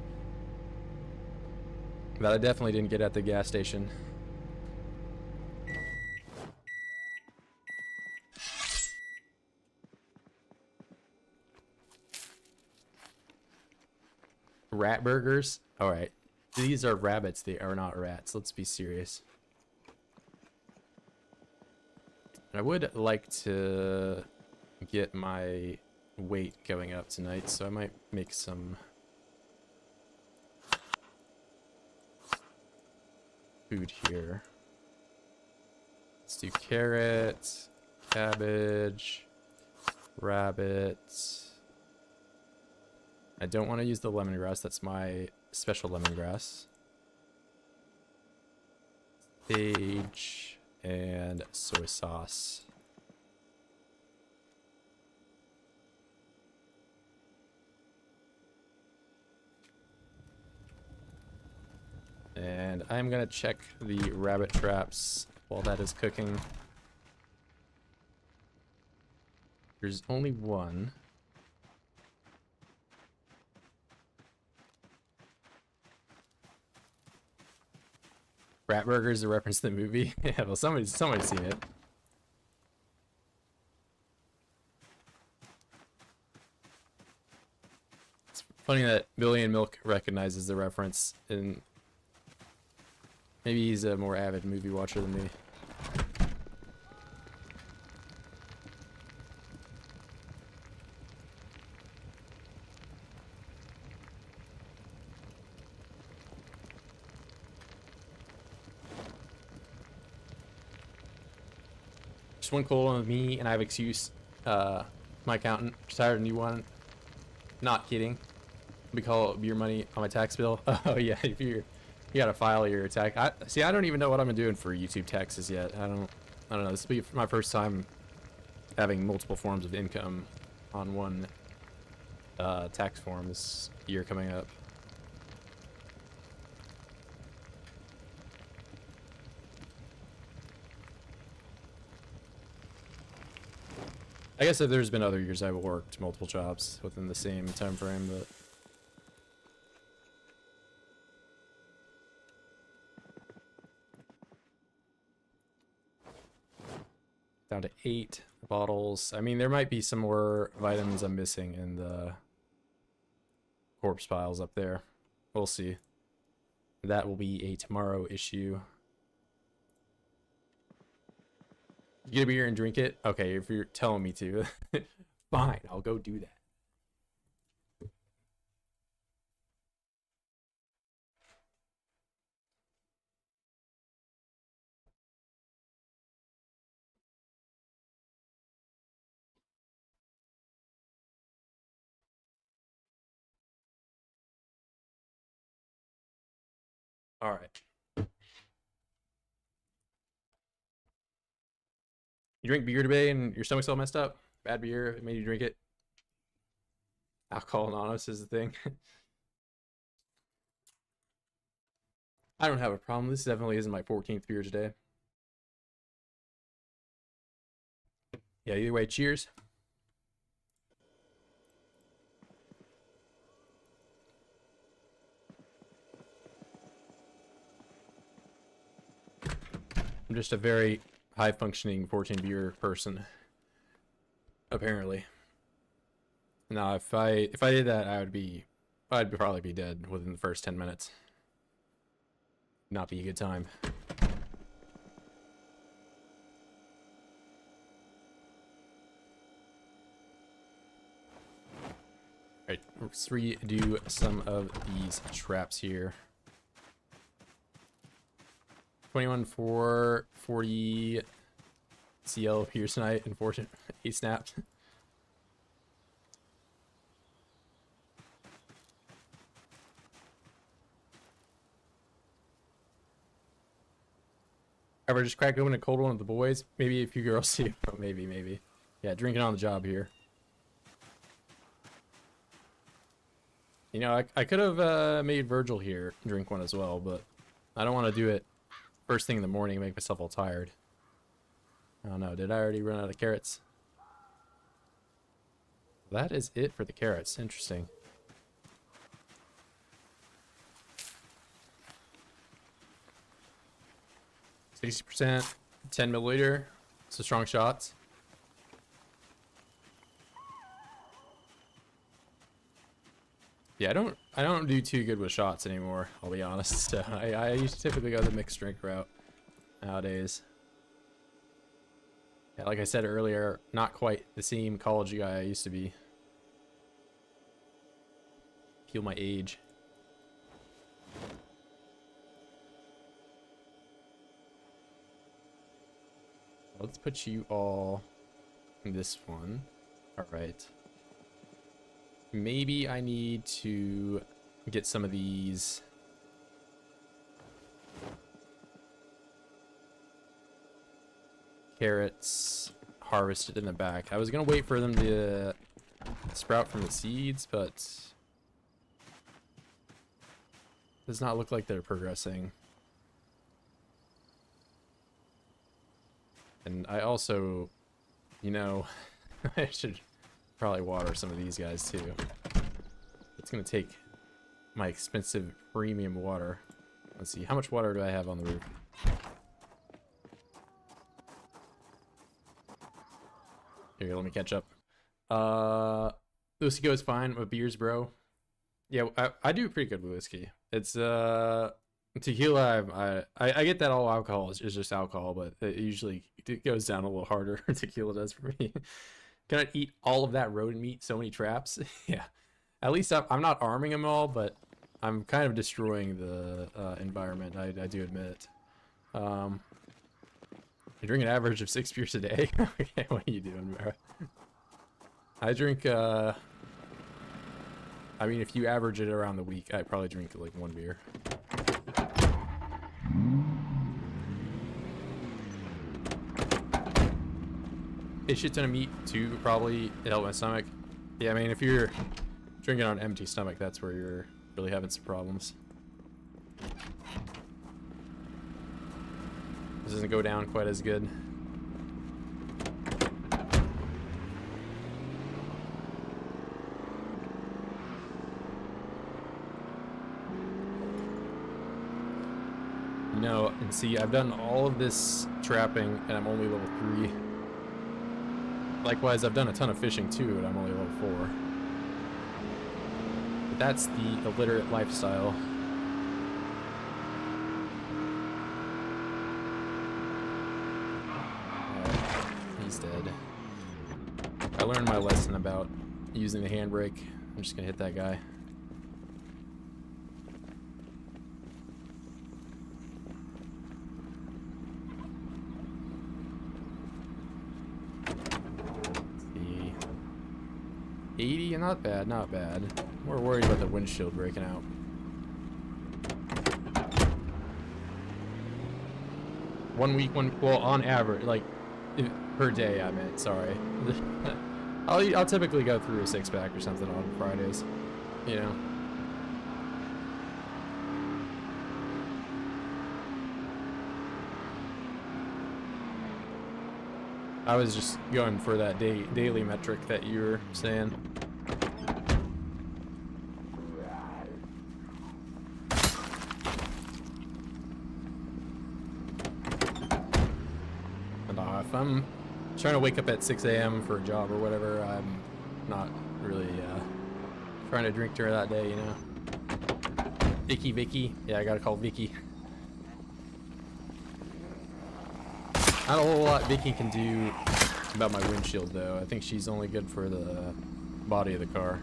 that I definitely didn't get at the gas station. Rat burgers? Alright. These are rabbits, they are not rats. Let's be serious. I would like to get my weight going up tonight, so I might make some food here. Let's do carrot, cabbage, rabbit. I don't want to use the lemongrass. That's my special lemongrass. Sage and soy sauce. And I'm gonna check the rabbit traps while that is cooking. There's only one. Rat Burger is a reference to the movie. Yeah, well, somebody's seen it. It's funny that Billy and Milk recognizes the reference, and maybe he's a more avid movie watcher than me. Just one cold one with me, and I have excuse. My accountant just hired a new one. Not kidding. We call it beer money on my tax bill. Oh yeah, if you gotta file your tax. I don't even know what I'm doing for YouTube taxes yet. I don't know. This will be my first time having multiple forms of income on one tax form this year coming up. I guess if there's been other years I've worked multiple jobs within the same time frame, but down to 8 bottles. I mean, there might be some more vitamins I'm missing in the corpse piles up there. We'll see. That will be a tomorrow issue. You get a beer and drink it? Okay, if you're telling me to. Fine, I'll go do that. All right. You drink beer today and your stomach's all messed up? Bad beer, it made you drink it? Alcohol Anonymous is the thing. I don't have a problem. This definitely isn't my 14th beer today. Yeah, either way, cheers. I'm just a very high-functioning 14 beer person, apparently. Now, if I did that, I'd probably be dead within the first 10 minutes. Not be a good time. Alright, let's redo some of these traps here. 21 for 40 CL appears tonight, unfortunate. He snapped. Ever just crack open a cold one with the boys? Maybe a few girls too. Oh, maybe. Yeah, drinking on the job here. You know, I could have made Virgil here drink one as well, but I don't want to do it first thing in the morning and make myself all tired. I don't know, did I already run out of carrots? That is it for the carrots. Interesting. %, 10 milliliter. So strong shots. Yeah, I don't do too good with shots anymore, I'll be honest. So I used to typically go the mixed drink route nowadays. Yeah, like I said earlier, not quite the same college guy I used to be. Feel my age. Let's put you all in this one. All right. Maybe I need to get some of these carrots harvested in the back. I was gonna wait for them to sprout from the seeds, but does not look like they're progressing. And I also, you know, I should probably water some of these guys too. It's gonna take my expensive premium water. Let's see, how much water do I have on the roof? let me catch up. Whiskey goes fine, but beers, bro. Yeah, I do pretty good with whiskey. It's tequila. I get that all alcohol is just alcohol, but it goes down a little harder. Tequila does for me. Gonna eat all of that rodent meat, so many traps. Yeah, at least I'm not arming them all, but I'm kind of destroying the environment. I do admit. I drink an average of 6 beers a day. Okay, what are you doing, bro? I drink. I mean, if you average it around the week, I probably drink like 1 beer. A shit ton of meat too, probably to help my stomach. Yeah, I mean, if you're drinking on an empty stomach, that's where you're really having some problems. This doesn't go down quite as good. No, and see, I've done all of this trapping, and I'm only level 3. Likewise, I've done a ton of fishing too, and I'm only level 4. But that's the illiterate lifestyle. He's dead. I learned my lesson about using the handbrake. I'm just gonna hit that guy. See. 80, not bad, not bad. We're worried about the windshield breaking out. Well, on average, like, per day, I meant, sorry. I'll typically go through a 6-pack or something on Fridays, you know. I was just going for that daily metric that you were saying. And if I'm trying to wake up at 6 a.m. for a job or whatever, I'm not really trying to drink during that day, you know. Vicky. Yeah, I gotta call Vicky. Not a whole lot Vicky can do about my windshield, though. I think she's only good for the body of the car.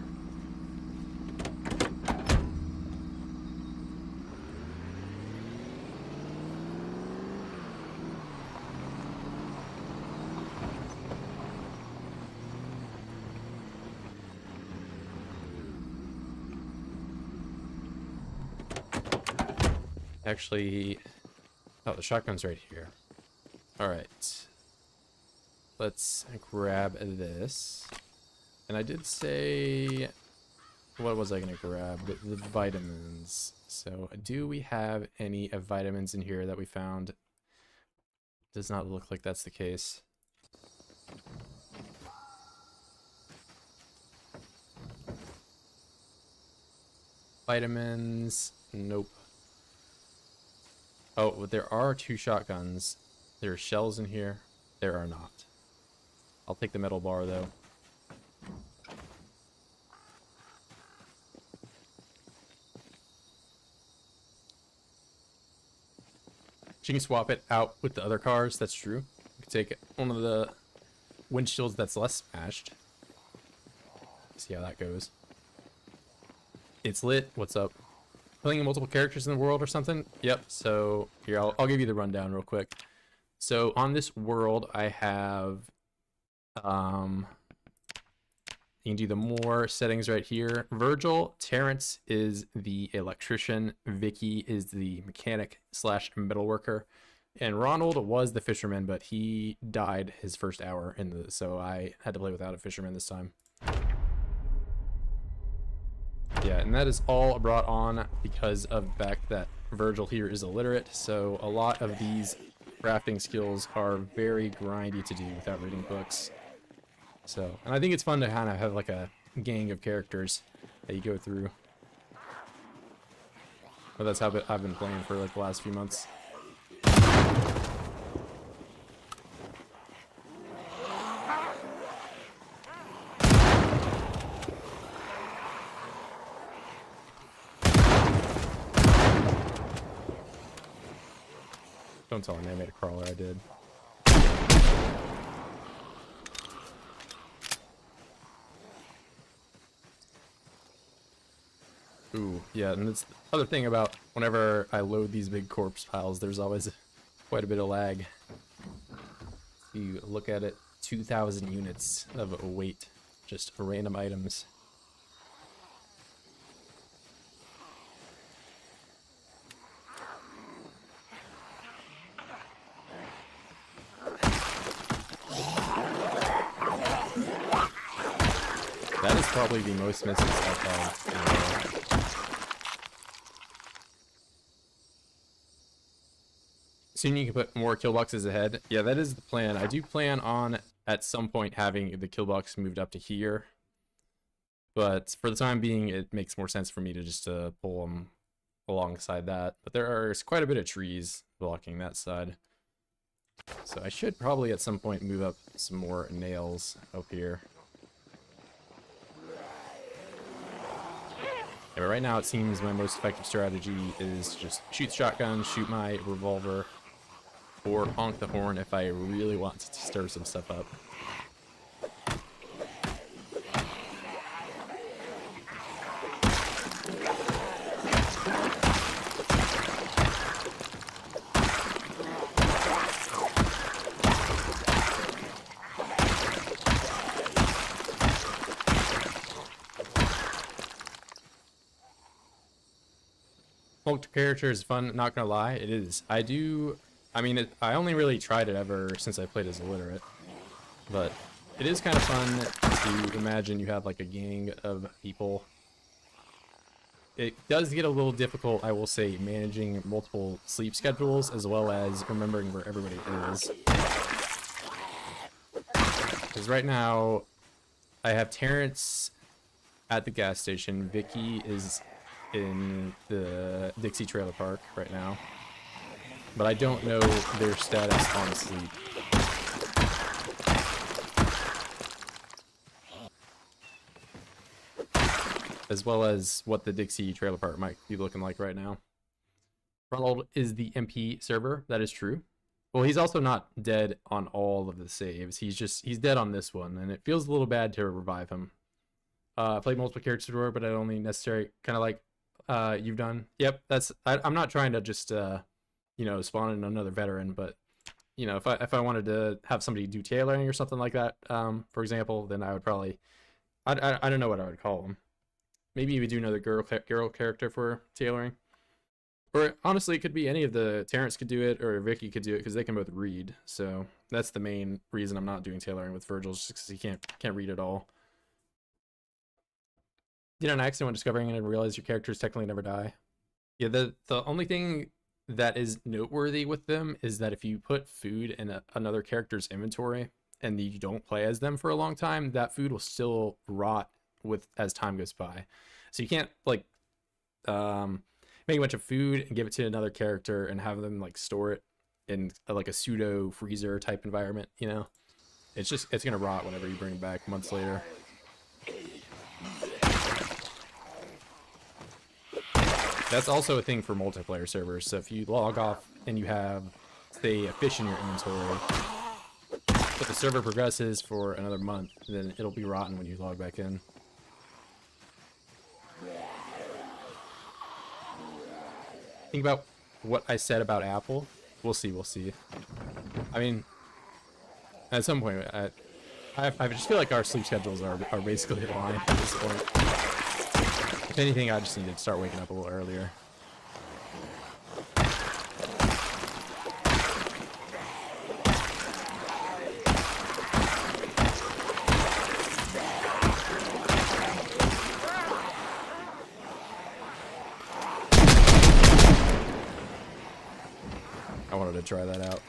Actually, oh, the shotgun's right here. Alright. Let's grab this. And I did say... What was I going to grab? The vitamins. So, do we have any vitamins in here that we found? Does not look like that's the case. Vitamins. Nope. Oh, but there are 2 shotguns. There are shells in here. There are not. I'll take the metal bar, though. You can swap it out with the other cars. That's true. You can take one of the windshields that's less smashed. See how that goes. It's lit. What's up? Playing multiple characters in the world or something? Yep. So here, I'll give you the rundown real quick. So on this world, I have, you can do the more settings right here. Virgil, Terrence is the electrician, Vicky is the mechanic slash metalworker, and Ronald was the fisherman, but he died his first hour so I had to play without a fisherman this time. Yeah, and that is all brought on because of the fact that Virgil here is illiterate, so a lot of these crafting skills are very grindy to do without reading books. So, and I think it's fun to kind of have like a gang of characters that you go through. But that's how I've been playing for like the last few months. Don't tell me I made a crawler. I did. Ooh, yeah, and that's the other thing about whenever I load these big corpse piles, there's always quite a bit of lag. You look at it, 2,000 units of weight, just random items. That is probably the most misses I've had in a while. Soon you can put more kill boxes ahead. Yeah, that is the plan. I do plan on at some point having the kill box moved up to here, but for the time being, it makes more sense for me to just pull them alongside that. But there are quite a bit of trees blocking that side, so I should probably at some point move up some more nails up here. Yeah, but right now it seems my most effective strategy is just shoot the shotgun, shoot my revolver, or honk the horn if I really want to stir some stuff up. Multiple character is fun, not gonna lie, it is. I mean, I only really tried it ever since I played as illiterate, but it is kind of fun to imagine you have like a gang of people. It does get a little difficult, I will say, managing multiple sleep schedules as well as remembering where everybody is. Because right now, I have Terrence at the gas station, Vicky is in the Dixie Trailer Park right now, but I don't know their status on sleep. As well as what the Dixie Trailer Park might be looking like right now. Ronald is the MP server, that is true. Well, he's also not dead on all of the saves. He's dead on this one, and it feels a little bad to revive him. I played multiple characters before, but I only necessarily kind of like you've done. Yep, I'm not trying to just you know, spawn in another veteran, but you know, if I wanted to have somebody do tailoring or something like that, for example, then I would probably I don't know what I would call them. Maybe we do another girl character for tailoring, or honestly, it could be any of the Terrence could do it or Vicky could do it because they can both read. So that's the main reason I'm not doing tailoring with Virgil, just because he can't read at all. You know, an accident when discovering it and realize your characters technically never die. Yeah, the only thing that is noteworthy with them is that if you put food in another character's inventory and you don't play as them for a long time, that food will still rot as time goes by. So you can't like make a bunch of food and give it to another character and have them like store it in like a pseudo freezer type environment, you know? It's gonna rot whenever you bring it back months later. That's also a thing for multiplayer servers. So if you log off and you have, say, a fish in your inventory, but the server progresses for another month, then it'll be rotten when you log back in. Think about what I said about Apple. We'll see. I mean, at some point, I just feel like our sleep schedules are basically aligned at this point. If anything, I just need to start waking up a little earlier. I wanted to try that out.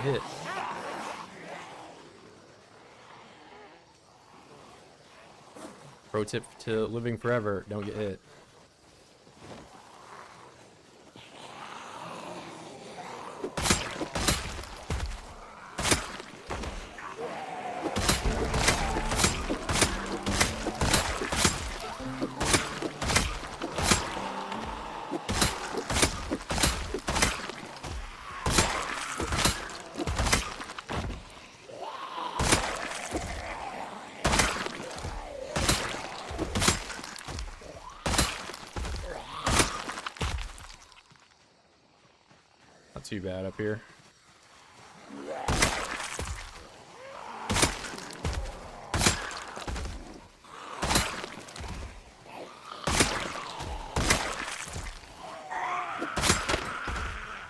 get hit. Pro tip to living forever, don't get hit. Not too bad up here.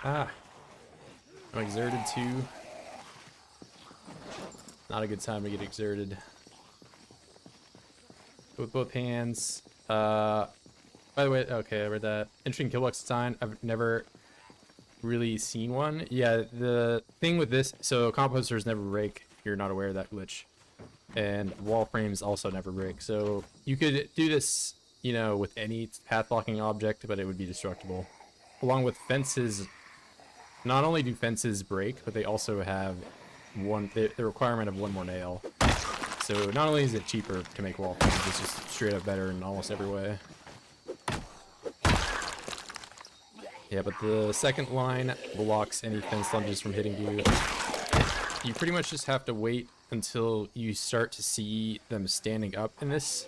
Ah, I'm exerted too. Not a good time to get exerted. With both hands. By the way, okay, I read that. Interesting killbox design. I've never really seen one. Yeah, the thing with this, so composters never break. If you're not aware of that glitch. And wall frames also never break. So you could do this, you know, with any path blocking object, but it would be destructible. Along with fences, not only do fences break, but they also have the requirement of one more nail. So not only is it cheaper to make wall frames, it's just straight up better in almost every way. Yeah, but the second line blocks any fence lunges from hitting you. You pretty much just have to wait until you start to see them standing up in this.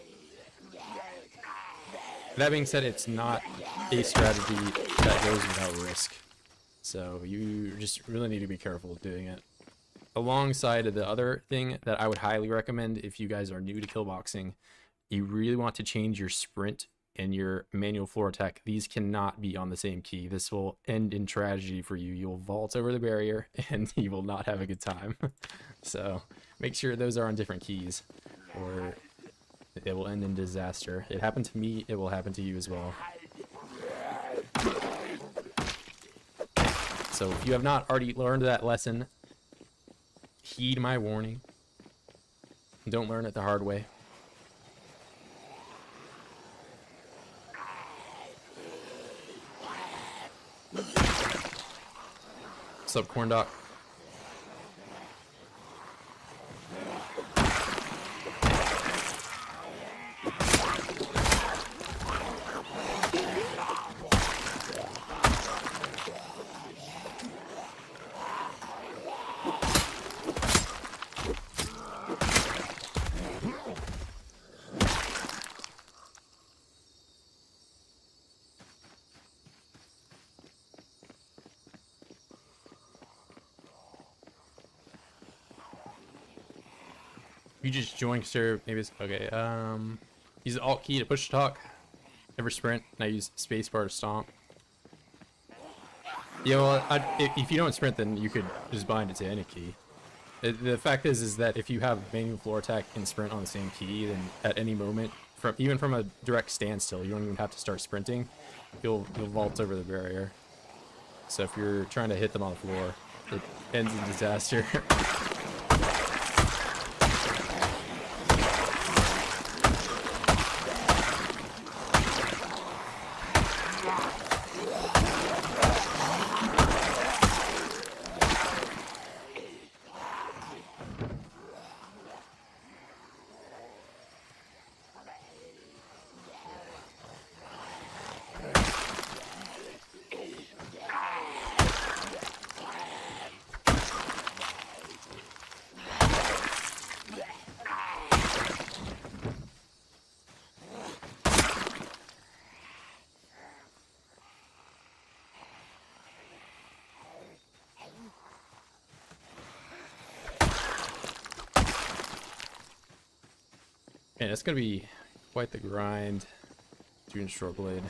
That being said, it's not a strategy that goes without risk. So you just really need to be careful with doing it. Alongside of the other thing that I would highly recommend if you guys are new to killboxing, you really want to change your sprint and your manual floor attack. These cannot be on the same key. This will end in tragedy for you. You'll vault over the barrier and you will not have a good time. So make sure those are on different keys or it will end in disaster. It happened to me, it will happen to you as well. So if you have not already learned that lesson, heed my warning. Don't learn it the hard way. What's up, corn doc? You just joined serve, maybe it's okay. Use the alt key to push to talk. Never sprint. And I use spacebar to stomp. Yeah, well, if you don't sprint, then you could just bind it to any key. The fact is that if you have manual floor attack and sprint on the same key, then at any moment, even from a direct standstill, you don't even have to start sprinting. You'll vault over the barrier. So if you're trying to hit them on the floor, it ends in disaster. Man, it's gonna be quite the grind doing short blade.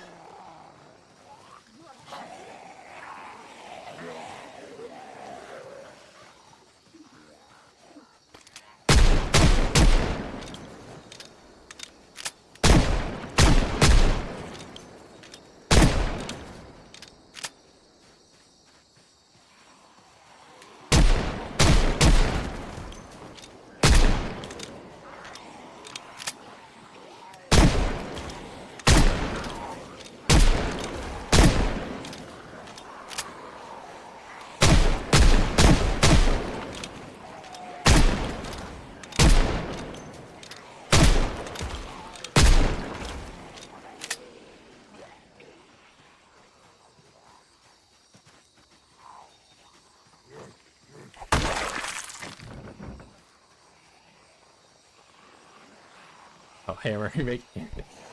Oh, Hammer, you make.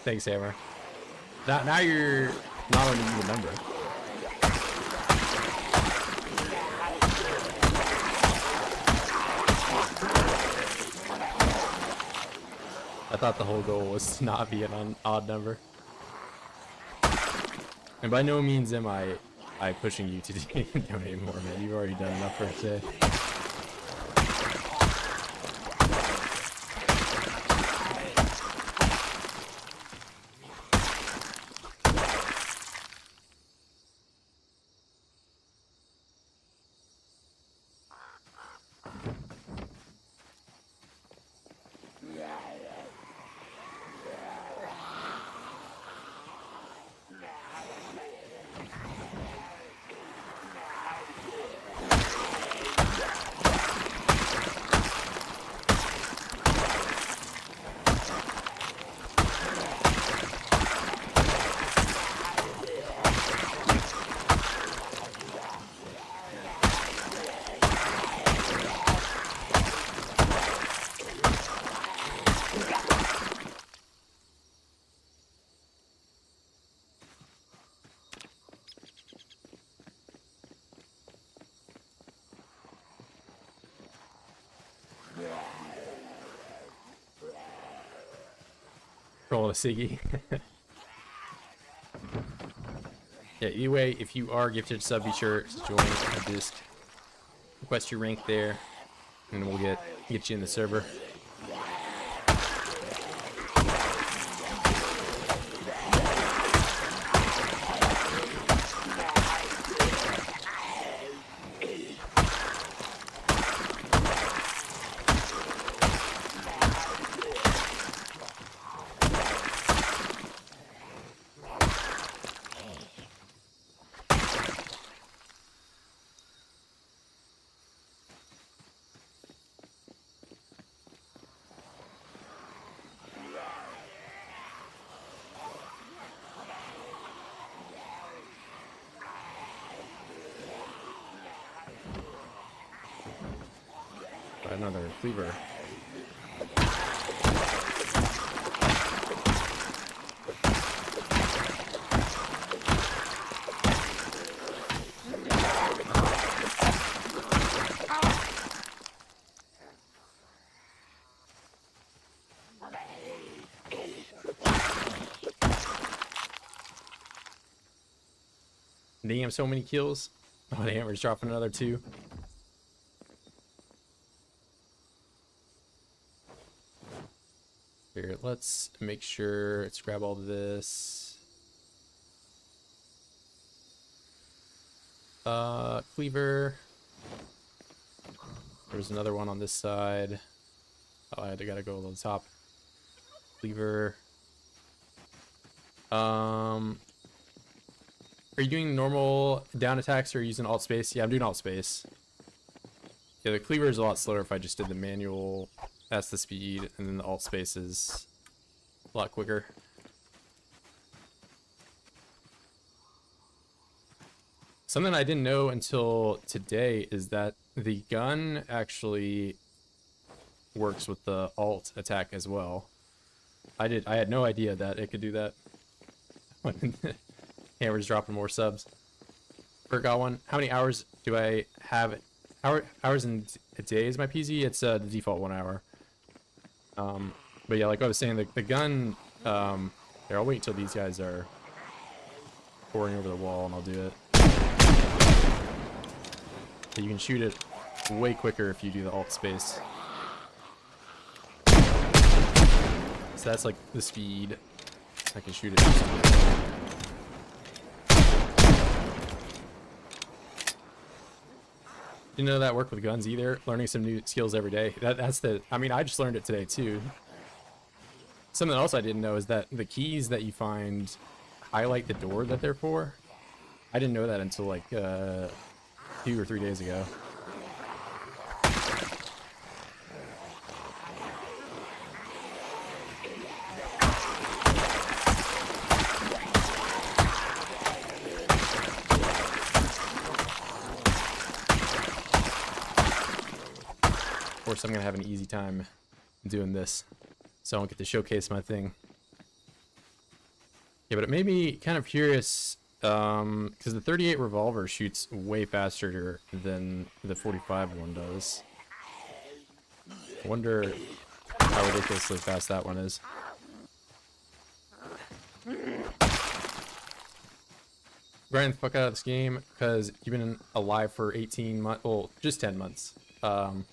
Thanks, Hammer. Now you're not on the number. I thought the whole goal was to not be an odd number. And by no means am I pushing you to donate more, man. You've already done enough for today. Roll a Siggy. Yeah, either way, if you are gifted a sub, be sure to join the disc. Request your rank there, and we'll get you in the server. Another cleaver. Damn, so many kills. Oh, the Hammer's dropping another 2. Here, let's make sure, let's grab all of this. Cleaver. There's another one on this side. Oh, I gotta go to the top. Cleaver. Are you doing normal down attacks or using alt space? Yeah, I'm doing alt space. Yeah, the cleaver is a lot slower if I just did the manual. That's the speed, and then the alt space is a lot quicker. Something I didn't know until today is that the gun actually works with the alt attack as well. I had no idea that it could do that. Hammer's dropping more subs. Forgot one. How many hours do I have? Hours in a day is my PZ. It's the default 1 hour. But yeah, like I was saying, the gun. Here, I'll wait till these guys are pouring over the wall, and I'll do it. You can shoot it way quicker if you do the alt space. So that's like the speed. I can shoot it. Didn't know that worked with guns either. Learning some new skills every day. I mean, I just learned it today too. Something else I didn't know is that the keys that you find highlight the door that they're for. I didn't know that until like 2 or 3 days ago. Of course, I'm gonna have an easy time doing this. so I don't get to showcase my thing. Yeah, but it made me kind of curious, because the 38 revolver shoots way faster than the 45 one does. I wonder how ridiculously fast that one is. Grinding the fuck out of this game because you've been alive for 18 months, well, just 10 months. Remember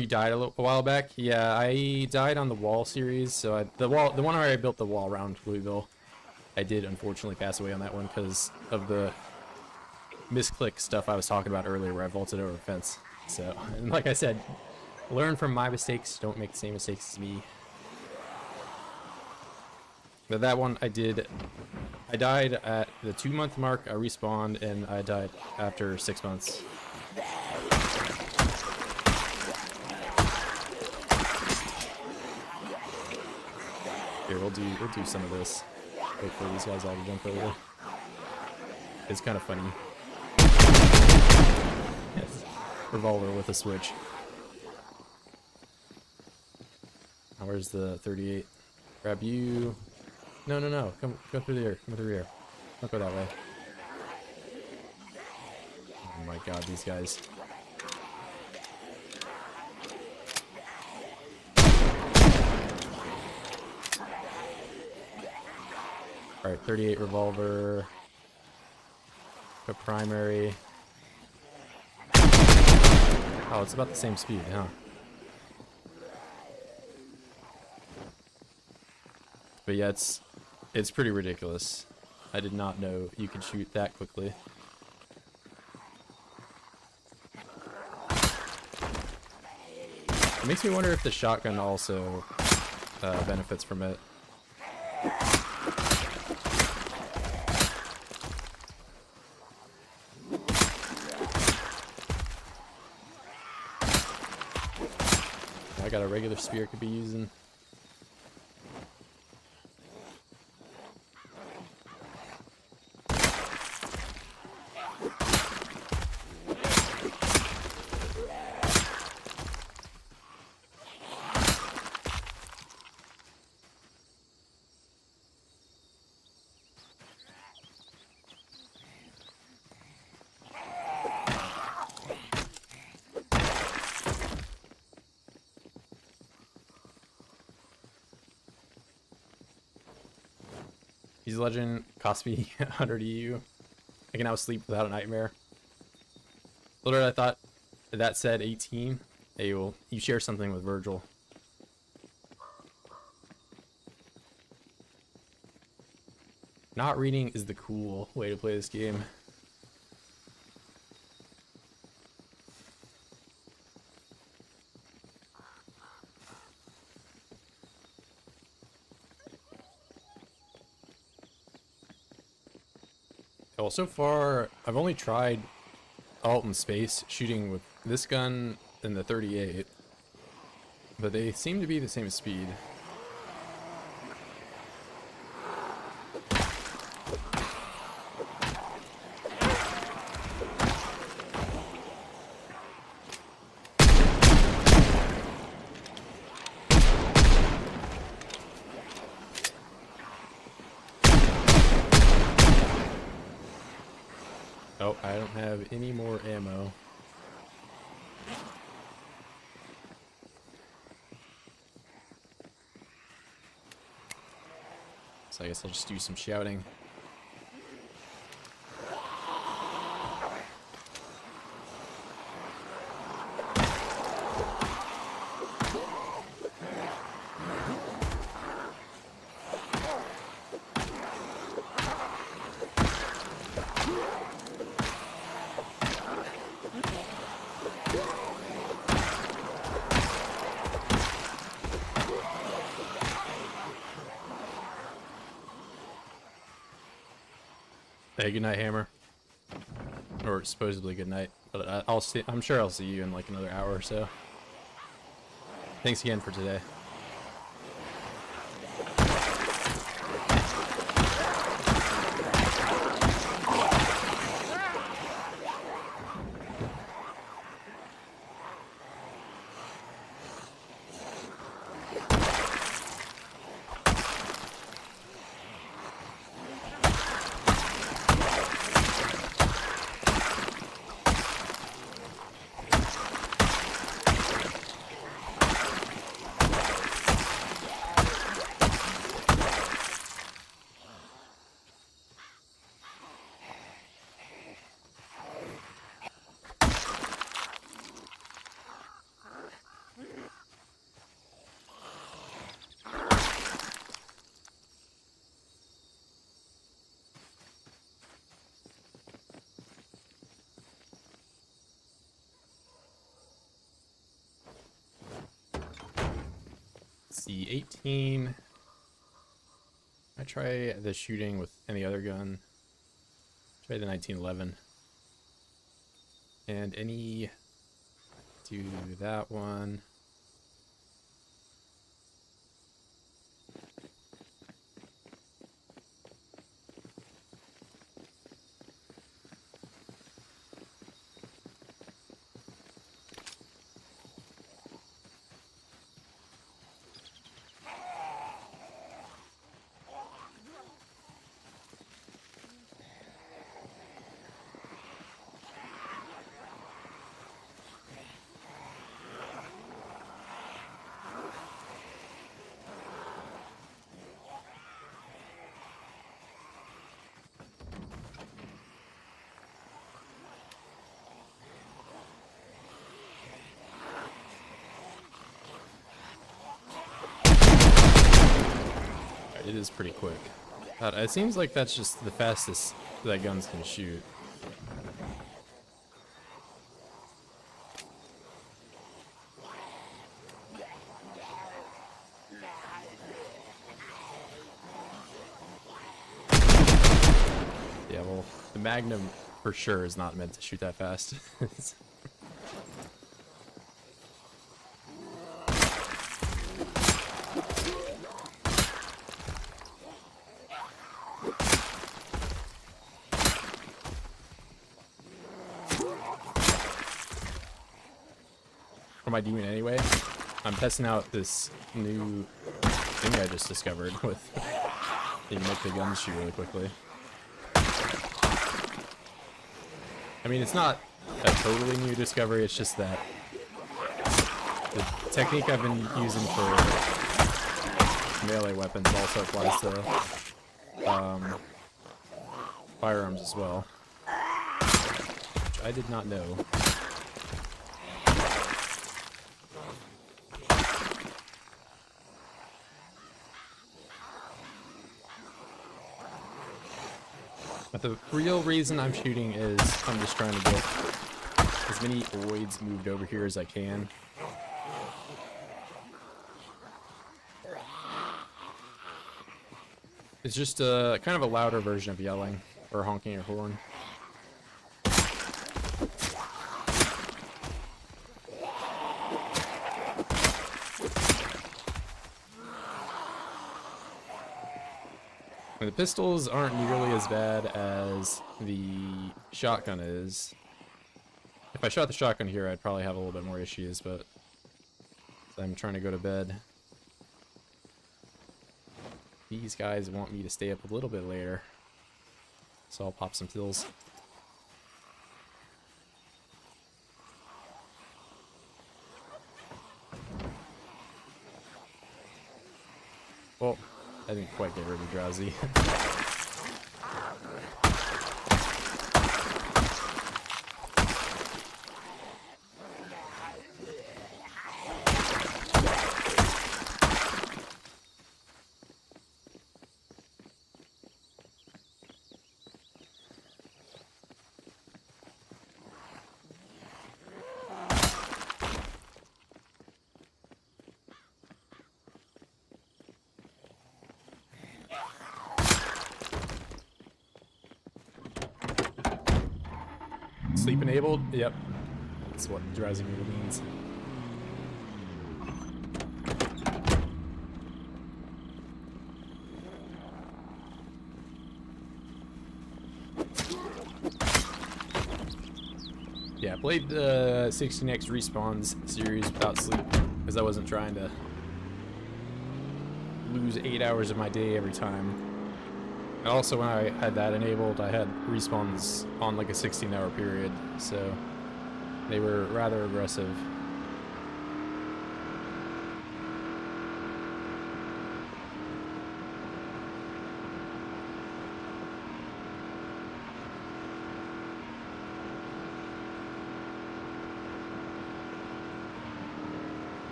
you died a while back? Yeah, I died on the wall series, so the one where I built the wall around Louisville, I did unfortunately pass away on that one because of the misclick stuff I was talking about earlier where I vaulted over a fence. So, and like I said, learn from my mistakes, don't make the same mistakes as me. But that one I died at the 2-month mark, I respawned, and I died after 6 months. Here, we'll do some of this. Wait for these guys all to jump over. It's kind of funny. Yes. Revolver with a switch. Now where's the 38? Grab you. No, no, no. Come through here. Come through here. Don't go that way. Oh my god, these guys. Alright, 38 revolver. A primary. Oh, it's about the same speed, huh? But yeah, it's pretty ridiculous. I did not know you could shoot that quickly. It makes me wonder if the shotgun also benefits from it. I got a regular spear I could be using. He's a legend, cost me 100 EU. I can now sleep without a nightmare. Literally, I thought that said 18. Hey, well, you share something with Virgil. Not reading is the cool way to play this game. Well, so far, I've only tried alt and space shooting with this gun and the 38, but they seem to be the same speed. Oh, I don't have any more ammo. So I guess I'll just do some shouting. Hey, good night, Hammer. Or supposedly good night. But I'm sure I'll see you in like another hour or so. Thanks again for today. Let's see, 18. I try the shooting with any other gun. Try the 1911. And any, do that one. It is pretty quick. It seems like that's just the fastest that guns can shoot. Yeah, well, the Magnum for sure is not meant to shoot that fast. What am I doing anyway? I'm testing out this new thing I just discovered with you make the guns shoot really quickly. I mean, it's not a totally new discovery, it's just that the technique I've been using for melee weapons also applies to firearms as well, which I did not know. But the real reason I'm shooting is I'm just trying to get as many voids moved over here as I can. It's just a kind of a louder version of yelling or honking your horn. The pistols aren't nearly as bad as the shotgun is. If I shot the shotgun here, I'd probably have a little bit more issues, but I'm trying to go to bed. These guys want me to stay up a little bit later, so I'll pop some pills. Well, I didn't quite get really drowsy. Sleep enabled? Yep. That's what drowsy really means. Yeah, I played the 16x Respawns series without sleep because I wasn't trying to lose 8 hours of my day every time. And also, when I had that enabled, I had respawns on like a 16-hour period, so they were rather aggressive.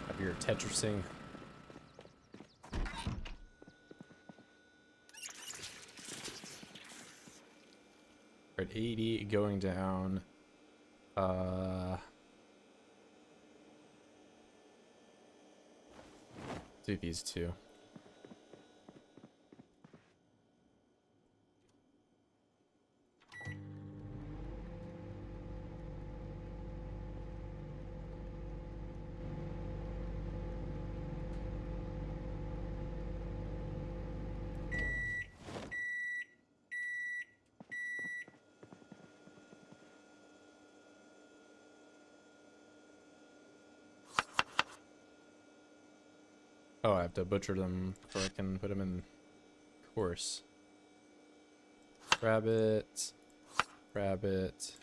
Have your Tetrising. We're at 80, going down. Do these two. Oh, I have to butcher them before I can put them in course. Rabbit, rabbit.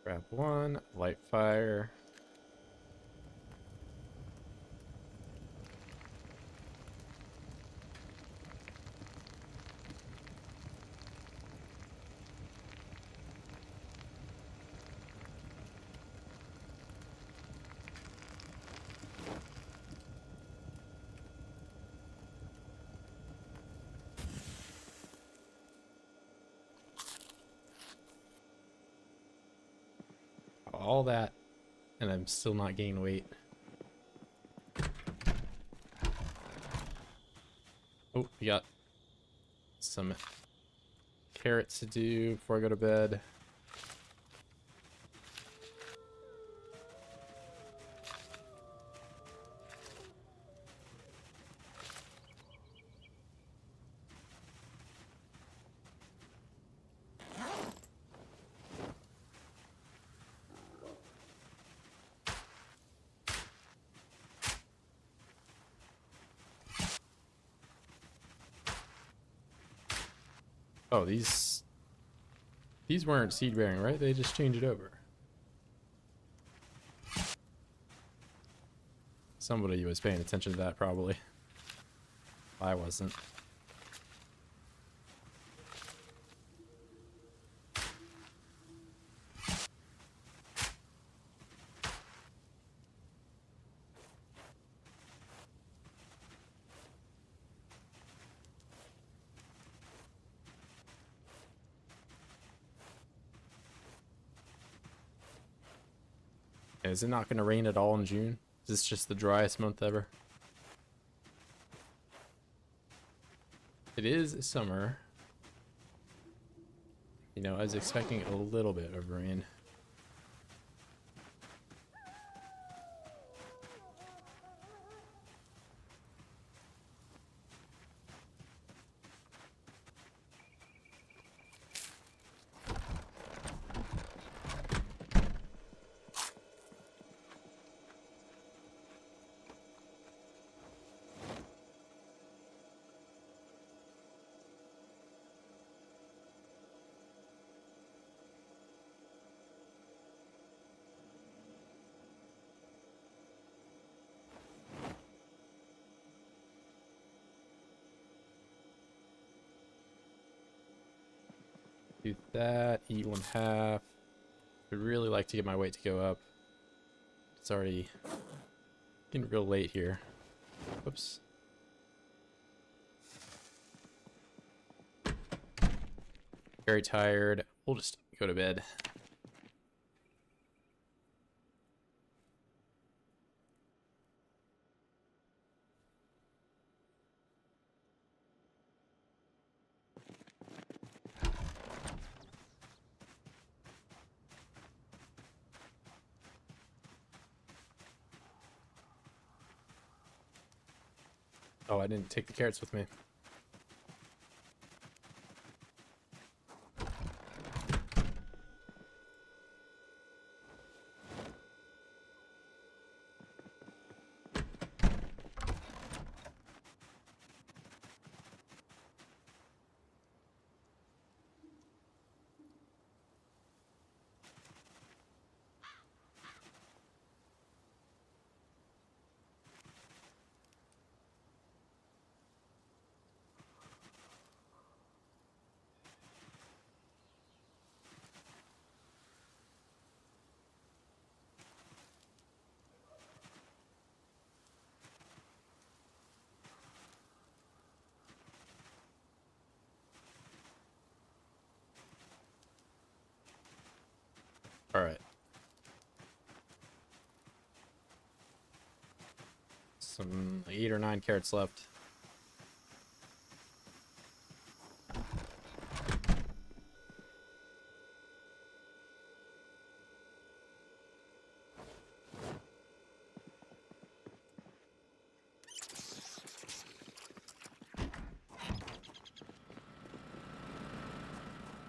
Grab one, light fire. All that, and I'm still not gaining weight. Oh, we got some carrots to do before I go to bed. Oh, these weren't seed bearing, right? They just changed it over. Somebody was paying attention to that, probably. I wasn't. Is it not going to rain at all in June? Is this just the driest month ever? It is summer. You know, I was expecting a little bit of rain. Do that, eat 1/2. I'd really like to get my weight to go up. It's already getting real late here. Whoops. Very tired. We'll just go to bed. Oh, I didn't take the carrots with me. 8 or 9 carrots left.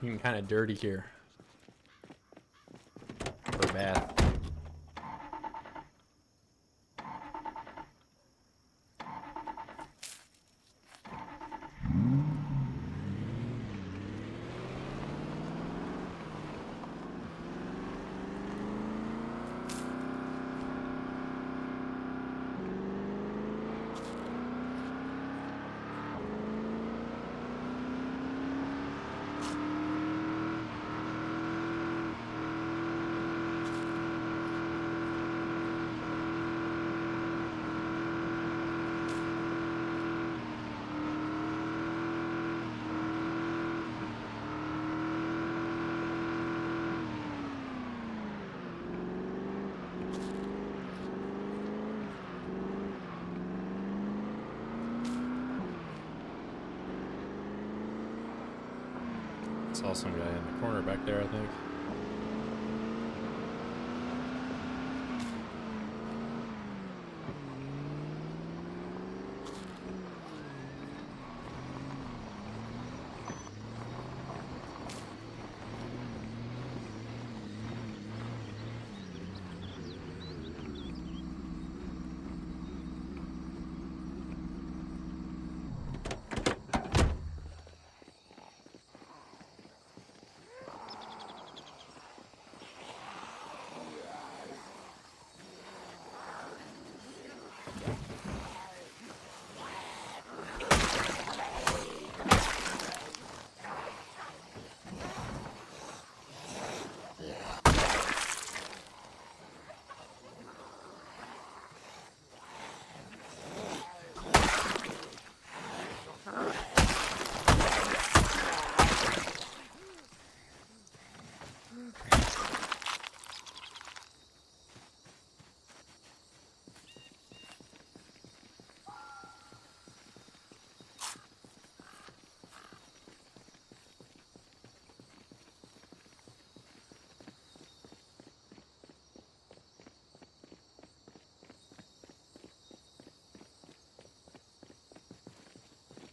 Getting kind of dirty here. For bath. Saw some guy in the corner back there, I think.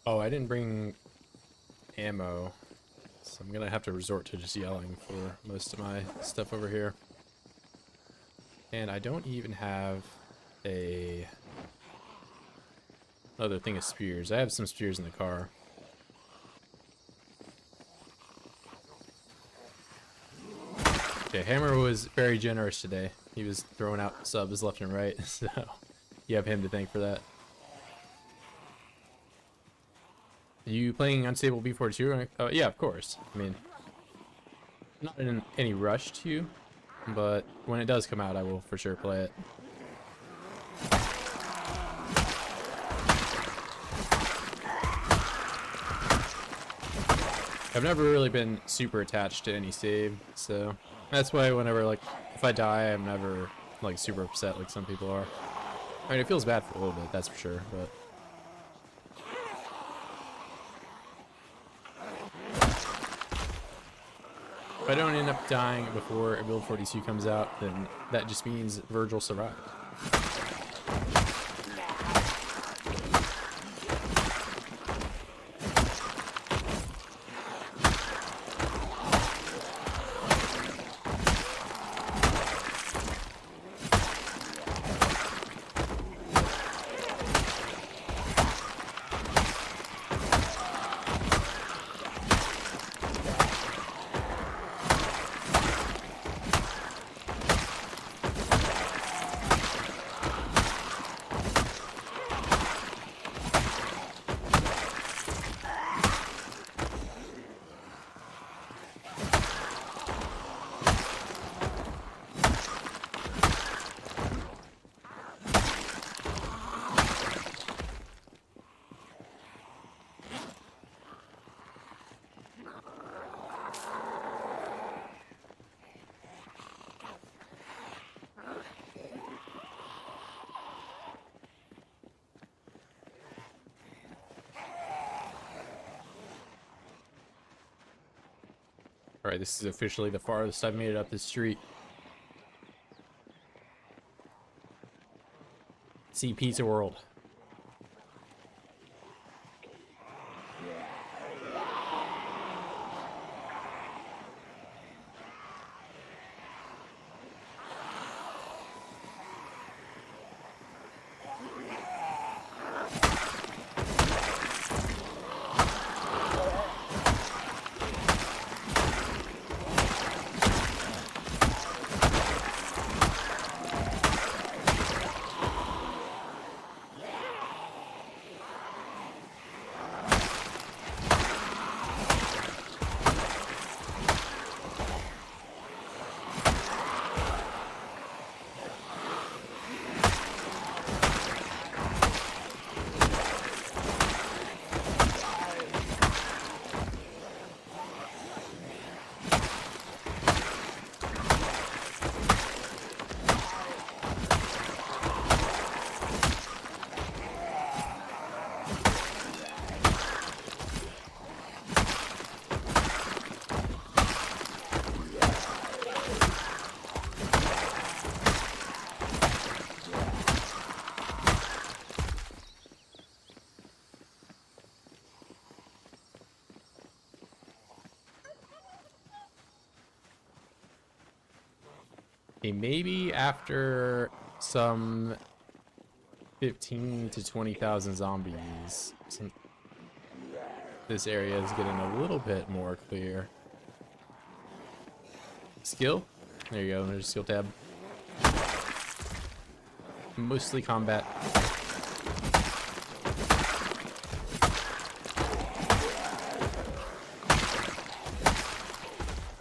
Oh, I didn't bring ammo, so I'm gonna have to resort to just yelling for most of my stuff over here. And I don't even have another thing of spears. I have some spears in the car. Okay, Hammer was very generous today. He was throwing out subs left and right, so you have him to thank for that. Are you playing Unstable B42? Oh, yeah, of course. I mean, not in any rush to, but when it does come out, I will for sure play it. I've never really been super attached to any save, so that's why whenever, like, if I die, I'm never, like, super upset like some people are. I mean, it feels bad for a little bit, that's for sure, but... If I don't end up dying before a build 42 comes out, then that just means Virgil survived. Alright, this is officially the farthest I've made it up the street. See Pizza World. Okay, maybe after some 15 to 20,000 zombies, this area is getting a little bit more clear. Skill? There you go, there's a skill tab. Mostly combat.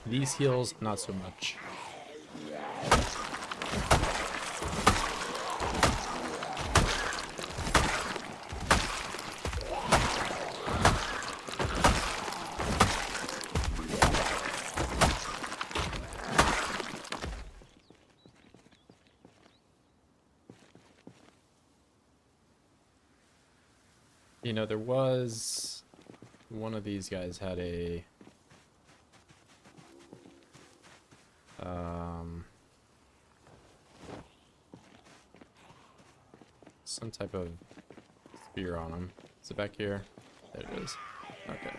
These heals, not so much. You know, there was one of these guys had a some type of spear on him. Is it back here? There it is. Okay.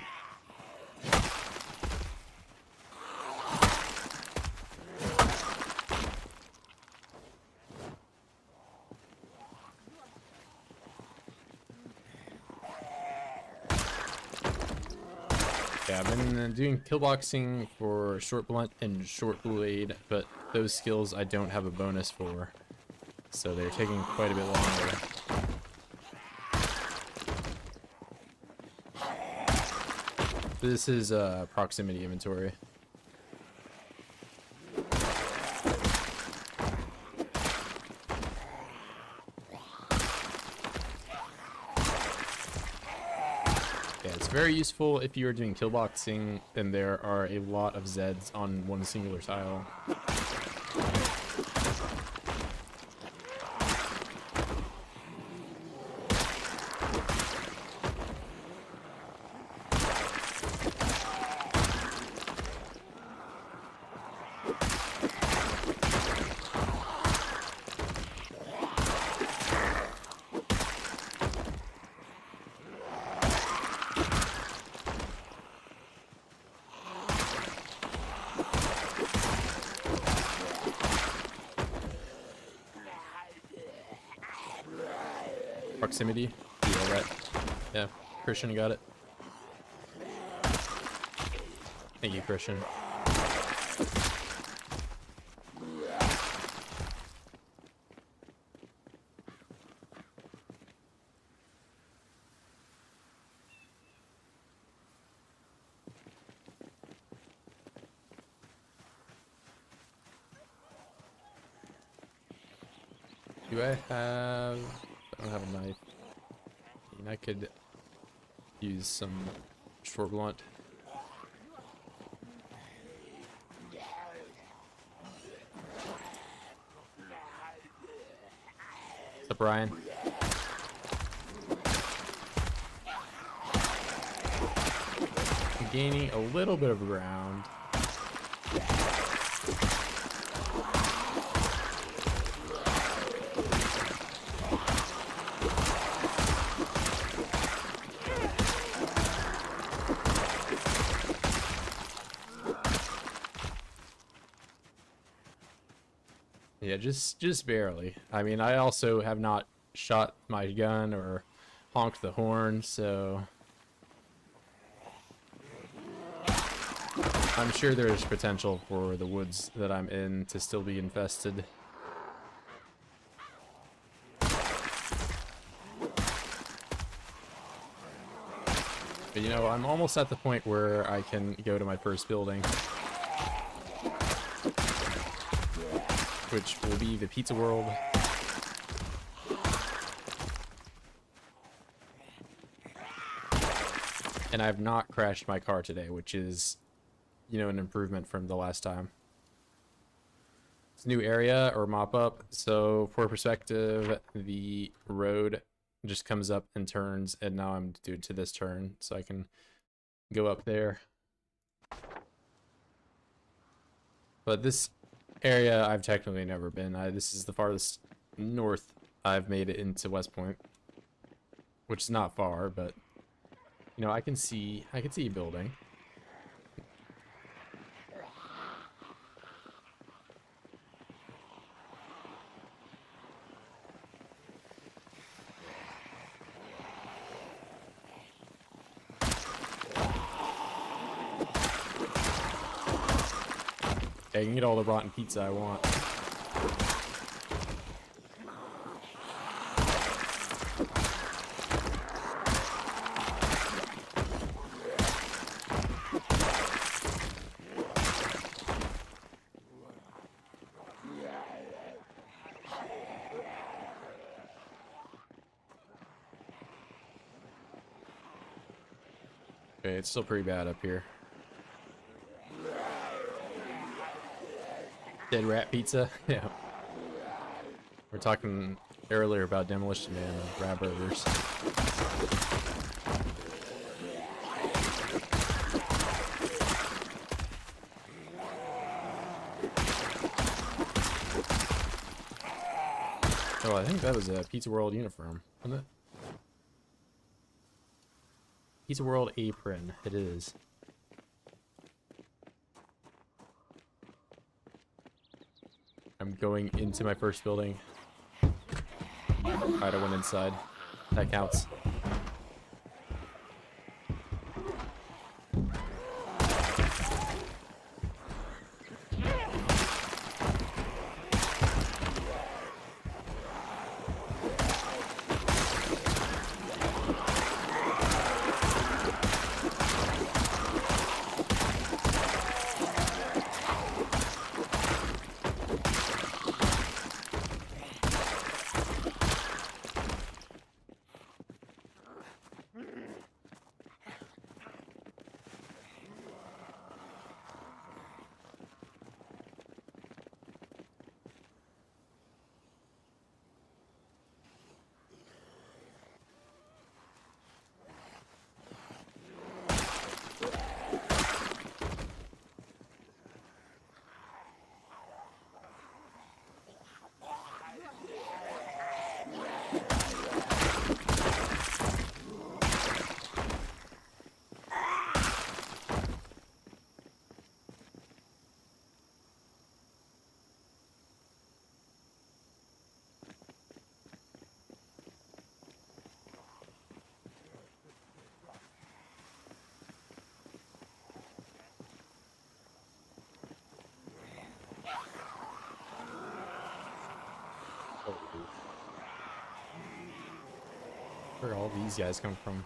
Yeah, I've been doing killboxing for short blunt and short blade, but those skills I don't have a bonus for, so they're taking quite a bit longer. This is proximity inventory. Very useful if you are doing killboxing, then there are a lot of Zeds on one singular tile. Proximity. Yeah, right. Yeah, Christian, you got it. Thank you, Christian. Do I have... I don't have a knife. And I could use some short blunt. What's up, Brian? I'm gaining a little bit of ground. Yeah, just barely. I mean, I also have not shot my gun or honked the horn, so I'm sure there's potential for the woods that I'm in to still be infested. But you know, I'm almost at the point where I can go to my first building, which will be the Pizza World. And I've not crashed my car today, which is, you know, an improvement from the last time. It's a new area or mop up. So for perspective, the road just comes up and turns, and now I'm due to this turn, so I can go up there. But this area I've technically never been. This is the farthest north I've made it into West Point, which is not far, but you know, I can see a building. I can get all the rotten pizza I want. Okay, it's still pretty bad up here. Dead rat pizza? Yeah. We're talking earlier about Demolition Man and rat burgers. Oh, I think that was a Pizza World uniform, wasn't it? Pizza World apron, it is. I'm going into my first building. Alright, I went inside. That counts. Where all these guys come from?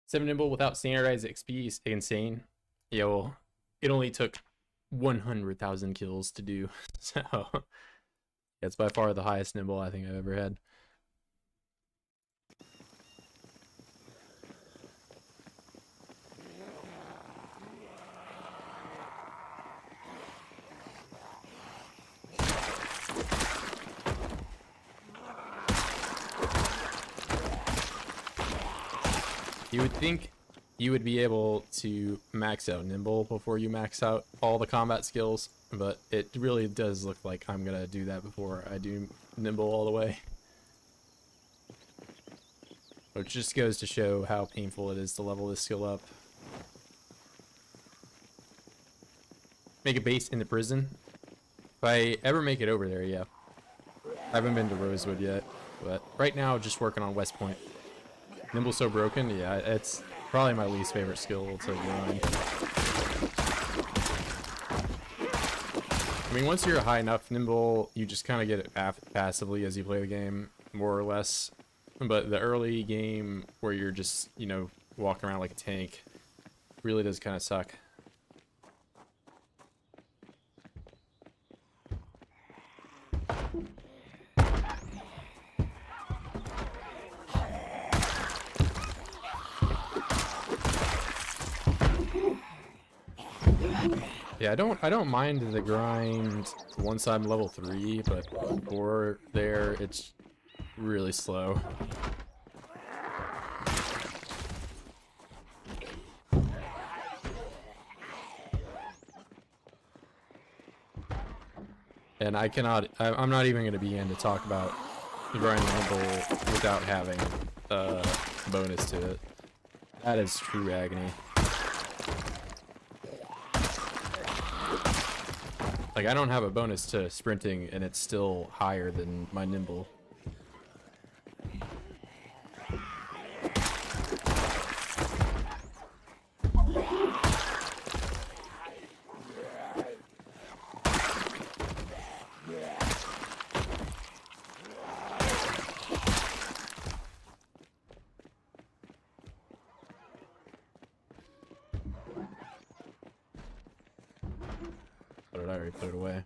7 nimble without standardized XP is insane. Yeah, well, it only took 100,000 kills to do. So it's by far the highest nimble I think I've ever had. You would think you would be able to max out nimble before you max out all the combat skills, but it really does look like I'm gonna do that before I do nimble all the way. Which just goes to show how painful it is to level this skill up. Make a base in the prison. If I ever make it over there, yeah. I haven't been to Rosewood yet, but right now just working on West Point. Nimble so broken, yeah, it's probably my least favorite skill to grind. I mean, once you're high enough nimble, you just kind of get it passively as you play the game, more or less. But the early game where you're just, you know, walking around like a tank really does kind of suck. Yeah, I don't mind the grind once I'm level 3, but before there, it's really slow. And I'm not even going to begin to talk about the grinding nimble without having a bonus to it. That is true agony. Like, I don't have a bonus to sprinting, and it's still higher than my nimble. But I already put it away.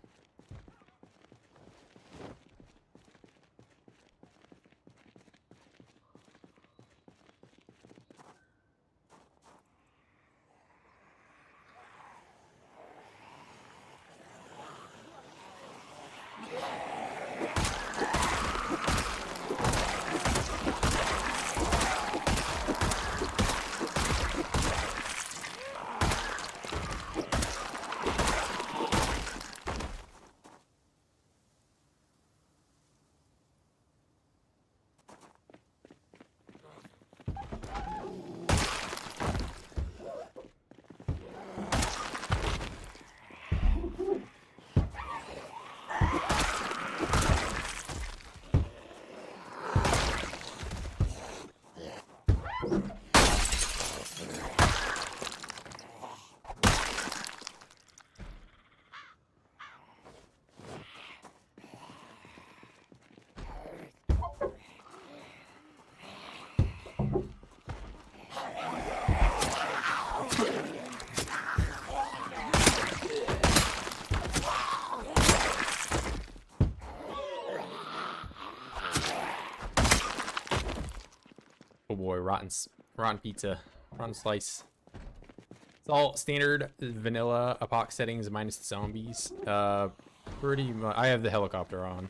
Oh boy, rotten pizza, rotten slice. It's all standard vanilla epoch settings minus the zombies. Pretty much. I have the helicopter on.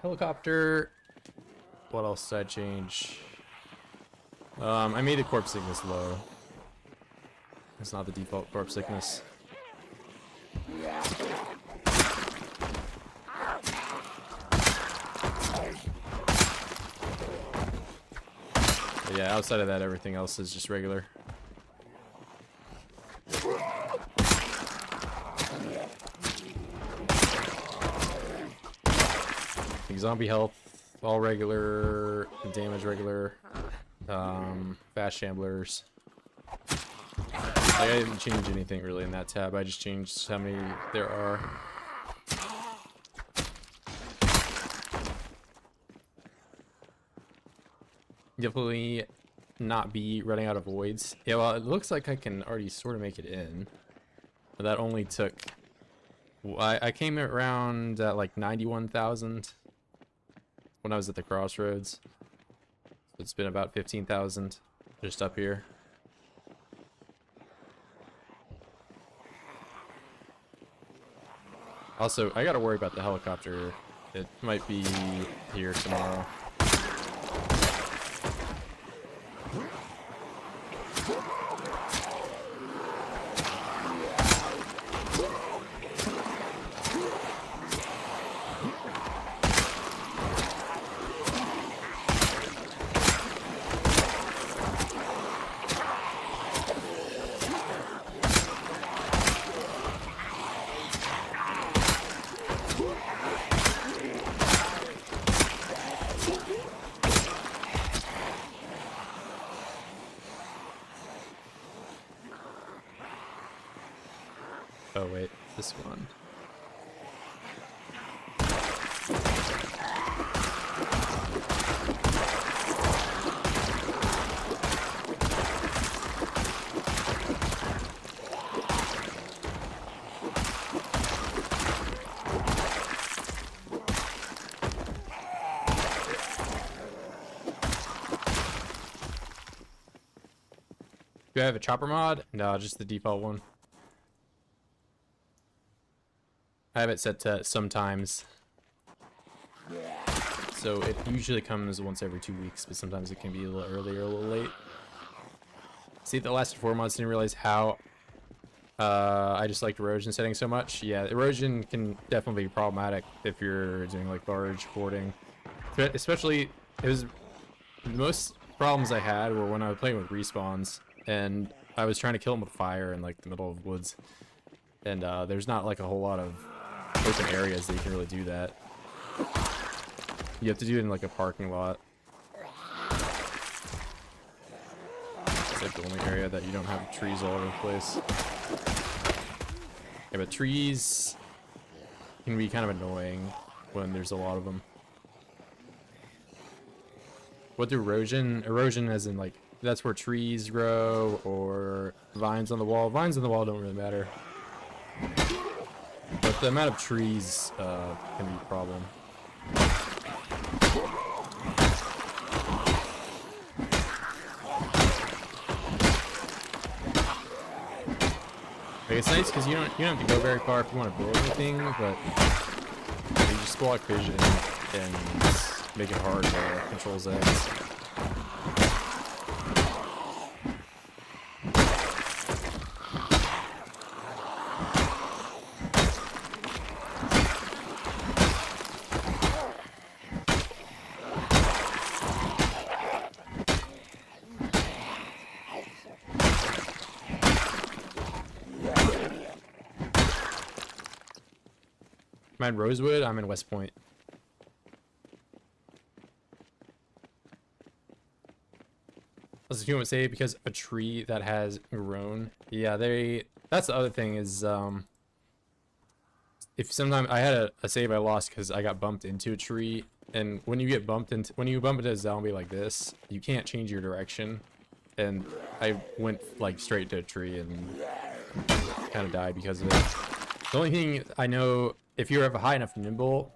Helicopter. What else did I change? I made the corpse thickness low. It's not the default corpse thickness. But yeah, outside of that, everything else is just regular. Zombie health, all regular, damage regular, fast shamblers. I didn't change anything really in that tab, I just changed how many there are. Definitely not be running out of voids. Yeah, well, it looks like I can already sort of make it in. But that only took... I came around at like 91,000 when I was at the crossroads. So it's been about 15,000 just up here. Also, I gotta worry about the helicopter. It might be here tomorrow. Oh wait, this one. Do I have a chopper mod? No, just the default one. I have it set to sometimes. So it usually comes once every 2 weeks, but sometimes it can be a little early or a little late. See, the last 4 months, didn't realize how I just liked erosion setting so much. Yeah, erosion can definitely be problematic if you're doing like large hoarding. But especially, it was the most problems I had were when I was playing with respawns and I was trying to kill them with fire in like the middle of woods. And there's not like a whole lot of open areas that you can really do that. You have to do it in like a parking lot. It's like the only area that you don't have trees all over the place. Yeah, but trees can be kind of annoying when there's a lot of them. What do erosion? Erosion as in like, that's where trees grow or vines on the wall. Vines on the wall don't really matter. But the amount of trees can be a problem. Like, it's nice because you don't have to go very far if you want to build anything, but you just block vision and make it hard to control Zeds. I'm in Rosewood, I'm in West Point. I was going to say because a tree that has grown. Yeah, that's the other thing is if sometimes I had a save I lost because I got bumped into a tree, and when you bump into a zombie like this, you can't change your direction. And I went like straight to a tree and kind of died because of it. The only thing I know, if you have a high enough nimble,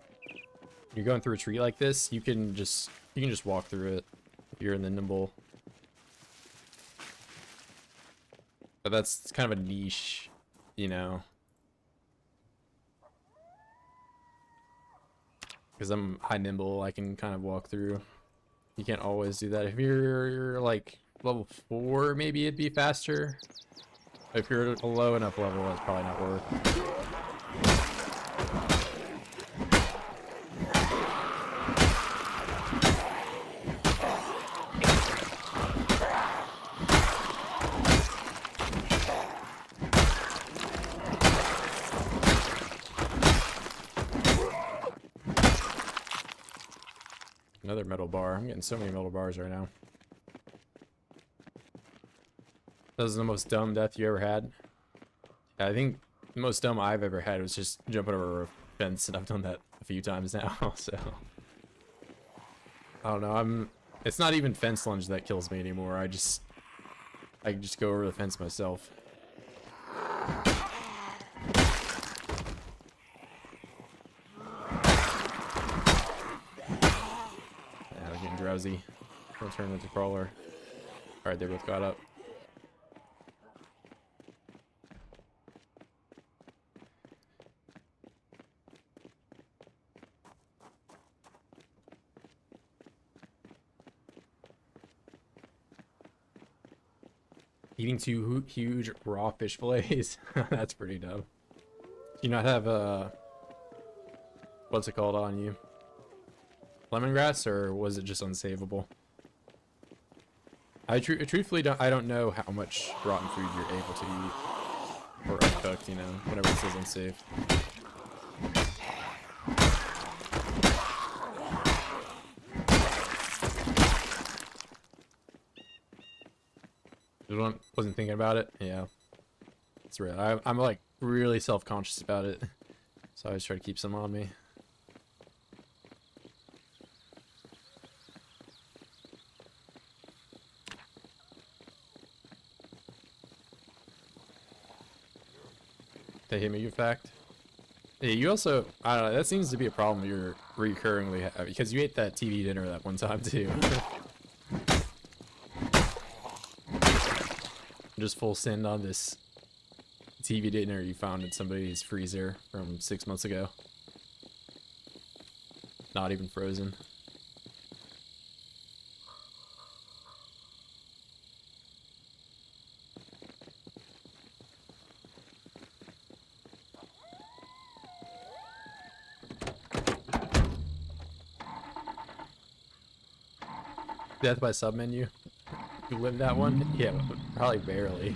you're going through a tree like this, you can just walk through it if you're in the nimble. But that's kind of a niche, you know. Because I'm high nimble, I can kind of walk through. You can't always do that. If you're like level 4, maybe it'd be faster. If you're a low enough level, it's probably not worth. Another metal bar. I'm getting so many metal bars right now. That was the most dumb death you ever had? Yeah, I think the most dumb I've ever had was just jumping over a fence, and I've done that a few times now, so... I don't know, It's not even fence lunge that kills me anymore. I can just go over the fence myself. Yeah, I'm getting drowsy. I'll turn into crawler. Alright, they both got up. Eating two huge raw fish fillets. That's pretty dumb. Do you not have what's it called on you? Lemongrass, or was it just unsavable? Truthfully I don't know how much rotten food you're able to eat or uncooked. You know, whenever it says unsafe. Wasn't thinking about it. Yeah, it's real. I'm like really self-conscious about it, so I always try to keep some on me. They hit me, you fact. Yeah, you also, I don't know, that seems to be a problem you're recurringly having, because you ate that TV dinner that one time too. Just full send on this TV dinner you found in somebody's freezer from 6 months ago. Not even frozen. Death by sub menu. You lived that one? Yeah, probably barely.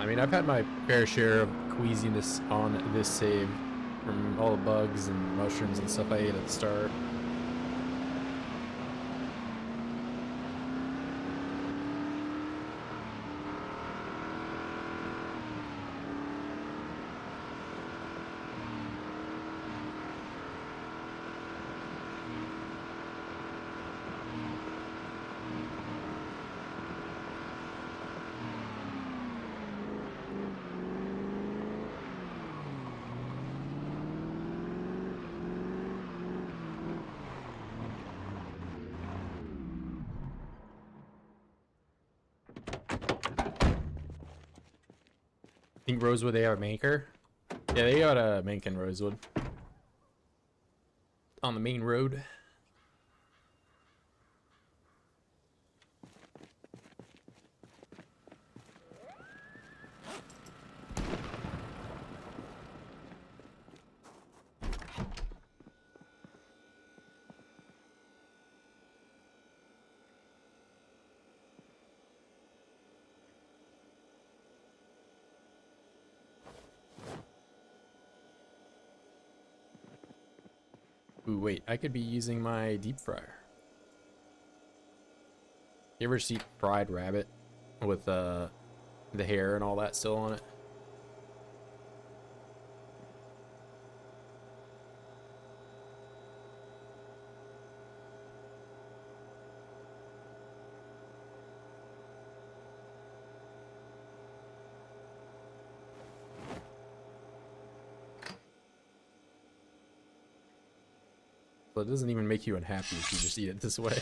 I mean, I've had my fair share of queasiness on this save from all the bugs and mushrooms and stuff I ate at the start. Think Rosewood they have a maker? Yeah, they got a make in Rosewood. On the main road. Ooh, wait, I could be using my deep fryer. You ever see fried rabbit with the hair and all that still on it? So it doesn't even make you unhappy if you just eat it this way.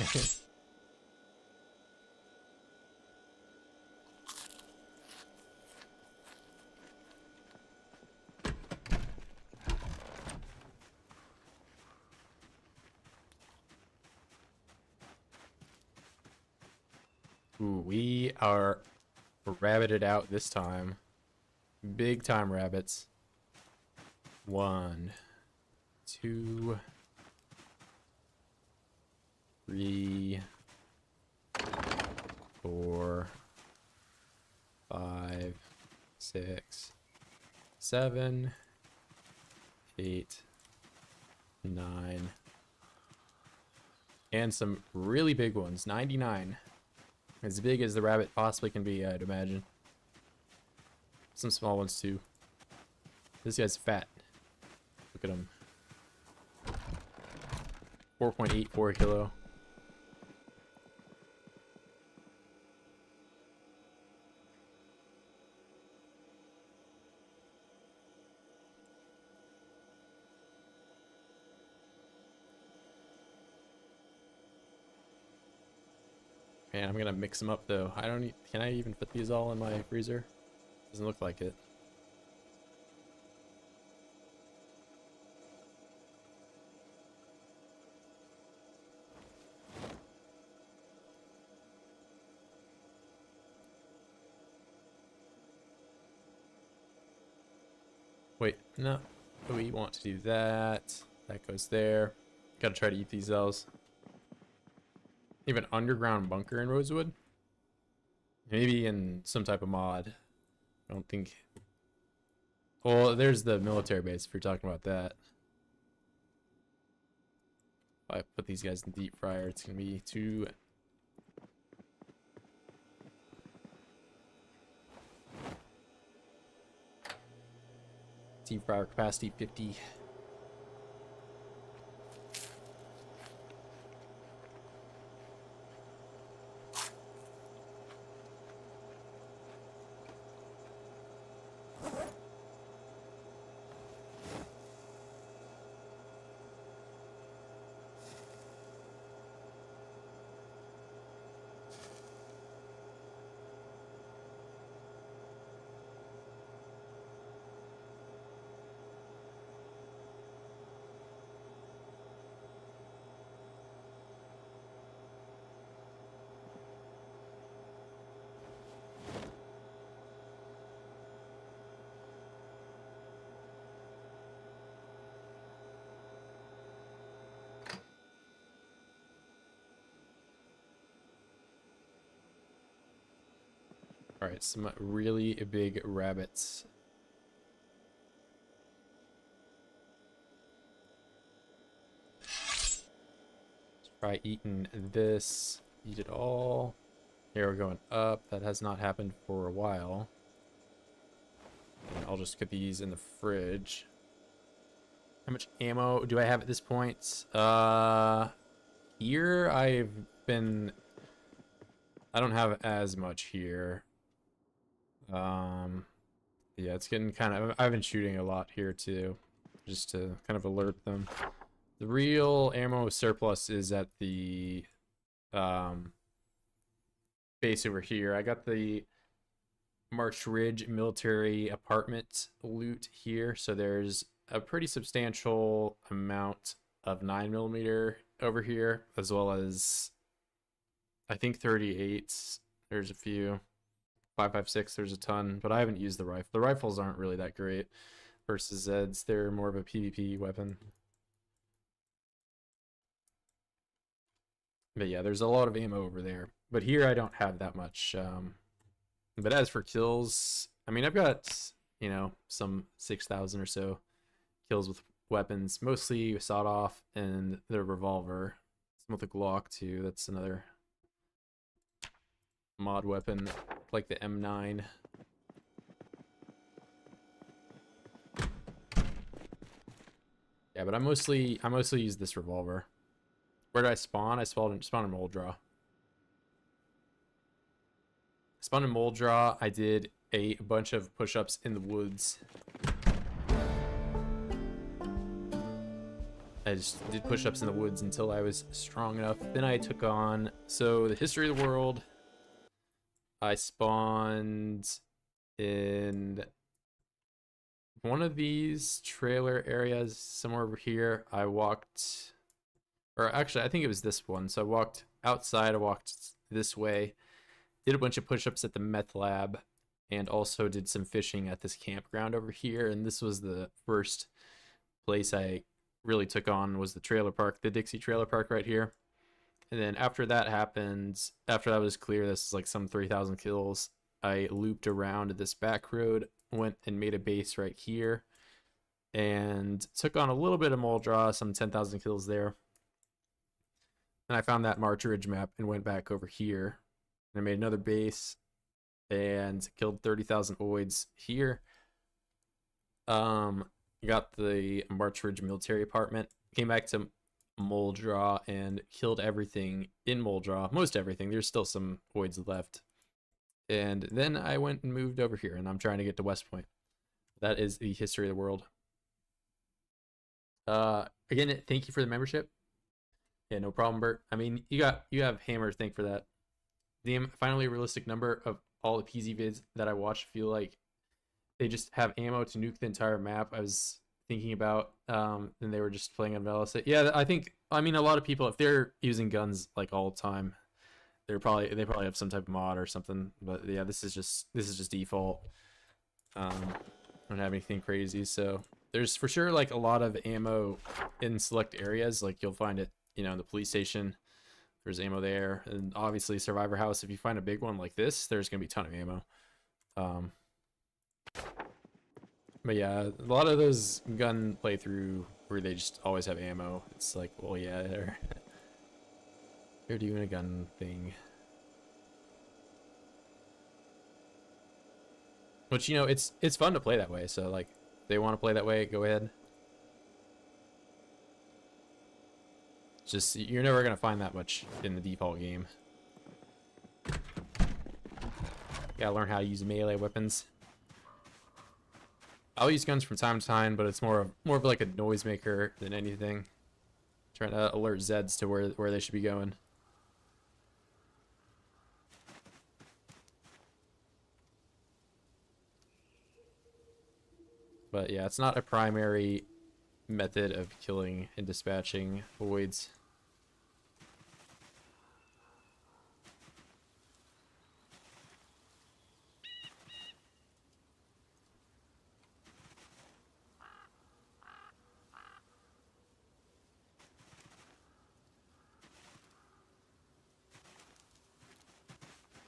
Ooh, we are rabbited out this time. Big time rabbits. 1, 2, 3, 4, 5, 6, 7, 8, 9, and some really big ones. 99. As big as the rabbit possibly can be, I'd imagine. Some small ones too. This guy's fat. Look at him. 4.84 kilo. Man, I'm gonna mix them up though. I don't need, can I even fit these all in my freezer? Doesn't look like it. Wait, no. We want to do that. That goes there. Gotta try to eat these elves. Even underground bunker in Rosewood? Maybe in some type of mod. I don't think. Well, there's the military base if you're talking about that. If I put these guys in the deep fryer, it's gonna be too. Deep fryer capacity 50. All right, some really big rabbits. Let's try eating this. Eat it all. Here we're going up. That has not happened for a while. And I'll just put these in the fridge. How much ammo do I have at this point? Here I don't have as much here. Yeah, it's getting kind of, I've been shooting a lot here too, just to kind of alert them. The real ammo surplus is at the base over here. I got the March Ridge military apartment loot here, so there's a pretty substantial amount of 9mm over here, as well as I think 38s. There's a few. 5.56, there's a ton, but I haven't used the rifle. The rifles aren't really that great versus Zeds. They're more of a PvP weapon. But yeah, there's a lot of ammo over there. But here I don't have that much. But as for kills, I mean, I've got, you know, some 6,000 or so kills with weapons, mostly sawed off and the revolver. Some with the Glock too. That's another mod weapon, like the M9. Yeah, but I mostly use this revolver. Where did I spawn? I spawned in Mold Draw. Spawned in Mold Draw. I did a bunch of push-ups in the woods. I just did push-ups in the woods until I was strong enough. Then I took on, so the history of the world. I spawned in one of these trailer areas somewhere over here. I walked, or actually I think it was this one. So I walked outside, I walked this way, did a bunch of push-ups at the meth lab, and also did some fishing at this campground over here. And this was the first place I really took on, was the trailer park, the Dixie trailer park right here. And then after that happened, after that was clear, this is like some 3,000 kills, I looped around this back road, went and made a base right here, and took on a little bit of Moldra, some 10,000 kills there. And I found that March Ridge map and went back over here And I made another base and killed 30,000 oids here. Got the March Ridge military apartment. Came back to Moldraw and killed everything in Moldraw. Most everything. There's still some oids left. And then I went and moved over here, and I'm trying to get to West Point. That is the history of the world. Again, thank you for the membership. Yeah, no problem, Bert. I mean, you have Hammer to thank for that. The finally realistic number of all the PZ vids that I watch feel like they just have ammo to nuke the entire map. I was thinking about, and they were just playing on Velis. Yeah, I mean, a lot of people, if they're using guns like all the time, they probably have some type of mod or something. But yeah, this is just default. I don't have anything crazy, so there's for sure like a lot of ammo in select areas. Like you'll find it, in the police station. There's ammo there, and obviously Survivor House. If you find a big one like this, there's gonna be a ton of ammo. But yeah, a lot of those gun playthrough where they just always have ammo. It's like, well, yeah, they're doing a gun thing. Which, it's fun to play that way. So like, if they want to play that way, go ahead. Just, you're never gonna find that much in the default game. Gotta learn how to use melee weapons. I'll use guns from time to time, but it's more of like a noisemaker than anything. Trying to alert Zeds to where they should be going. But yeah, it's not a primary method of killing and dispatching voids.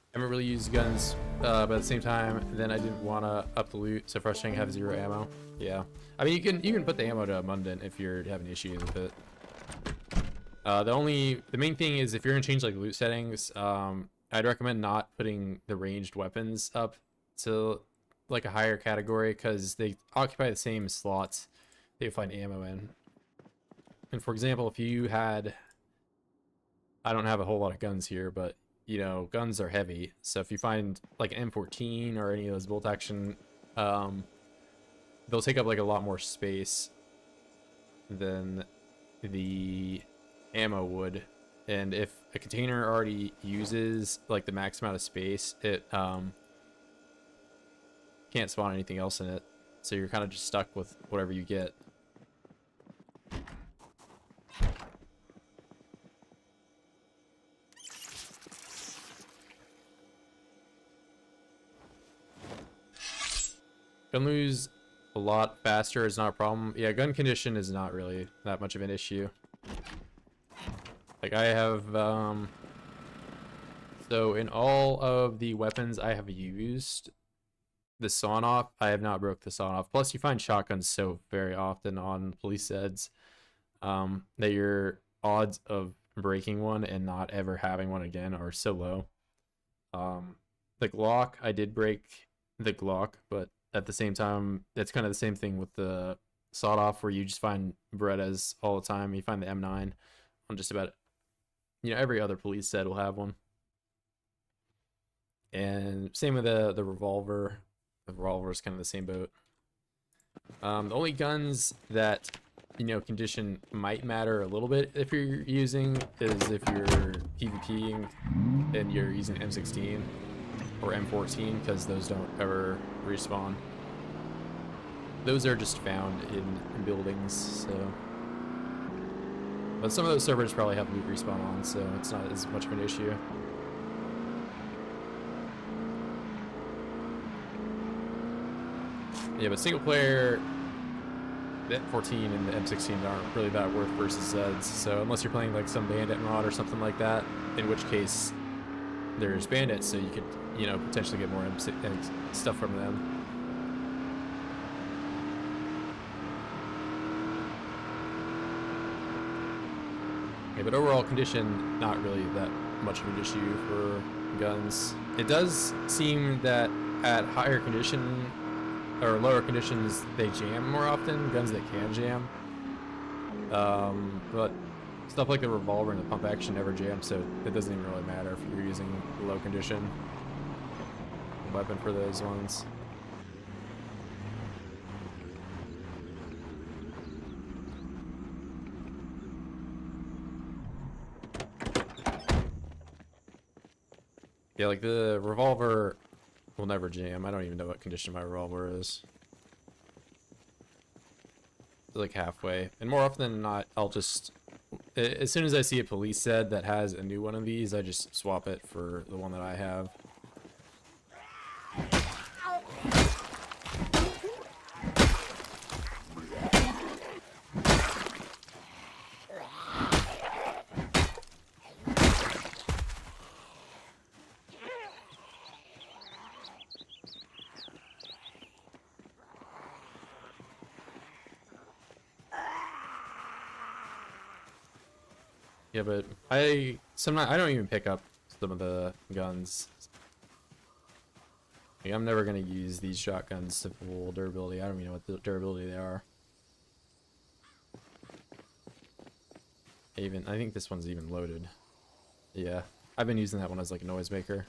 I haven't really used guns, but at the same time, then I didn't want to up the loot. So frustrating to have 0 ammo. Yeah, I mean you can put the ammo to abundant if you're having issues with it. The main thing is if you're gonna change like loot settings, I'd recommend not putting the ranged weapons up to like a higher category because they occupy the same slots that you find ammo in. And for example, if you had, I don't have a whole lot of guns here, but guns are heavy. So if you find like an M14 or any of those bolt action, they'll take up like a lot more space than the ammo would. And if a container already uses like the max amount of space, it can't spawn anything else in it. So you're kind of just stuck with whatever you get. Gun lose a lot faster is not a problem. Yeah, gun condition is not really that much of an issue. Like I have, so in all of the weapons I have used, the sawn-off, I have not broke the sawn-off. Plus you find shotguns so very often on police eds, that your odds of breaking one and not ever having one again are so low. The Glock, I did break the Glock, but at the same time, it's kind of the same thing with the sawed-off where you just find Berettas all the time. You find the M9 on just about, every other police set will have one. And same with the revolver. The revolver is kind of the same boat. The only guns that, condition might matter a little bit if you're using is if you're PvPing and you're using M16 or M14, because those don't ever respawn. Those are just found in buildings, so. But some of those servers probably have loot respawn on, so it's not as much of an issue. Yeah, but single player, the M14 and the M16 aren't really that worth versus Zeds, so unless you're playing like some bandit mod or something like that, in which case there's bandits, so you could, potentially get more stuff from them. Okay, but overall condition, not really that much of an issue for guns. It does seem that at higher condition or lower conditions they jam more often, guns that can jam. But stuff like the revolver and the pump action never jam, so it doesn't even really matter if you're using low condition weapon for those ones. Yeah, like the revolver will never jam. I don't even know what condition my revolver is. It's like halfway. And more often than not, I'll just, as soon as I see a police set that has a new one of these, I just swap it for the one that I have. Yeah, but sometimes I don't even pick up some of the guns. Like, I'm never gonna use these shotguns to full durability. I don't even know what the durability they are. I think this one's even loaded. Yeah, I've been using that one as like a noisemaker.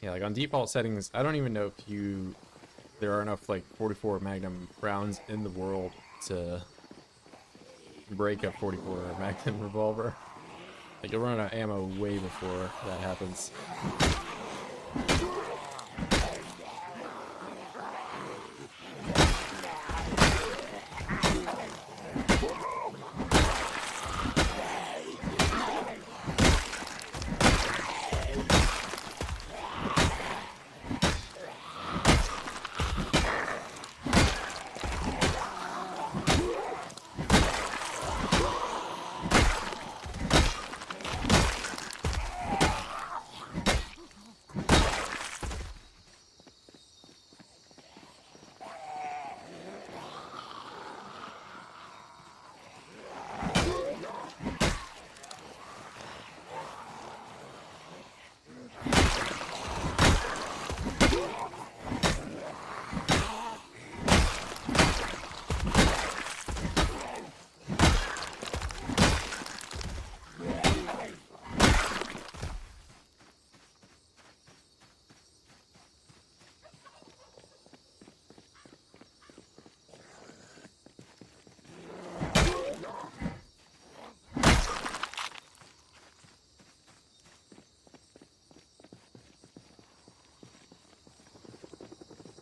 Yeah, like on default settings, I don't even know if there are enough like 44 Magnum rounds in the world to break a 44 Magnum revolver. Like you'll run out of ammo way before that happens.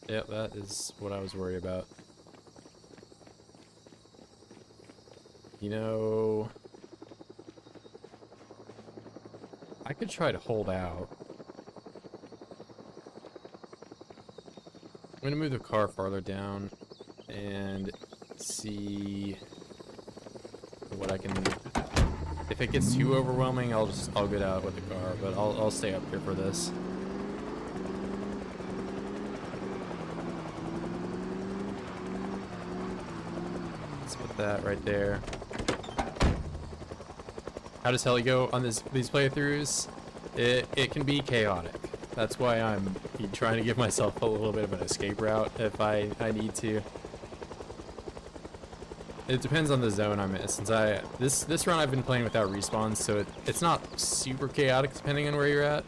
Yep, that is what I was worried about. You know, I could try to hold out. I'm gonna move the car farther down and see what I can. If it gets too overwhelming, I'll get out with the car, but I'll stay up here for this. That right there. How does heli go on these playthroughs? It can be chaotic. That's why I'm trying to give myself a little bit of an escape route if I need to. It depends on the zone I'm in. Since this run I've been playing without respawns, so it's not super chaotic depending on where you're at.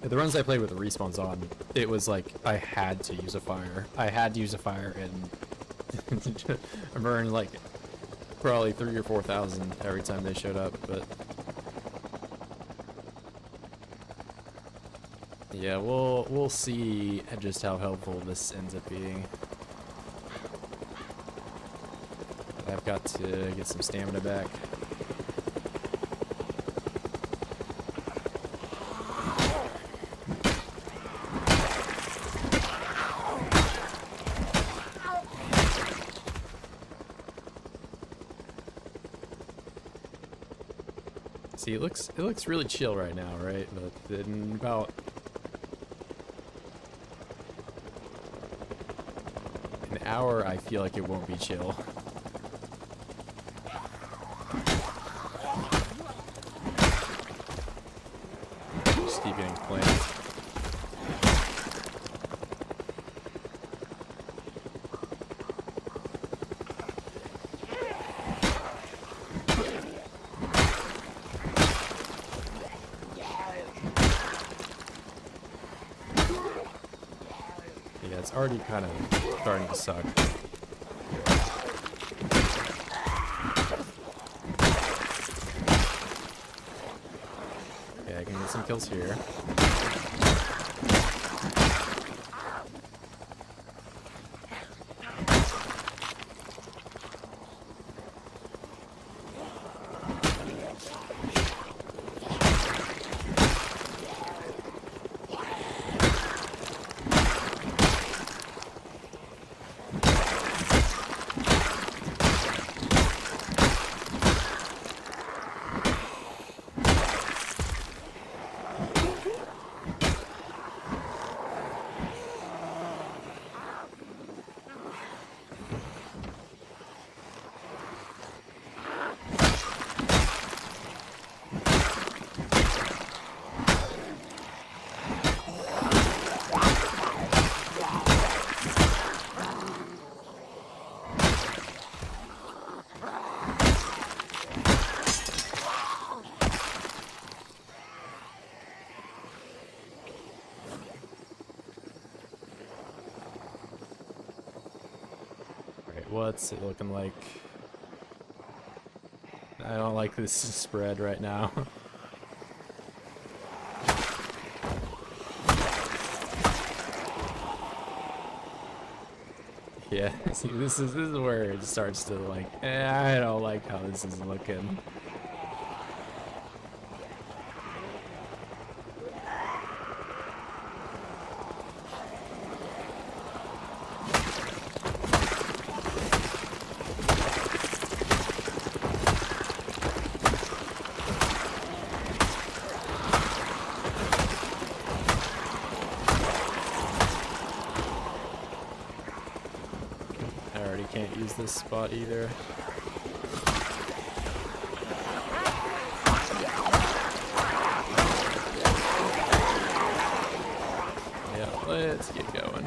The runs I played with the respawns on, it was like I had to use a fire. I had to use a fire and I burned like probably 3,000 or 4,000 every time they showed up, but yeah, we'll see just how helpful this ends up being. I've got to get some stamina back. See, it looks really chill right now, right? But in about an hour, I feel like it won't be chill. Just keep getting claimed. Yeah, it's already kind of starting to suck. Okay, I can get some kills here. What's it looking like? I don't like this spread right now. Yeah, see, this is where it starts to like, I don't like how this is looking. Can't use this spot either. Yeah, let's get going.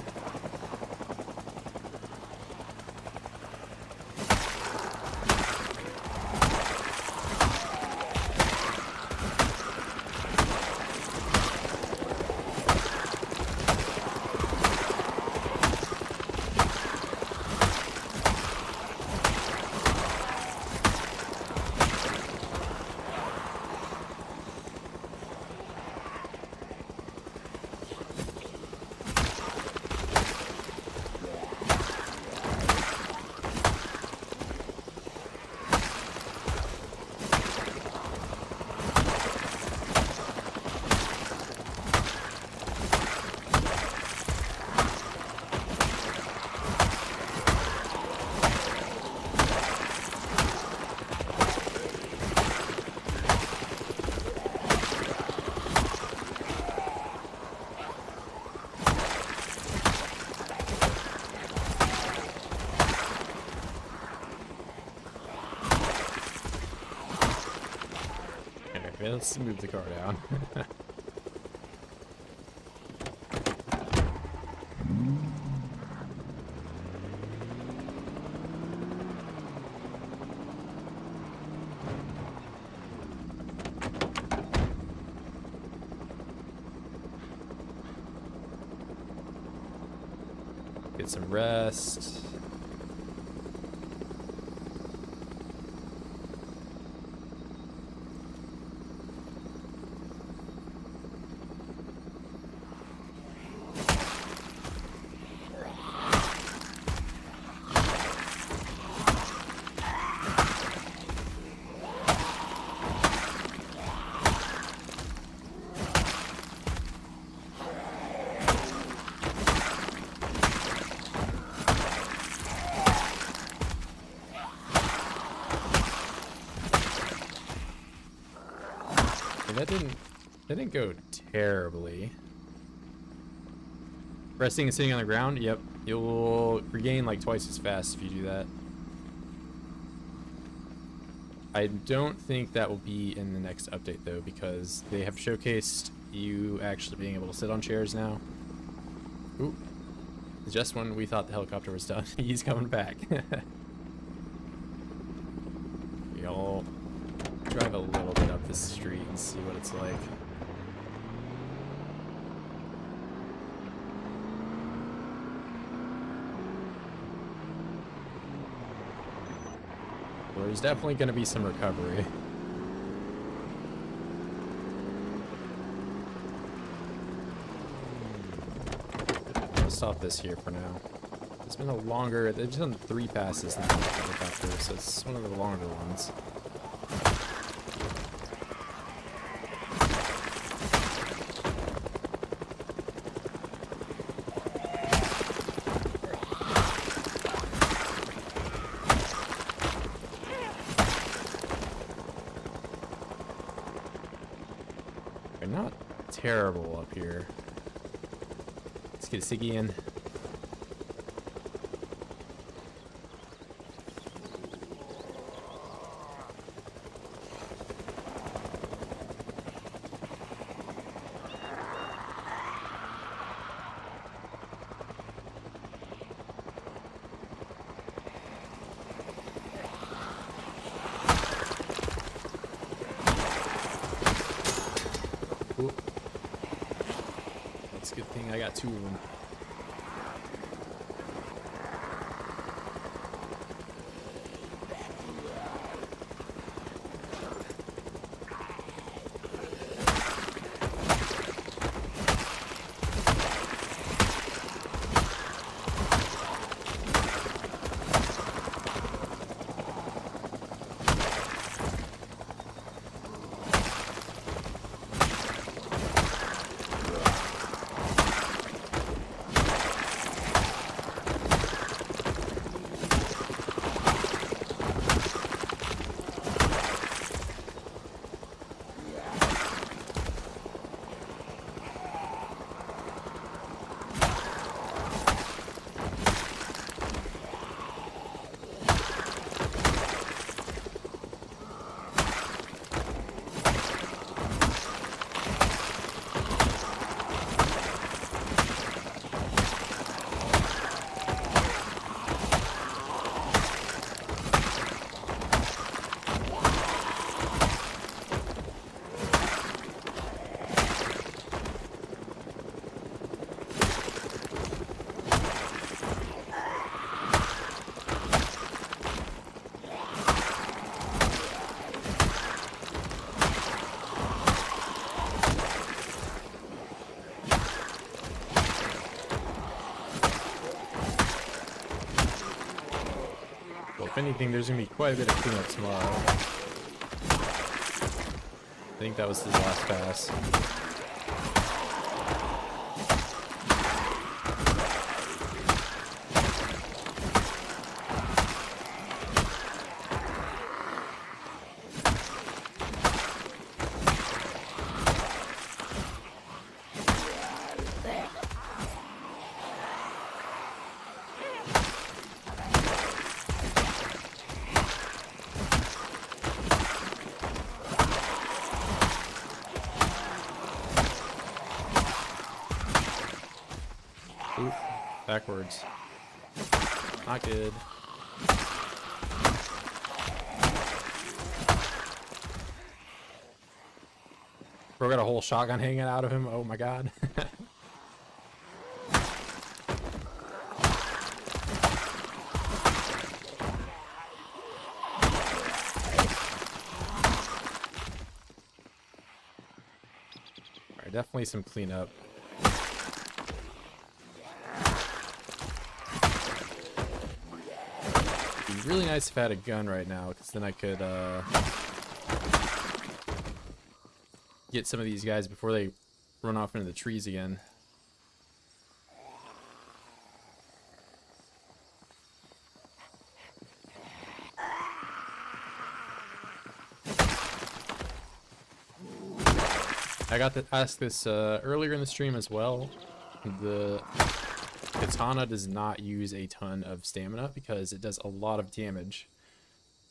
Okay, let's move the car down. Get some rest. Didn't go terribly. Resting and sitting on the ground? Yep. You'll regain like twice as fast if you do that. I don't think that will be in the next update though, because they have showcased you actually being able to sit on chairs now. Ooh. Just when we thought the helicopter was done, he's coming back. We'll drive a little bit up this street and see what it's like. Well, there's definitely going to be some recovery. I'll stop this here for now. It's been a longer, they've done 3 passes than the helicopter, so it's one of the longer ones. They're not terrible up here. Let's get a Siggy in. That's a good thing I got 2 of them. If anything, there's going to be quite a bit of cleanup tomorrow. I think that was his last pass. Oop, backwards. Not good. Bro got a whole shotgun hanging out of him. Oh my god. Alright, definitely some cleanup. It'd be really nice if I had a gun right now, because then I could get some of these guys before they run off into the trees again. I got to ask this earlier in the stream as well. The katana does not use a ton of stamina because it does a lot of damage.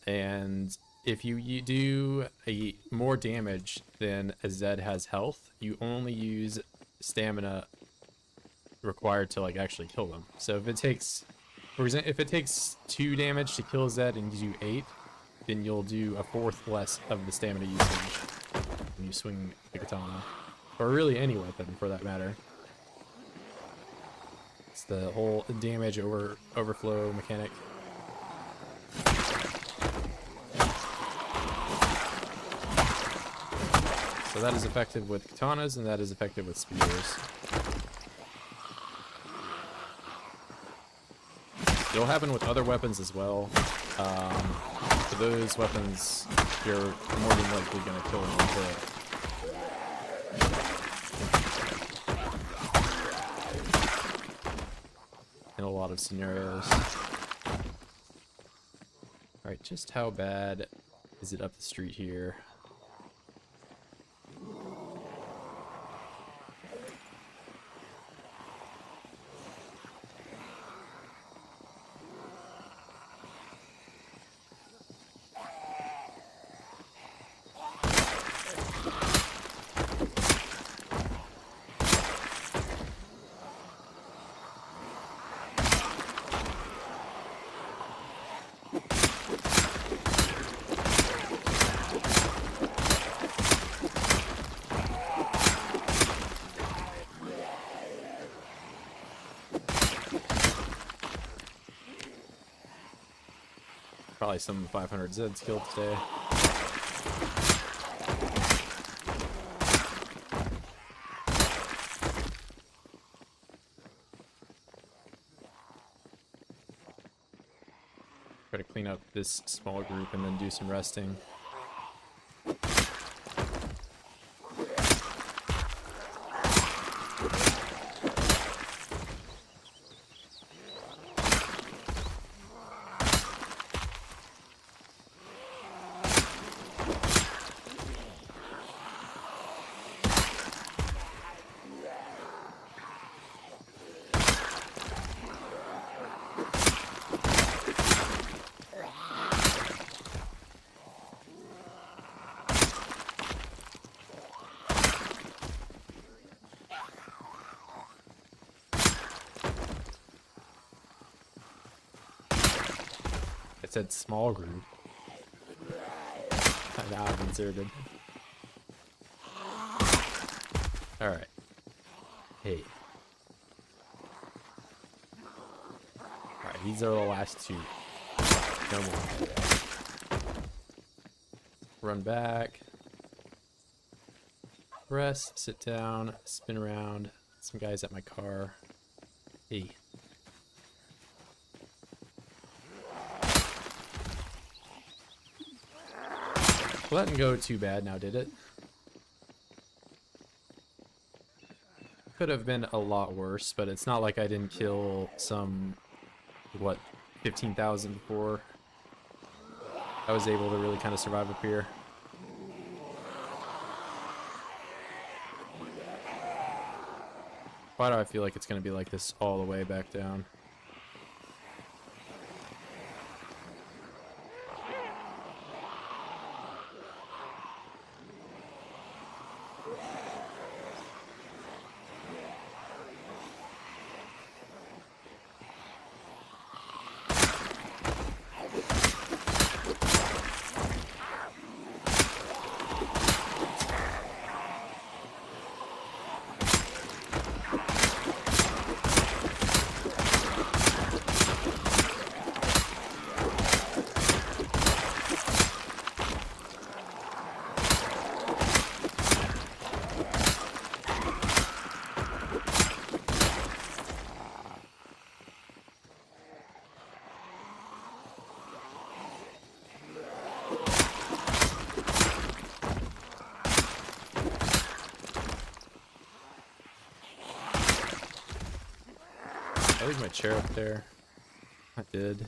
And if you do more damage than a Zed has health, you only use stamina required to like actually kill them. So if it takes, for example, if it takes 2 damage to kill a Zed and you do 8, then you'll do a fourth less of the stamina usage when you swing the katana, or really any weapon for that matter. It's the whole damage overflow mechanic. So that is effective with katanas, and that is effective with spears. It'll happen with other weapons as well. For those weapons, you're more than likely going to kill them with it. In a lot of scenarios. Alright, just how bad is it up the street here? Probably some 500 Zeds killed today. Try to clean up this small group and then do some resting. It said small group. Now I've inserted. Alright. Hey. Alright, these are the last 2. No more. Run back. Rest, sit down, spin around. Some guys at my car. Hey. Well, that didn't go too bad now, did it? Could have been a lot worse, but it's not like I didn't kill some, what, 15,000 before. I was able to really kind of survive up here. Why do I feel like it's going to be like this all the way back down? I leave my chair up there. I did.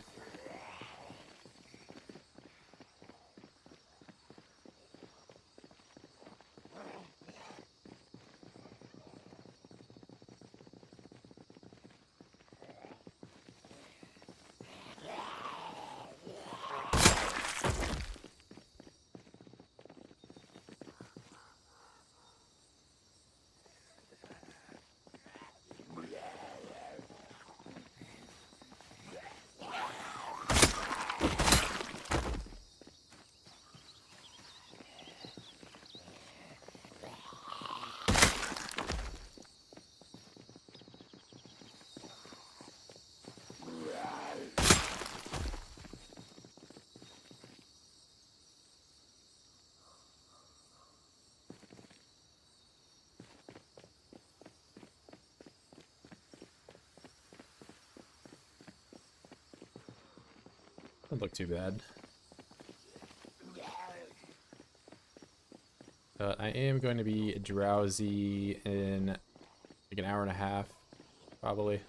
Doesn't look too bad. I am going to be drowsy in like an hour and a half, probably.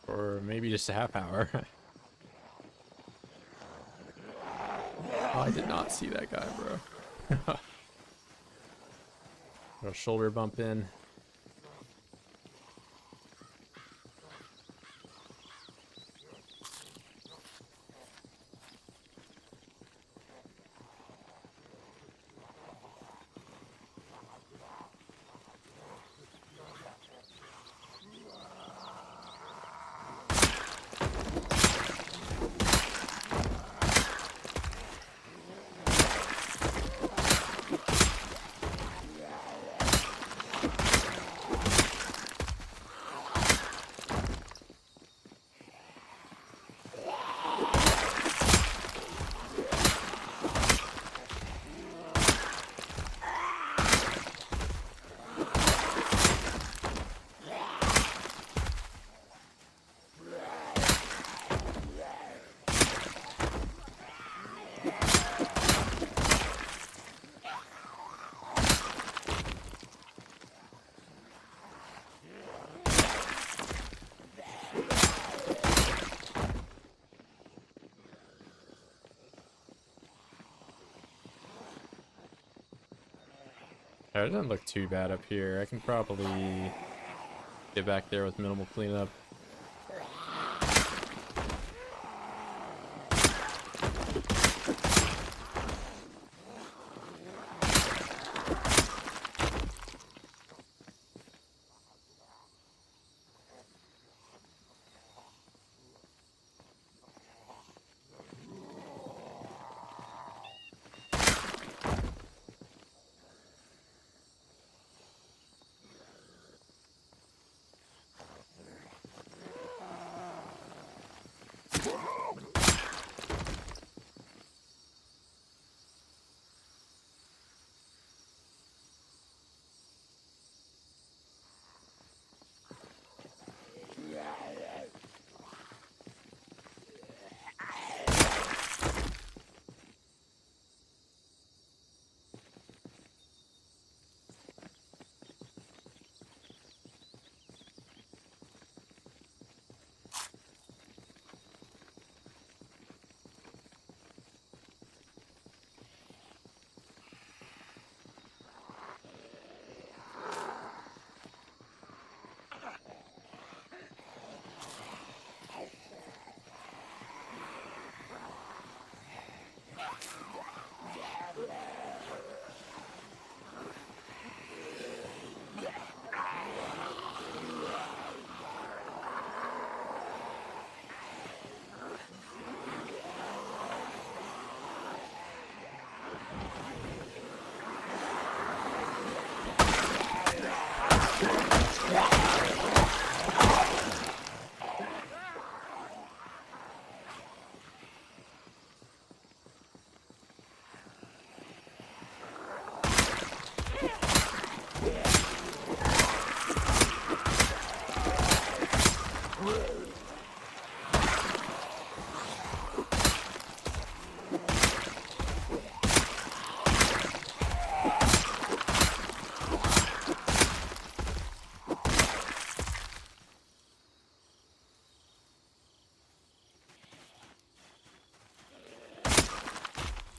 Or maybe just a half hour. Oh, I did not see that guy, bro. Little shoulder bump in. It doesn't look too bad up here. I can probably get back there with minimal cleanup.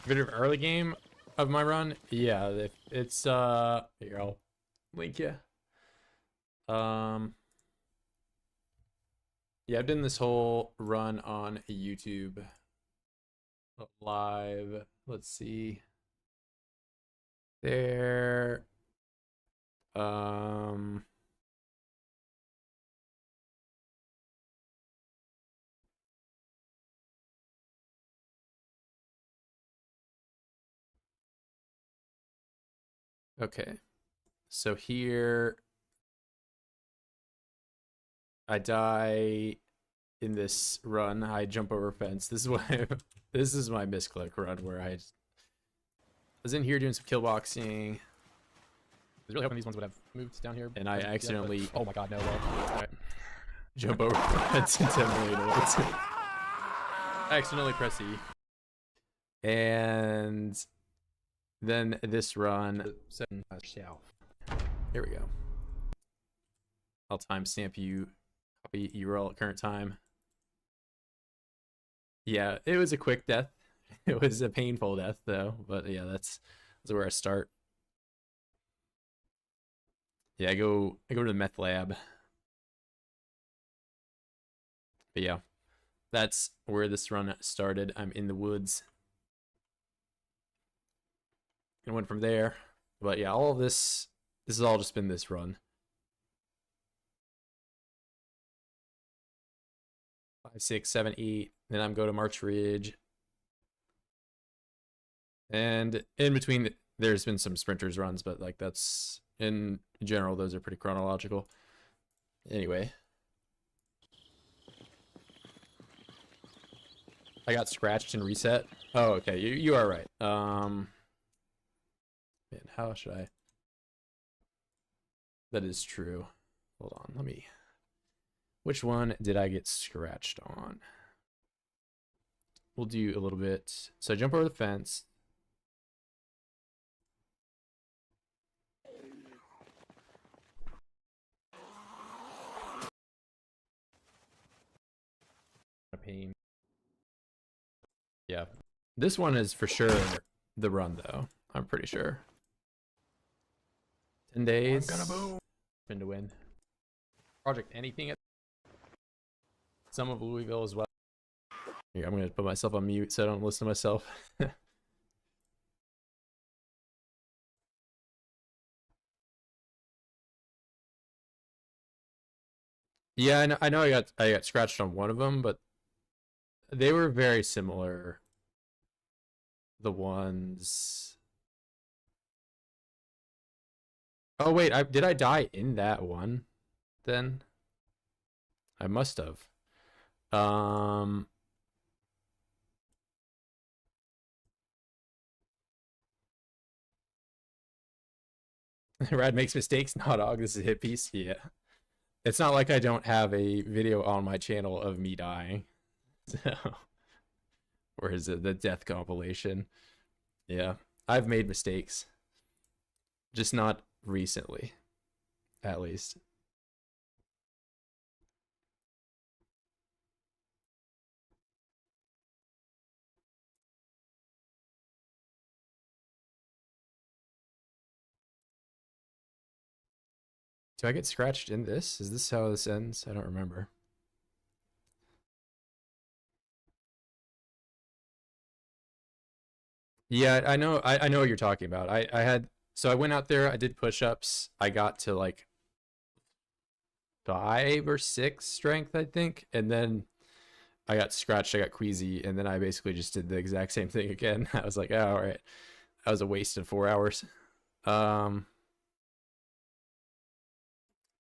Bit of early game of my run, yeah. It's here, I'll link you. Yeah, I've done this whole run on YouTube. live. Let's see. There. Um. Okay. So here I die in this run. I jump over a fence. This is what this is my misclick run where I was in here doing some kill boxing. I was really hoping these ones would have moved down here. And I accidentally oh my god, no. Right. jump over fence and 10 million volts. I accidentally press E. And then this run. Here we go. I'll timestamp you. Copy URL at current time. Yeah, it was a quick death. It was a painful death though, but yeah, that's where I start. Yeah, I go to the meth lab. But yeah, that's where this run started. I'm in the woods. And went from there. But yeah, all of this has all just been this run. 5, 6, 7, 8. Then I'm go to March Ridge. And in between, there's been some sprinters runs, but like that's in general, those are pretty chronological. Anyway. I got scratched and reset. Oh, okay. You are right. Man, how should I? That is true. Hold on, let me. Which one did I get scratched on? We'll do a little bit. So I jump over the fence. Pain. Yeah. This one is for sure the run though. I'm pretty sure. 10 days. I'm gonna boom. Spin to win. Project anything at some of Louisville as well. Here, I'm gonna put myself on mute so I don't listen to myself. Yeah, I know I got scratched on one of them, but they were very similar. The ones. Oh wait, did I die in that one then? I must have. Rad makes mistakes. No, dog. This is a hit piece. Yeah. It's not like I don't have a video on my channel of me dying. So, or is it the death compilation? Yeah. I've made mistakes. Just not recently, at least. Do I get scratched in this? Is this how this ends? I don't remember. Yeah, I know what you're talking about. I had so I went out there, I did push-ups. I got to like 5 or 6 strength, I think, and then I got scratched, I got queasy, and then I basically just did the exact same thing again. I was like, oh, all right. That was a waste of 4 hours.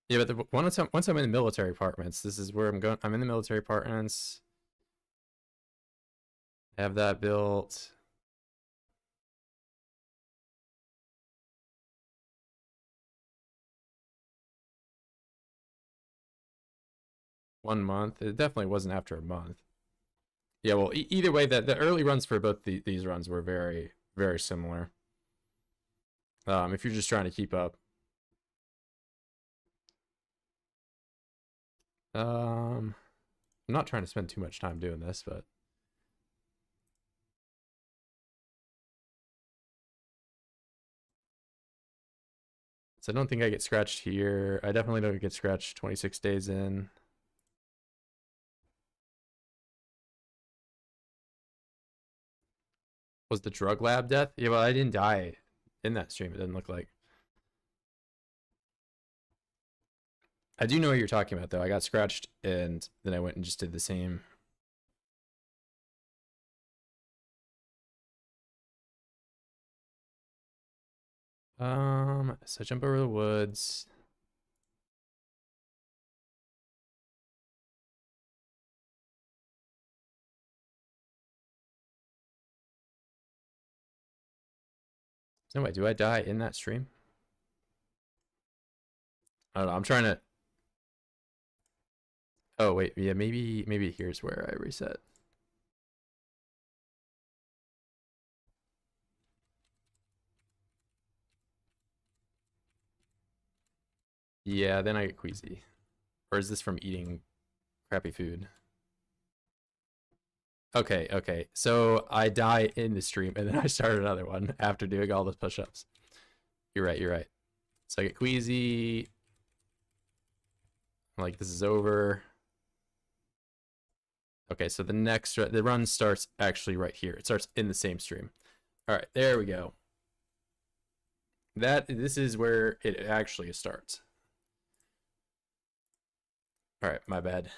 Yeah, but once I'm in the military apartments, this is where I'm going. I'm in the military apartments. Have that built. One month. It definitely wasn't after a month. Yeah, well, either way, the early runs for both these runs were very, very similar. If you're just trying to keep up. I'm not trying to spend too much time doing this, but so I don't think I get scratched here. I definitely don't get scratched 26 days in. Was the drug lab death? Yeah, well, I didn't die in that stream. It doesn't look like. I do know what you're talking about, though. I got scratched, and then I went and just did the same. So jump over the woods. No way, do I die in that stream? I don't know, I'm trying to... Oh, wait, yeah, maybe here's where I reset. Yeah, then I get queasy. Or is this from eating crappy food? Okay, so I die in the stream, and then I start another one after doing all those push-ups. You're right. So I get queasy. Like, this is over. Okay, so the run starts actually right here. It starts in the same stream. All right, there we go. This is where it actually starts. All right, my bad.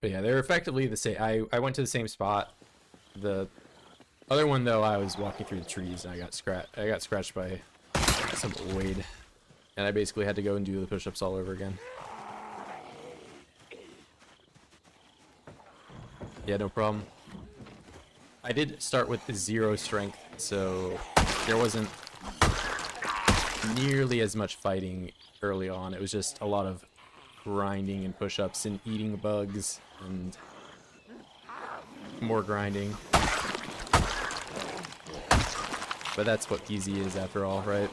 But yeah, they're effectively the same. I went to the same spot. The other one, though, I was walking through the trees and I got scratched by some Zomboid, and I basically had to go and do the push-ups all over again. Yeah, no problem. I did start with 0 strength, so there wasn't nearly as much fighting early on. It was just a lot of grinding and push-ups and eating bugs and more grinding. But that's what PZ is after all, right?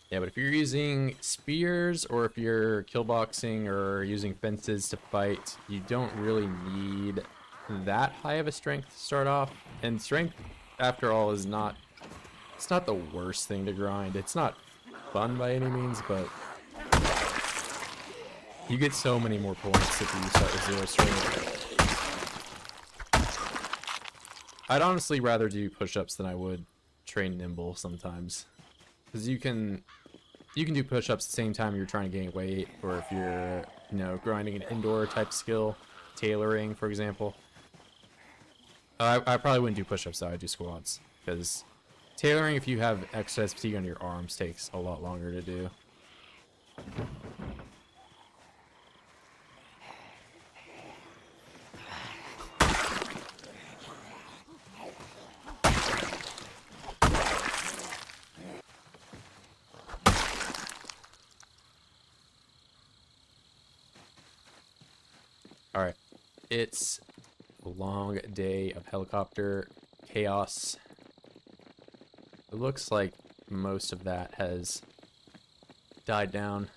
Yeah, but if you're using spears or if you're killboxing or using fences to fight, you don't really need that high of a strength to start off. And strength, after all, is not... It's not the worst thing to grind. It's not fun by any means, but... You get so many more points if you start with 0 strength. I'd honestly rather do push-ups than I would train nimble sometimes. Because you can do push-ups at the same time you're trying to gain weight, or if you're, you know, grinding an indoor type skill, tailoring, for example. I probably wouldn't do push-ups though, I'd do squats. Because tailoring, if you have exercise fatigue on your arms, takes a lot longer to do. Alright, it's a long day of helicopter chaos. It looks like most of that has died down.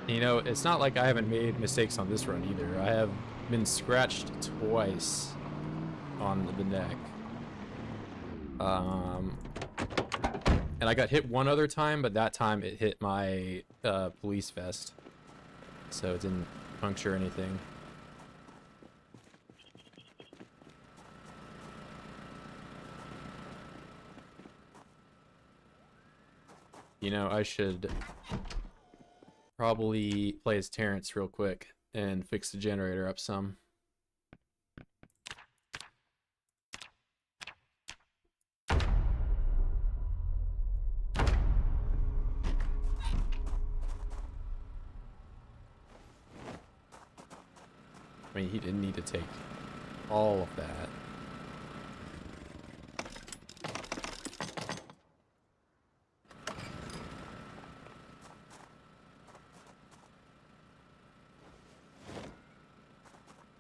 You know, it's not like I haven't made mistakes on this run either. I have been scratched twice on the neck. And I got hit one other time, but that time it hit my police vest. So it didn't puncture anything. You know, I should probably play as Terrence real quick and fix the generator up some. I mean, he didn't need to take all of that.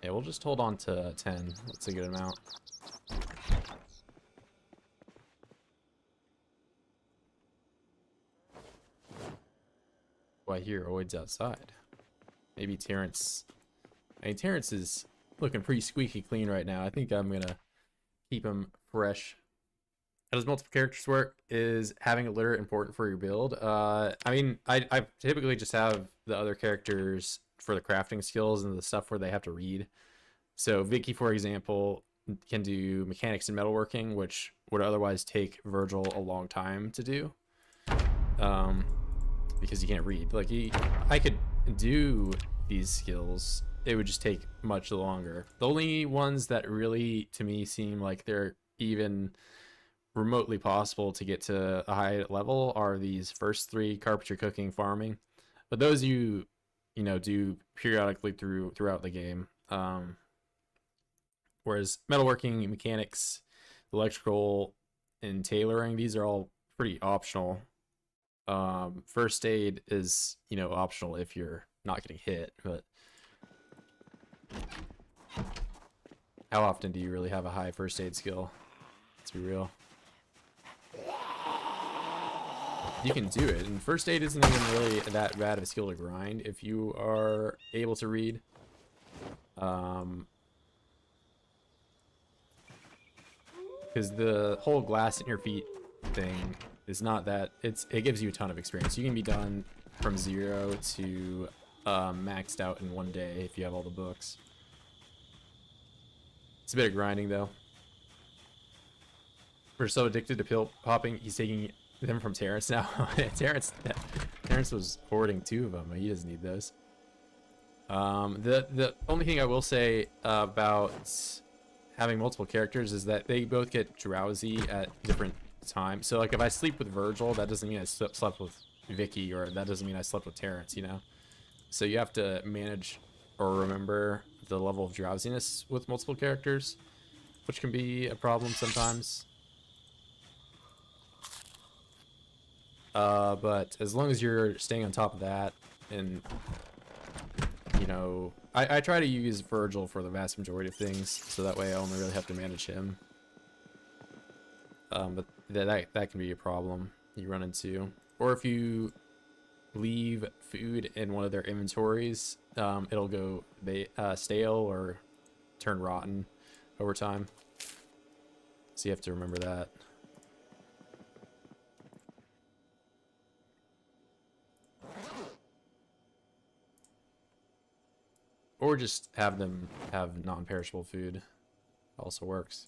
Yeah, we'll just hold on to 10. That's a good amount. Oh, I hear Oid's outside. Maybe Terrence... I mean, Terrence is looking pretty squeaky clean right now. I think I'm gonna keep him fresh. How does multiple characters work? Is having a litter important for your build? I mean, I typically just have the other characters for the crafting skills and the stuff where they have to read. So Vicky, for example, can do mechanics and metalworking, which would otherwise take Virgil a long time to do. Because he can't read. Like, I could do these skills. It would just take much longer. The only ones that really, to me, seem like they're even remotely possible to get to a high level are these first three: carpentry, cooking, farming. But those you know, do periodically throughout the game. Whereas metalworking, mechanics, electrical, and tailoring, these are all pretty optional. First aid is, you know, optional if you're not getting hit, but how often do you really have a high first aid skill? Let's be real. You can do it, and first aid isn't even really that bad of a skill to grind if you are able to read. Because the whole glass in your feet thing is not that, it gives you a ton of experience. You can be done from 0 to maxed out in one day if you have all the books. It's a bit of grinding though. We're so addicted to pill popping, he's taking them from Terrence now. Terrence was hoarding 2 of them. He doesn't need those. The only thing I will say about having multiple characters is that they both get drowsy at different times. So like if I sleep with Virgil, that doesn't mean I slept with Vicky, or that doesn't mean I slept with Terrence, you know? So you have to manage or remember the level of drowsiness with multiple characters, which can be a problem sometimes. But as long as you're staying on top of that, and you know, I try to use Virgil for the vast majority of things, so that way I only really have to manage him. But that can be a problem you run into. Or if you leave food in one of their inventories, it'll go stale or turn rotten over time. So you have to remember that. Or just have them have non-perishable food. Also works.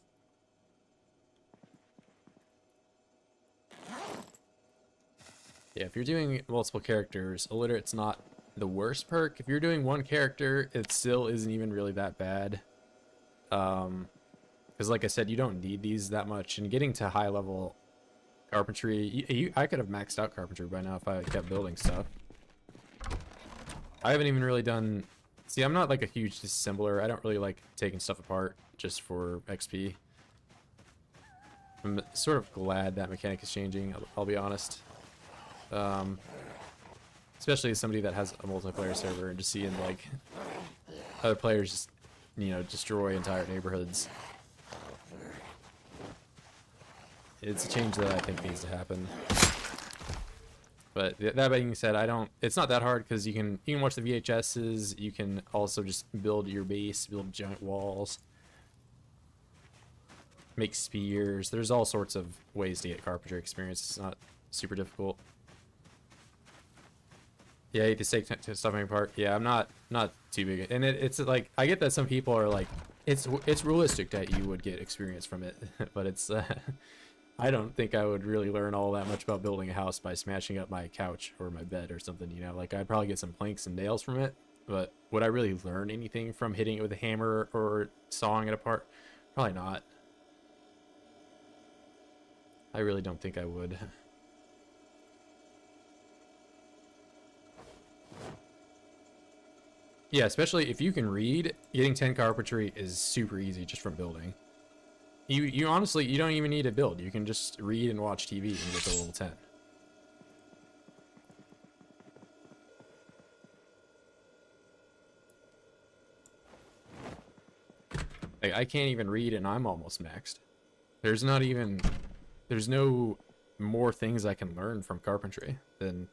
Yeah, if you're doing multiple characters, illiterate's not the worst perk. If you're doing one character, it still isn't even really that bad. Because like I said, you don't need these that much. And getting to high level carpentry, I could have maxed out carpentry by now if I kept building stuff. I haven't even really done... See, I'm not like a huge disassembler. I don't really like taking stuff apart just for XP. I'm sort of glad that mechanic is changing, I'll be honest. Especially as somebody that has a multiplayer server, and just seeing like other players just, you know, destroy entire neighborhoods. It's a change that I think needs to happen. But that being said, I don't. It's not that hard because you can watch the VHSs. You can also just build your base, build giant walls, make spears. There's all sorts of ways to get carpentry experience. It's not super difficult. Yeah, I eat the steak stuffing part. Yeah, I'm not too big. And it's like, I get that some people are like, it's realistic that you would get experience from it, but it's I don't think I would really learn all that much about building a house by smashing up my couch or my bed or something, you know? Like, I'd probably get some planks and nails from it, but would I really learn anything from hitting it with a hammer or sawing it apart? Probably not. I really don't think I would. Yeah, especially if you can read, getting 10 carpentry is super easy just from building. You honestly, you don't even need to build. You can just read and watch TV and get to level 10. Like, I can't even read and I'm almost maxed. There's no more things I can learn from carpentry than,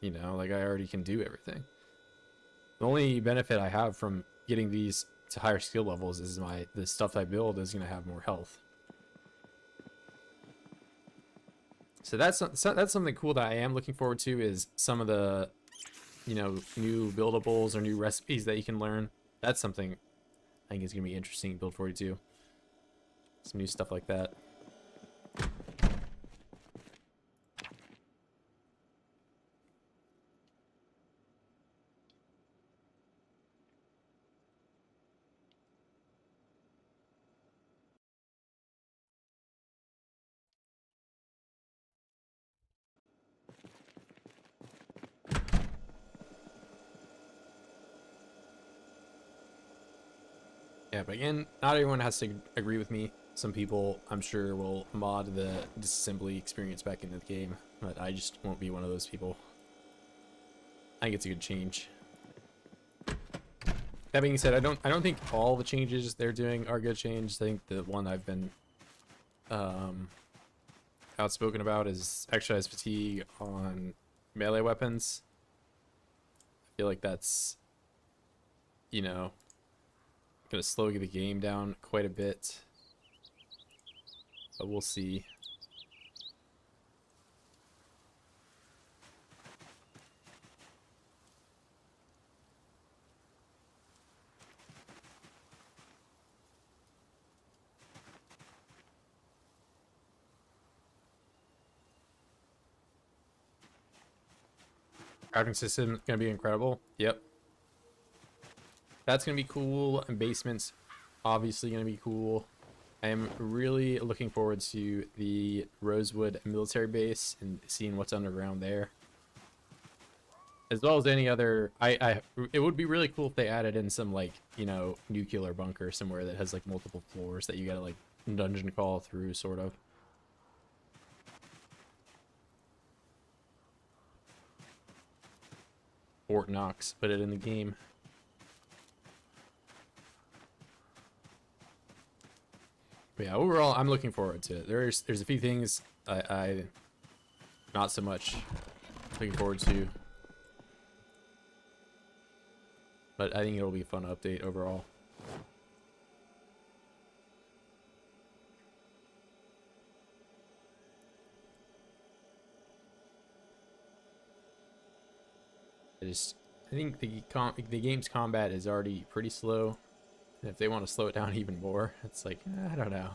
you know, like I already can do everything. The only benefit I have from getting these to higher skill levels is the stuff I build is going to have more health. So that's something cool that I am looking forward to, is some of the, you know, new buildables or new recipes that you can learn. That's something I think is going to be interesting in Build 42. Some new stuff like that. Yeah, but again, not everyone has to agree with me. Some people, I'm sure, will mod the disassembly experience back into the game, but I just won't be one of those people. I think it's a good change. That being said, I don't think all the changes they're doing are good changes. I think the one I've been outspoken about is exercise fatigue on melee weapons. I feel like that's, you know, gonna slow the game down quite a bit, but we'll see. Crafting system gonna be incredible. Yep, that's gonna be cool. And basements obviously gonna be cool. I am really looking forward to the Rosewood military base and seeing what's underground there, as well as any other. It would be really cool if they added in some, like, you know, nuclear bunker somewhere that has like multiple floors that you gotta like dungeon crawl through, sort of. Fort Knox, put it in the game. But yeah, overall, I'm looking forward to it. There's a few things I not so much looking forward to, but I think it'll be a fun update overall. I think the game's combat is already pretty slow, and if they want to slow it down even more, it's like, I don't know.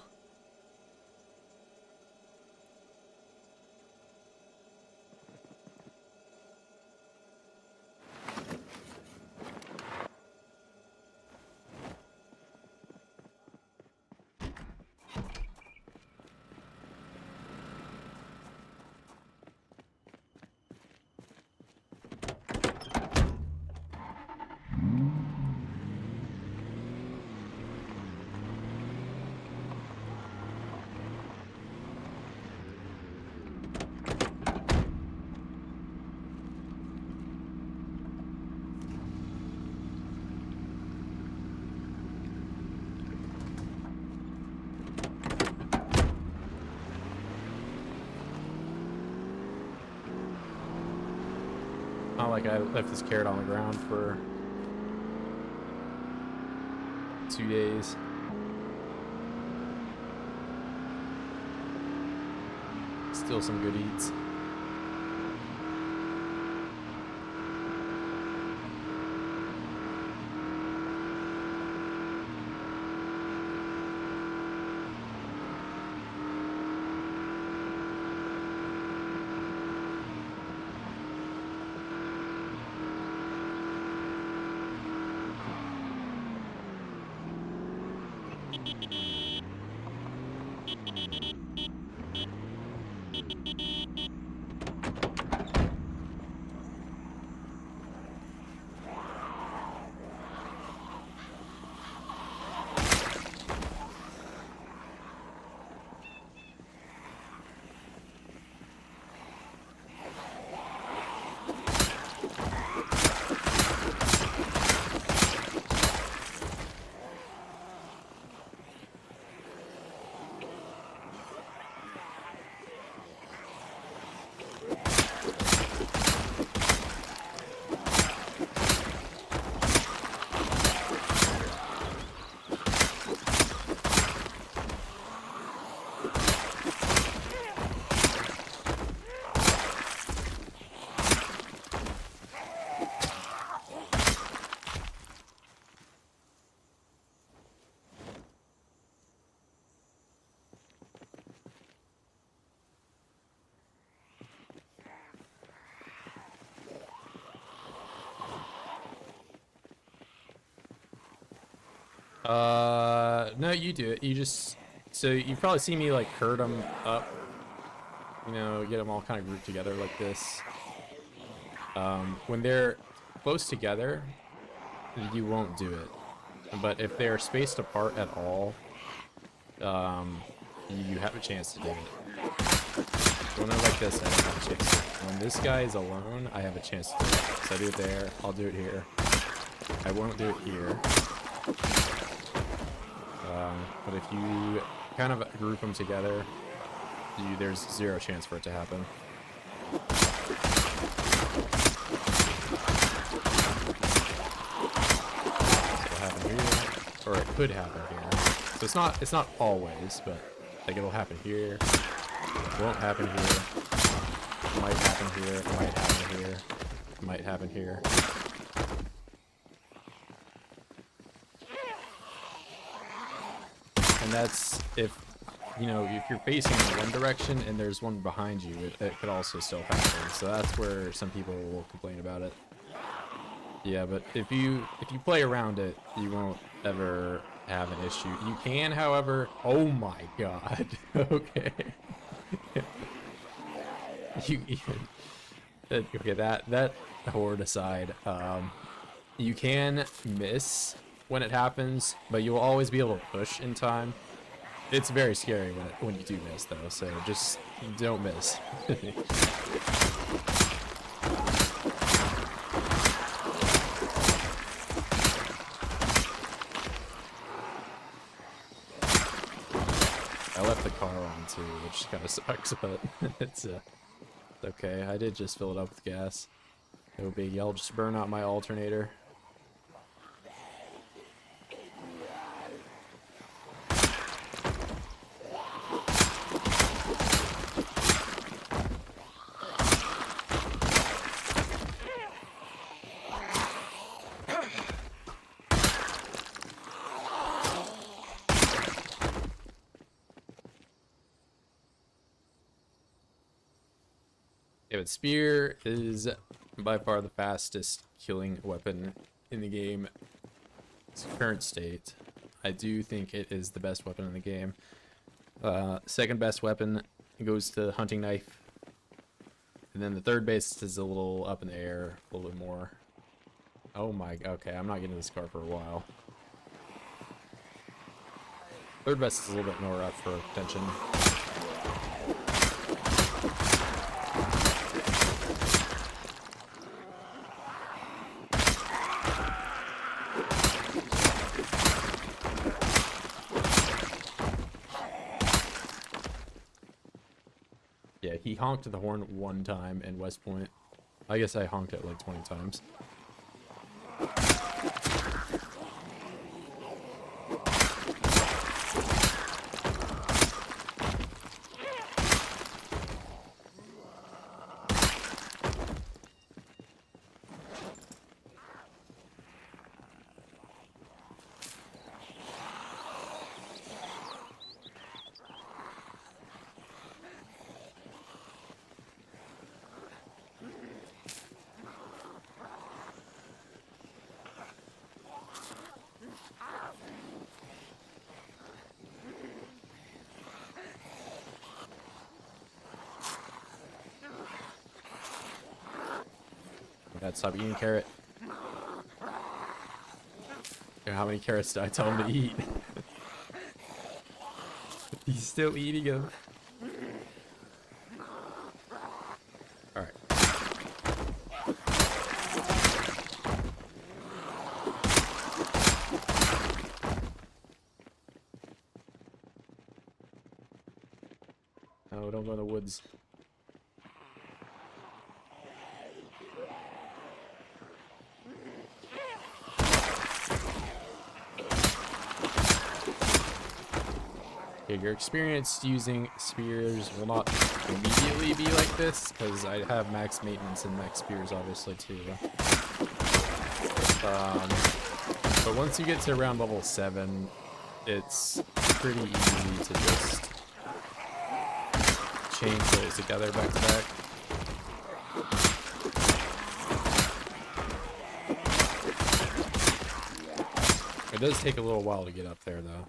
not like I left this carrot on the ground for 2 days. Still some good eats. No, you do it. You just, so you probably see me like herd them up, you know, get them all kind of grouped together like this. When they're close together, you won't do it. But if they're spaced apart at all, you have a chance to do it. When they're like this, I don't have a chance. When this guy is alone, I have a chance to do it. So I do it there, I'll do it here. I won't do it here. But if you kind of group them together, there's zero chance for it to happen. It'll happen here, or it could happen here. So it's not always, but like it'll happen here. It won't happen here. It might happen here. It might happen here. It might happen here. And that's if, you know, if you're facing in one direction and there's one behind you, it could also still happen. So that's where some people will complain about it. Yeah, but if you play around it, you won't ever have an issue. You can, however, oh my god. Okay. Okay, that horde aside, you can miss when it happens, but you'll always be able to push in time. It's very scary when you do miss, though, so just don't miss. I left the car on too, which kind of sucks, but it's okay. I did just fill it up with gas. No biggie. I'll just burn out my alternator. Yeah, but spear is by far the fastest killing weapon in the game. Its current state. I do think it is the best weapon in the game. Second best weapon goes to hunting knife. And then the third best is a little up in the air, a little bit more. Oh my, okay, I'm not getting this car for a while. Third best is a little bit more up for attention. Yeah, he honked the horn one time in West Point. I guess I honked it like 20 times. God, stop eating carrot. How many carrots did I tell him to eat? He's still eating them. Alright. No, don't go in the woods. Okay, your experience using spears will not immediately be like this, because I have max maintenance and max spears obviously too. But once you get to around level 7, it's pretty easy to just chain those together back to back. It does take a little while to get up there though,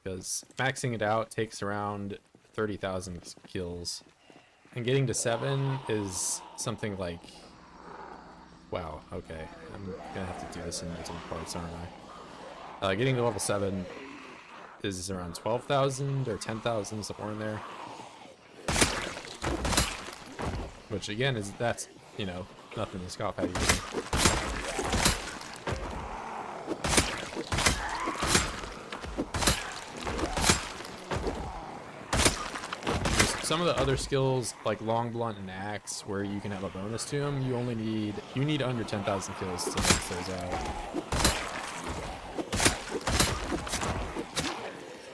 because maxing it out takes around 30,000 kills, and getting to 7 is something like, wow, okay, I'm gonna have to do this in multiple parts, aren't I? Getting to level 7 is around 12,000 or 10,000, somewhere in there, which again that's, you know, nothing to scoff at either. Some of the other skills, like long blunt and axe, where you can have a bonus to them, you need under 10,000 kills to max those out.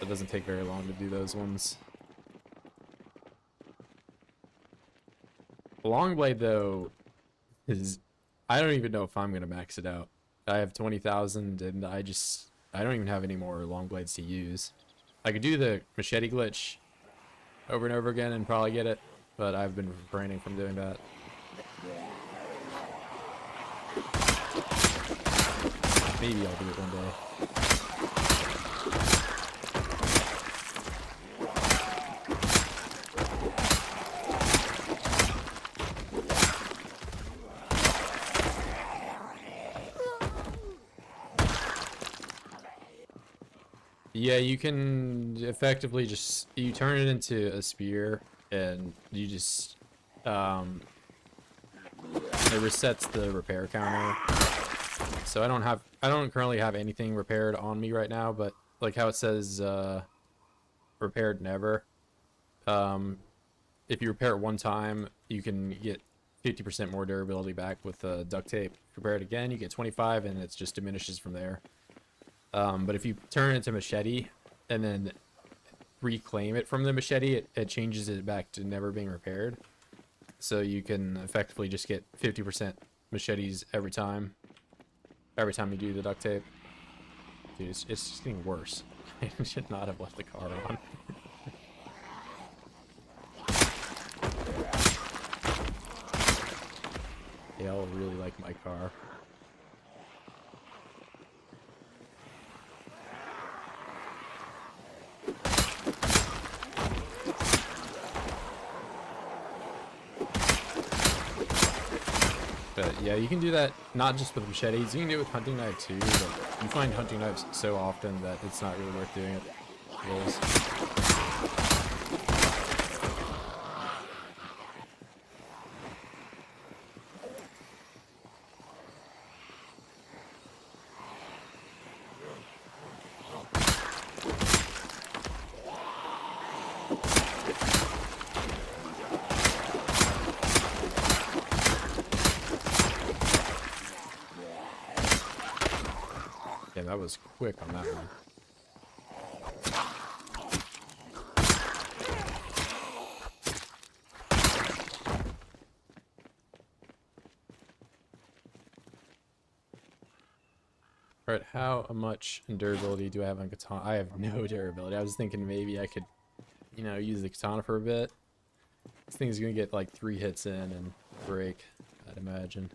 It doesn't take very long to do those ones. The long blade though is, I don't even know if I'm gonna max it out. I have 20,000 and I don't even have any more long blades to use. I could do the machete glitch over and over again and probably get it, but I've been refraining from doing that. Maybe I'll do it one day. Yeah, you can effectively just, you turn it into a spear and you just, it resets the repair counter. So I don't currently have anything repaired on me right now, but like how it says, repaired never. If you repair it one time, you can get 50% more durability back with duct tape. If you repair it again, you get 25 and it just diminishes from there. But if you turn it into machete and then reclaim it from the machete, it changes it back to never being repaired. So you can effectively just get 50% machetes every time you do the duct tape. Dude, it's just getting worse. I should not have left the car on. They all really like my car. But yeah, you can do that not just with machetes, you can do it with hunting knives too, but you find hunting knives so often that it's not really worth doing it. Yeah, that was quick on that one. Alright, how much durability do I have on katana? I have no durability. I was thinking maybe I could, you know, use the katana for a bit. This thing's gonna get like 3 hits in and break, I'd imagine.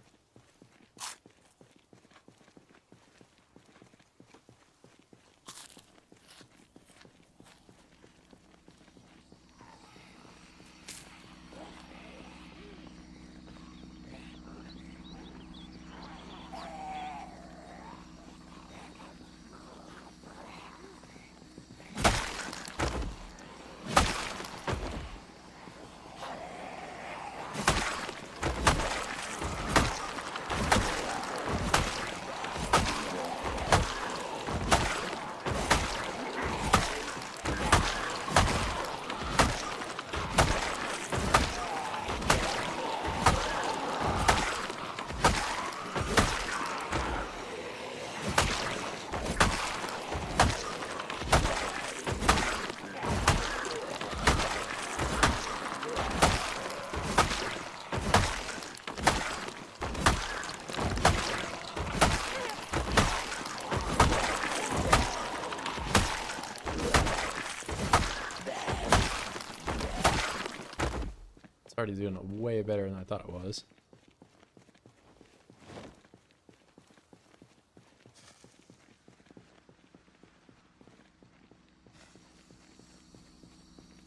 Already doing way better than I thought it was.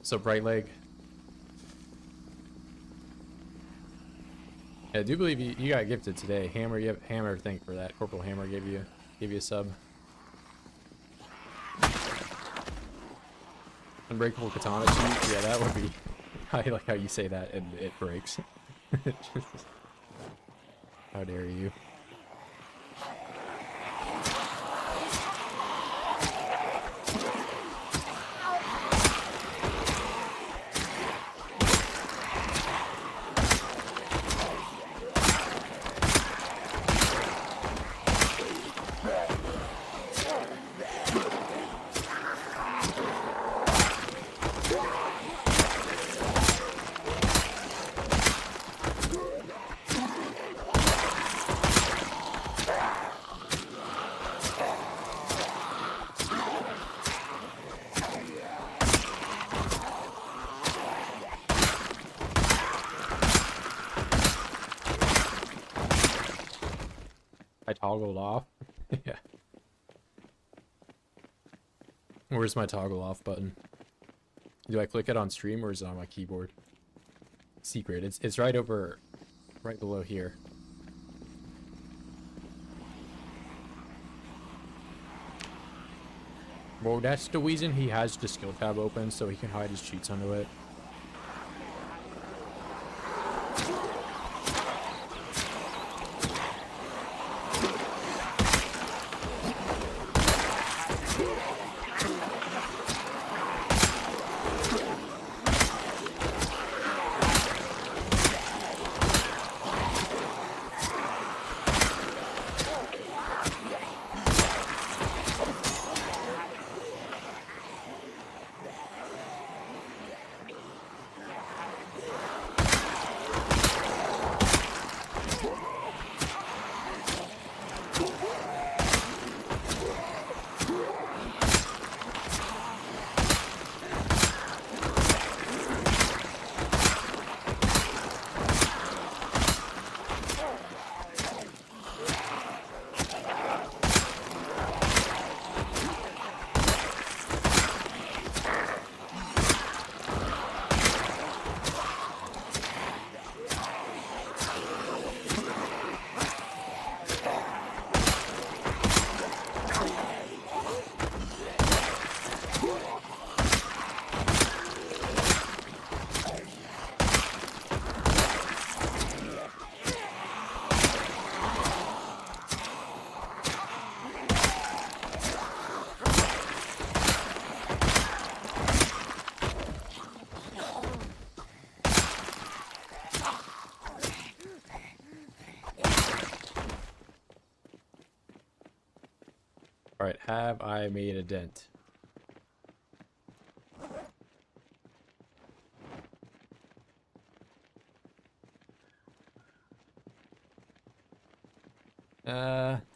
So Bright Leg. Yeah, I do believe you got gifted today. Hammer, you have Hammer. Thank for that. Corporal Hammer gave you a sub. Unbreakable katana cheat. Yeah, that would be. I like how you say that and it breaks. How dare you? I toggled off. Yeah. Where's my toggle off button? Do I click it on stream or is it on my keyboard? Secret. It's right over, right below here. Well, that's the reason he has the skill tab open, so he can hide his cheats under it. Alright, have I made a dent?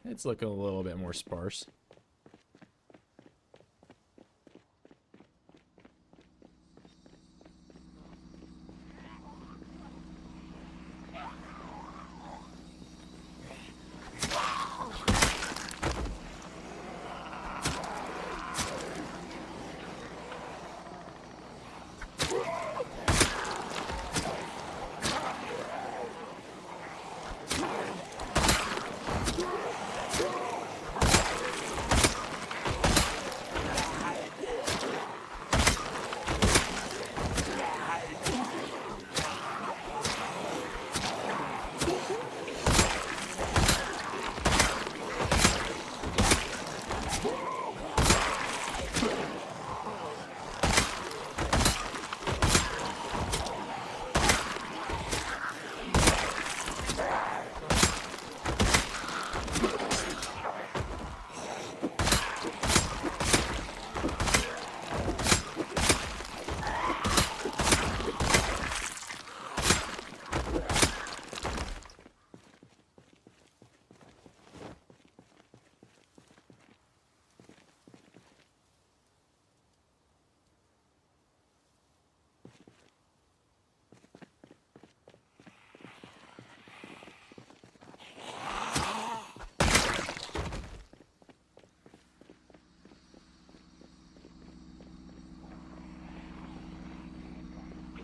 It's looking a little bit more sparse.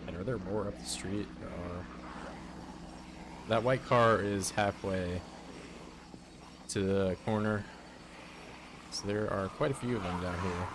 And are there more up the street? There are. That white car is halfway to the corner. So there are quite a few of them down here.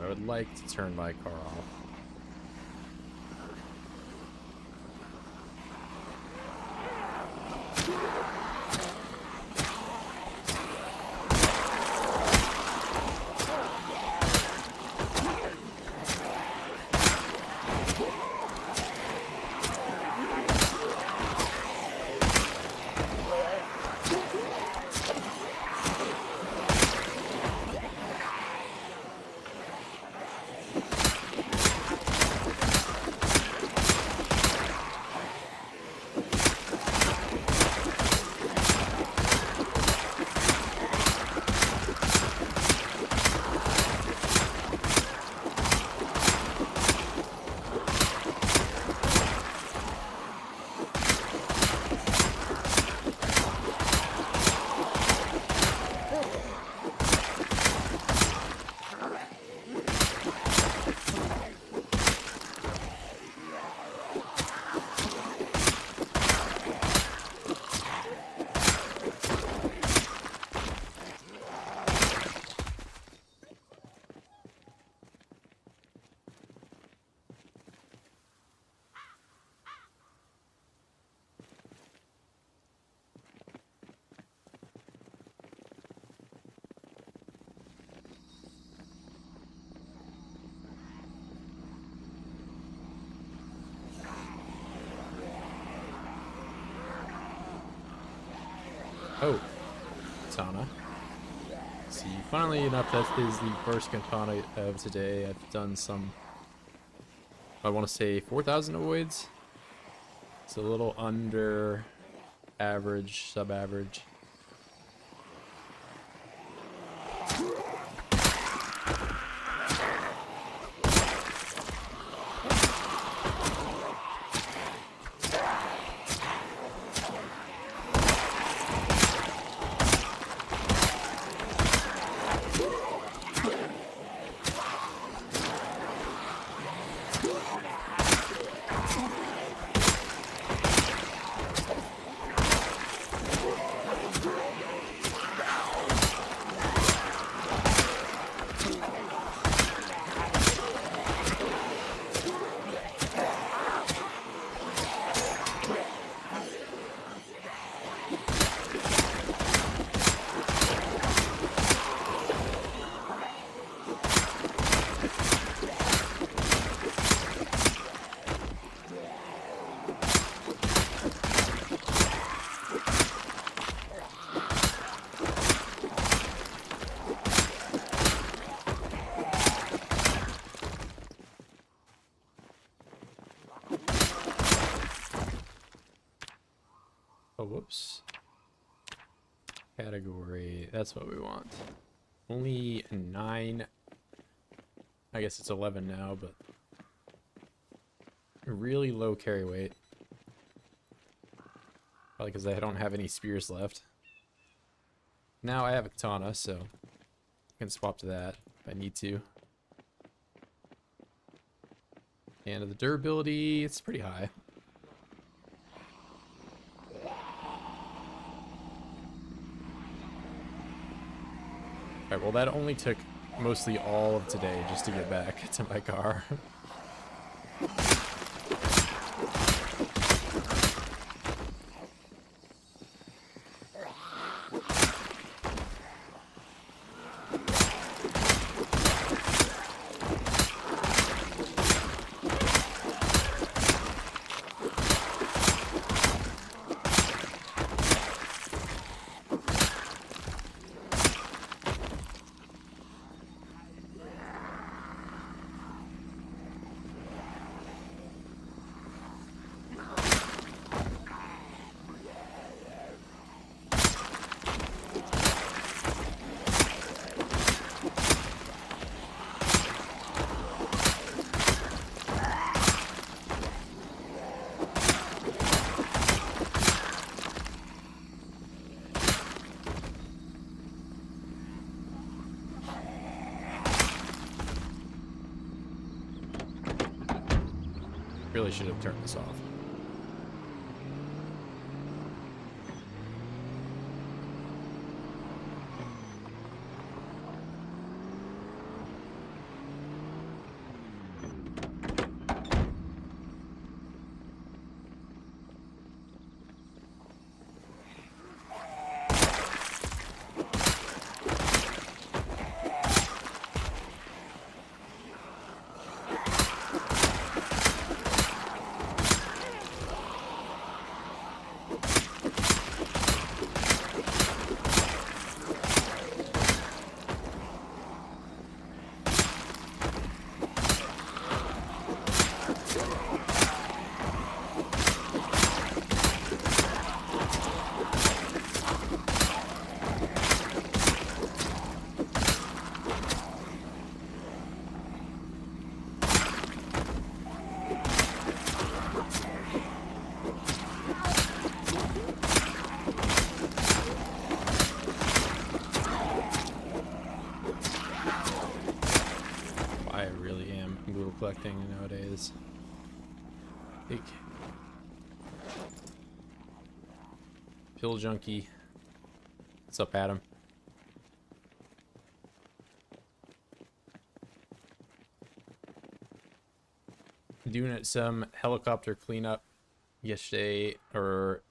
I would like to turn my car off. Oh, katana. See, funnily enough, that is the first katana of today. I've done some, I want to say 4,000 avoids. It's a little under average, sub-average. Oh, whoops. Category. That's what we want. Only 9. I guess it's 11 now, but really low carry weight. Probably because I don't have any spears left. Now I have a katana, so I can swap to that if I need to. And the durability, it's pretty high. Alright, well that only took mostly all of today just to get back to my car. Really should have turned this off. Collecting nowadays. Big pill junkie. What's up, Adam? Doing some helicopter cleanup yesterday, or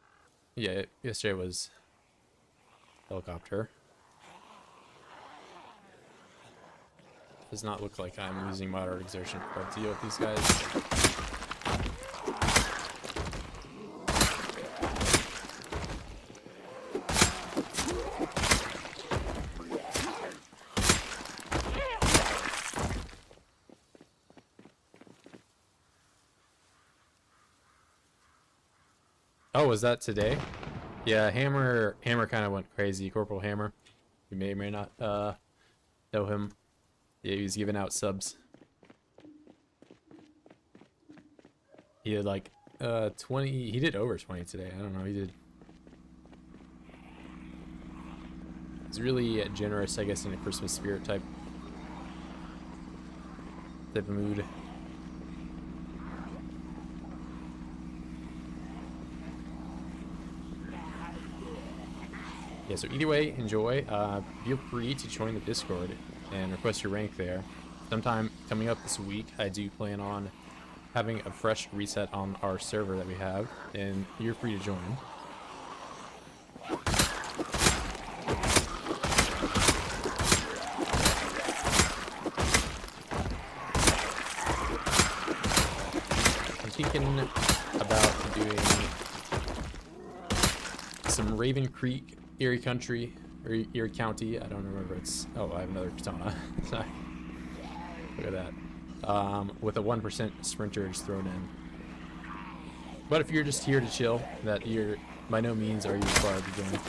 yeah, yesterday was helicopter. Does not look like I'm using moderate exertion to deal with these guys. Oh, was that today? Yeah, Hammer kind of went crazy. Corporal Hammer. You may or may not know him. Yeah, he was giving out subs. He had like 20, he did over 20 today. I don't know, he did. He's really generous, I guess, in a Christmas spirit type of mood. Yeah, so either way, enjoy. Feel free to join the Discord and request your rank there. Sometime coming up this week, I do plan on having a fresh reset on our server that we have, and you're free to join. I'm thinking about doing some Raven Creek, Erie Country, or Erie County. I don't remember. It's, oh, I have another katana. Sorry. Look at that. With a 1% sprinter just thrown in. But if you're just here to chill, that you're by no means are you required to join.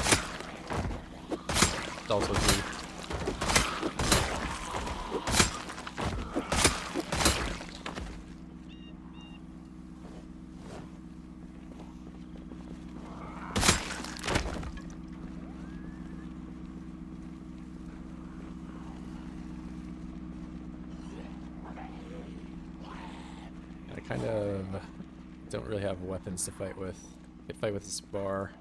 It's also free. I kind of don't really have weapons to fight with. I could fight with this bar.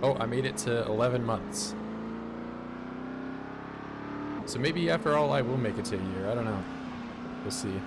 Oh, I made it to 11 months. So maybe after all I will make it to a year. I don't know. We'll see.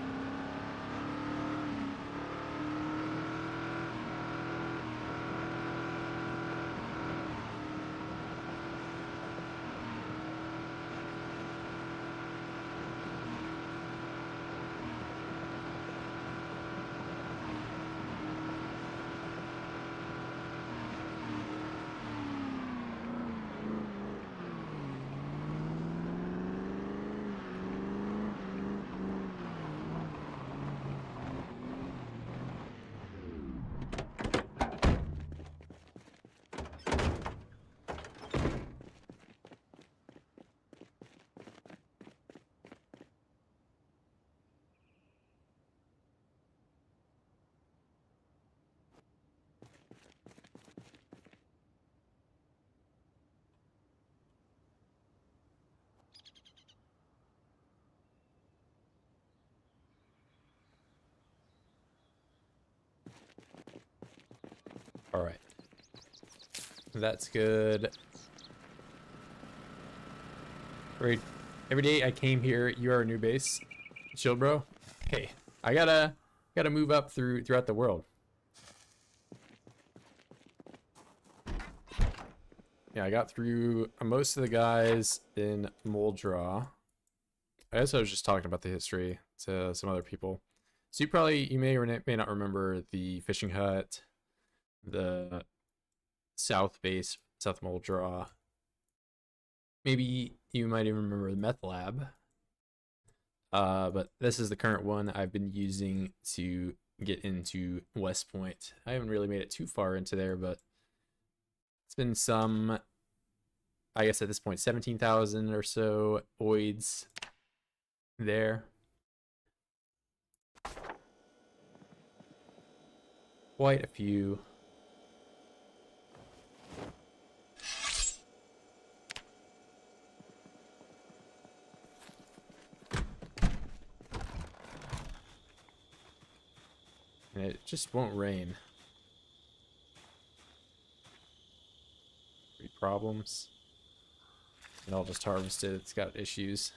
All right. That's good. Every day I came here, you are a new base. Chill, bro. Hey, I gotta move up throughout the world. Yeah, I got through most of the guys in Moldraw. I guess I was just talking about the history to some other people. So you may or may not remember the fishing hut, the south base, South Moldraw. Maybe you might even remember the meth lab. But this is the current one I've been using to get into West Point. I haven't really made it too far into there, but it's been some, I guess at this point, 17,000 or so oids there. Quite a few. And it just won't rain. Three problems. And I'll just harvest it. It's got issues.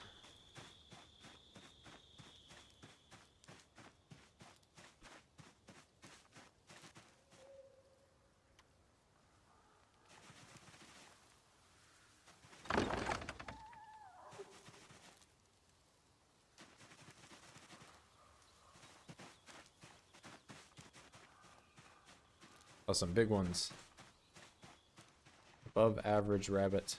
Oh, some big ones. Above average rabbit.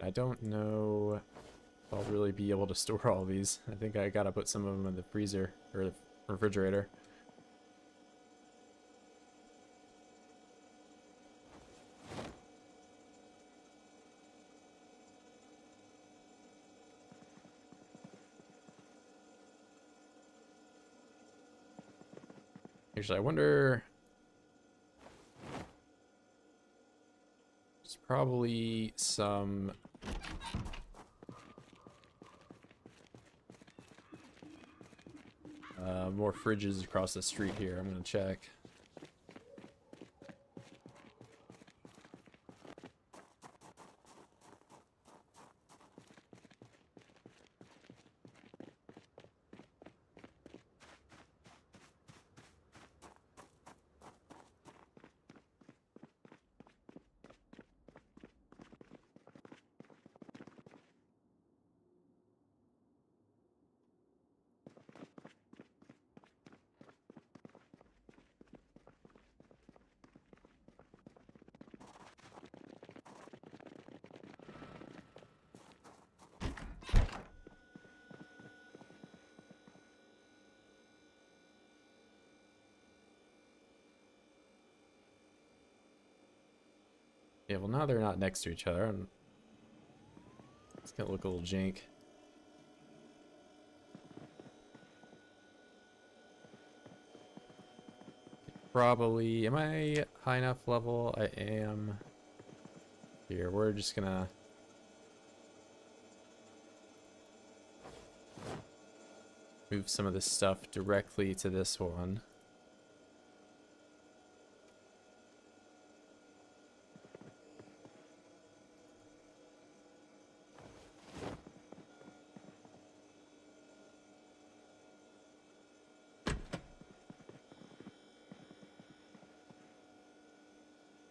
I don't know if I'll really be able to store all these. I think I gotta put some of them in the freezer or the refrigerator. Actually, I wonder... There's probably some... more fridges across the street here. I'm gonna check. Yeah, well now they're not next to each other, and it's gonna look a little jank. Probably, am I high enough level? I am. Here, we're just gonna move some of this stuff directly to this one.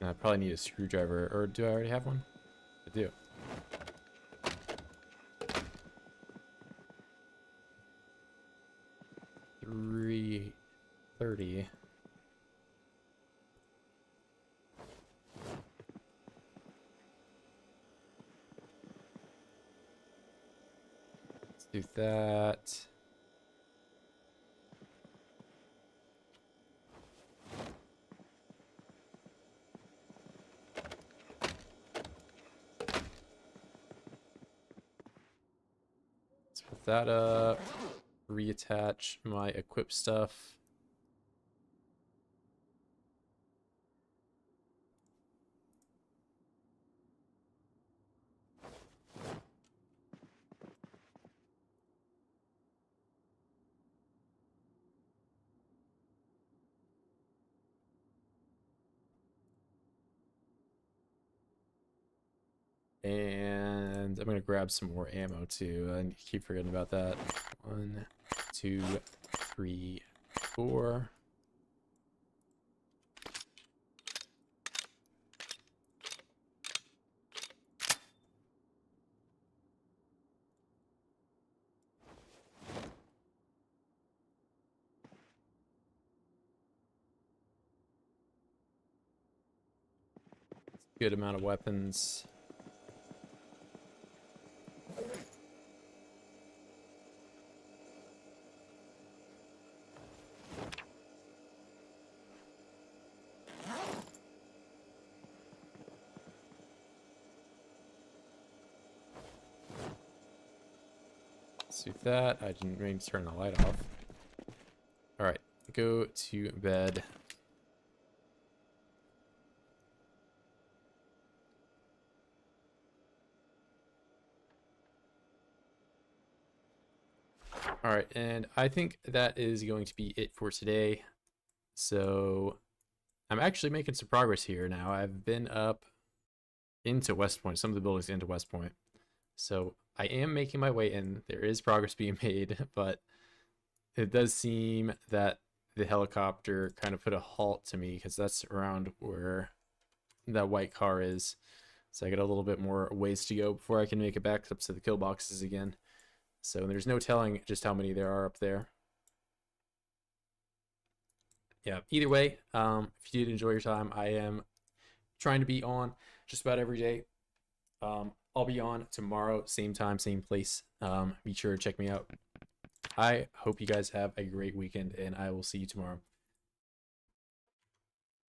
And I probably need a screwdriver, or do I already have one? I do. $330. Let's do that. Let's put that up. Reattach my equip stuff. And I'm gonna grab some more ammo too. I keep forgetting about that. 1, 2, 3, 4. Good amount of weapons. Let's do that. I didn't mean to turn the light off. Alright, go to bed. Alright, and I think that is going to be it for today. So, I'm actually making some progress here now. I've been up into West Point, some of the buildings into West Point. So, I am making my way in. There is progress being made, but it does seem that the helicopter kind of put a halt to me because that's around where that white car is. So I got a little bit more ways to go before I can make it back up to the kill boxes again. So there's no telling just how many there are up there. Yeah, either way, if you did enjoy your time, I am trying to be on just about every day. I'll be on tomorrow, same time, same place. Be sure to check me out. I hope you guys have a great weekend, and I will see you tomorrow.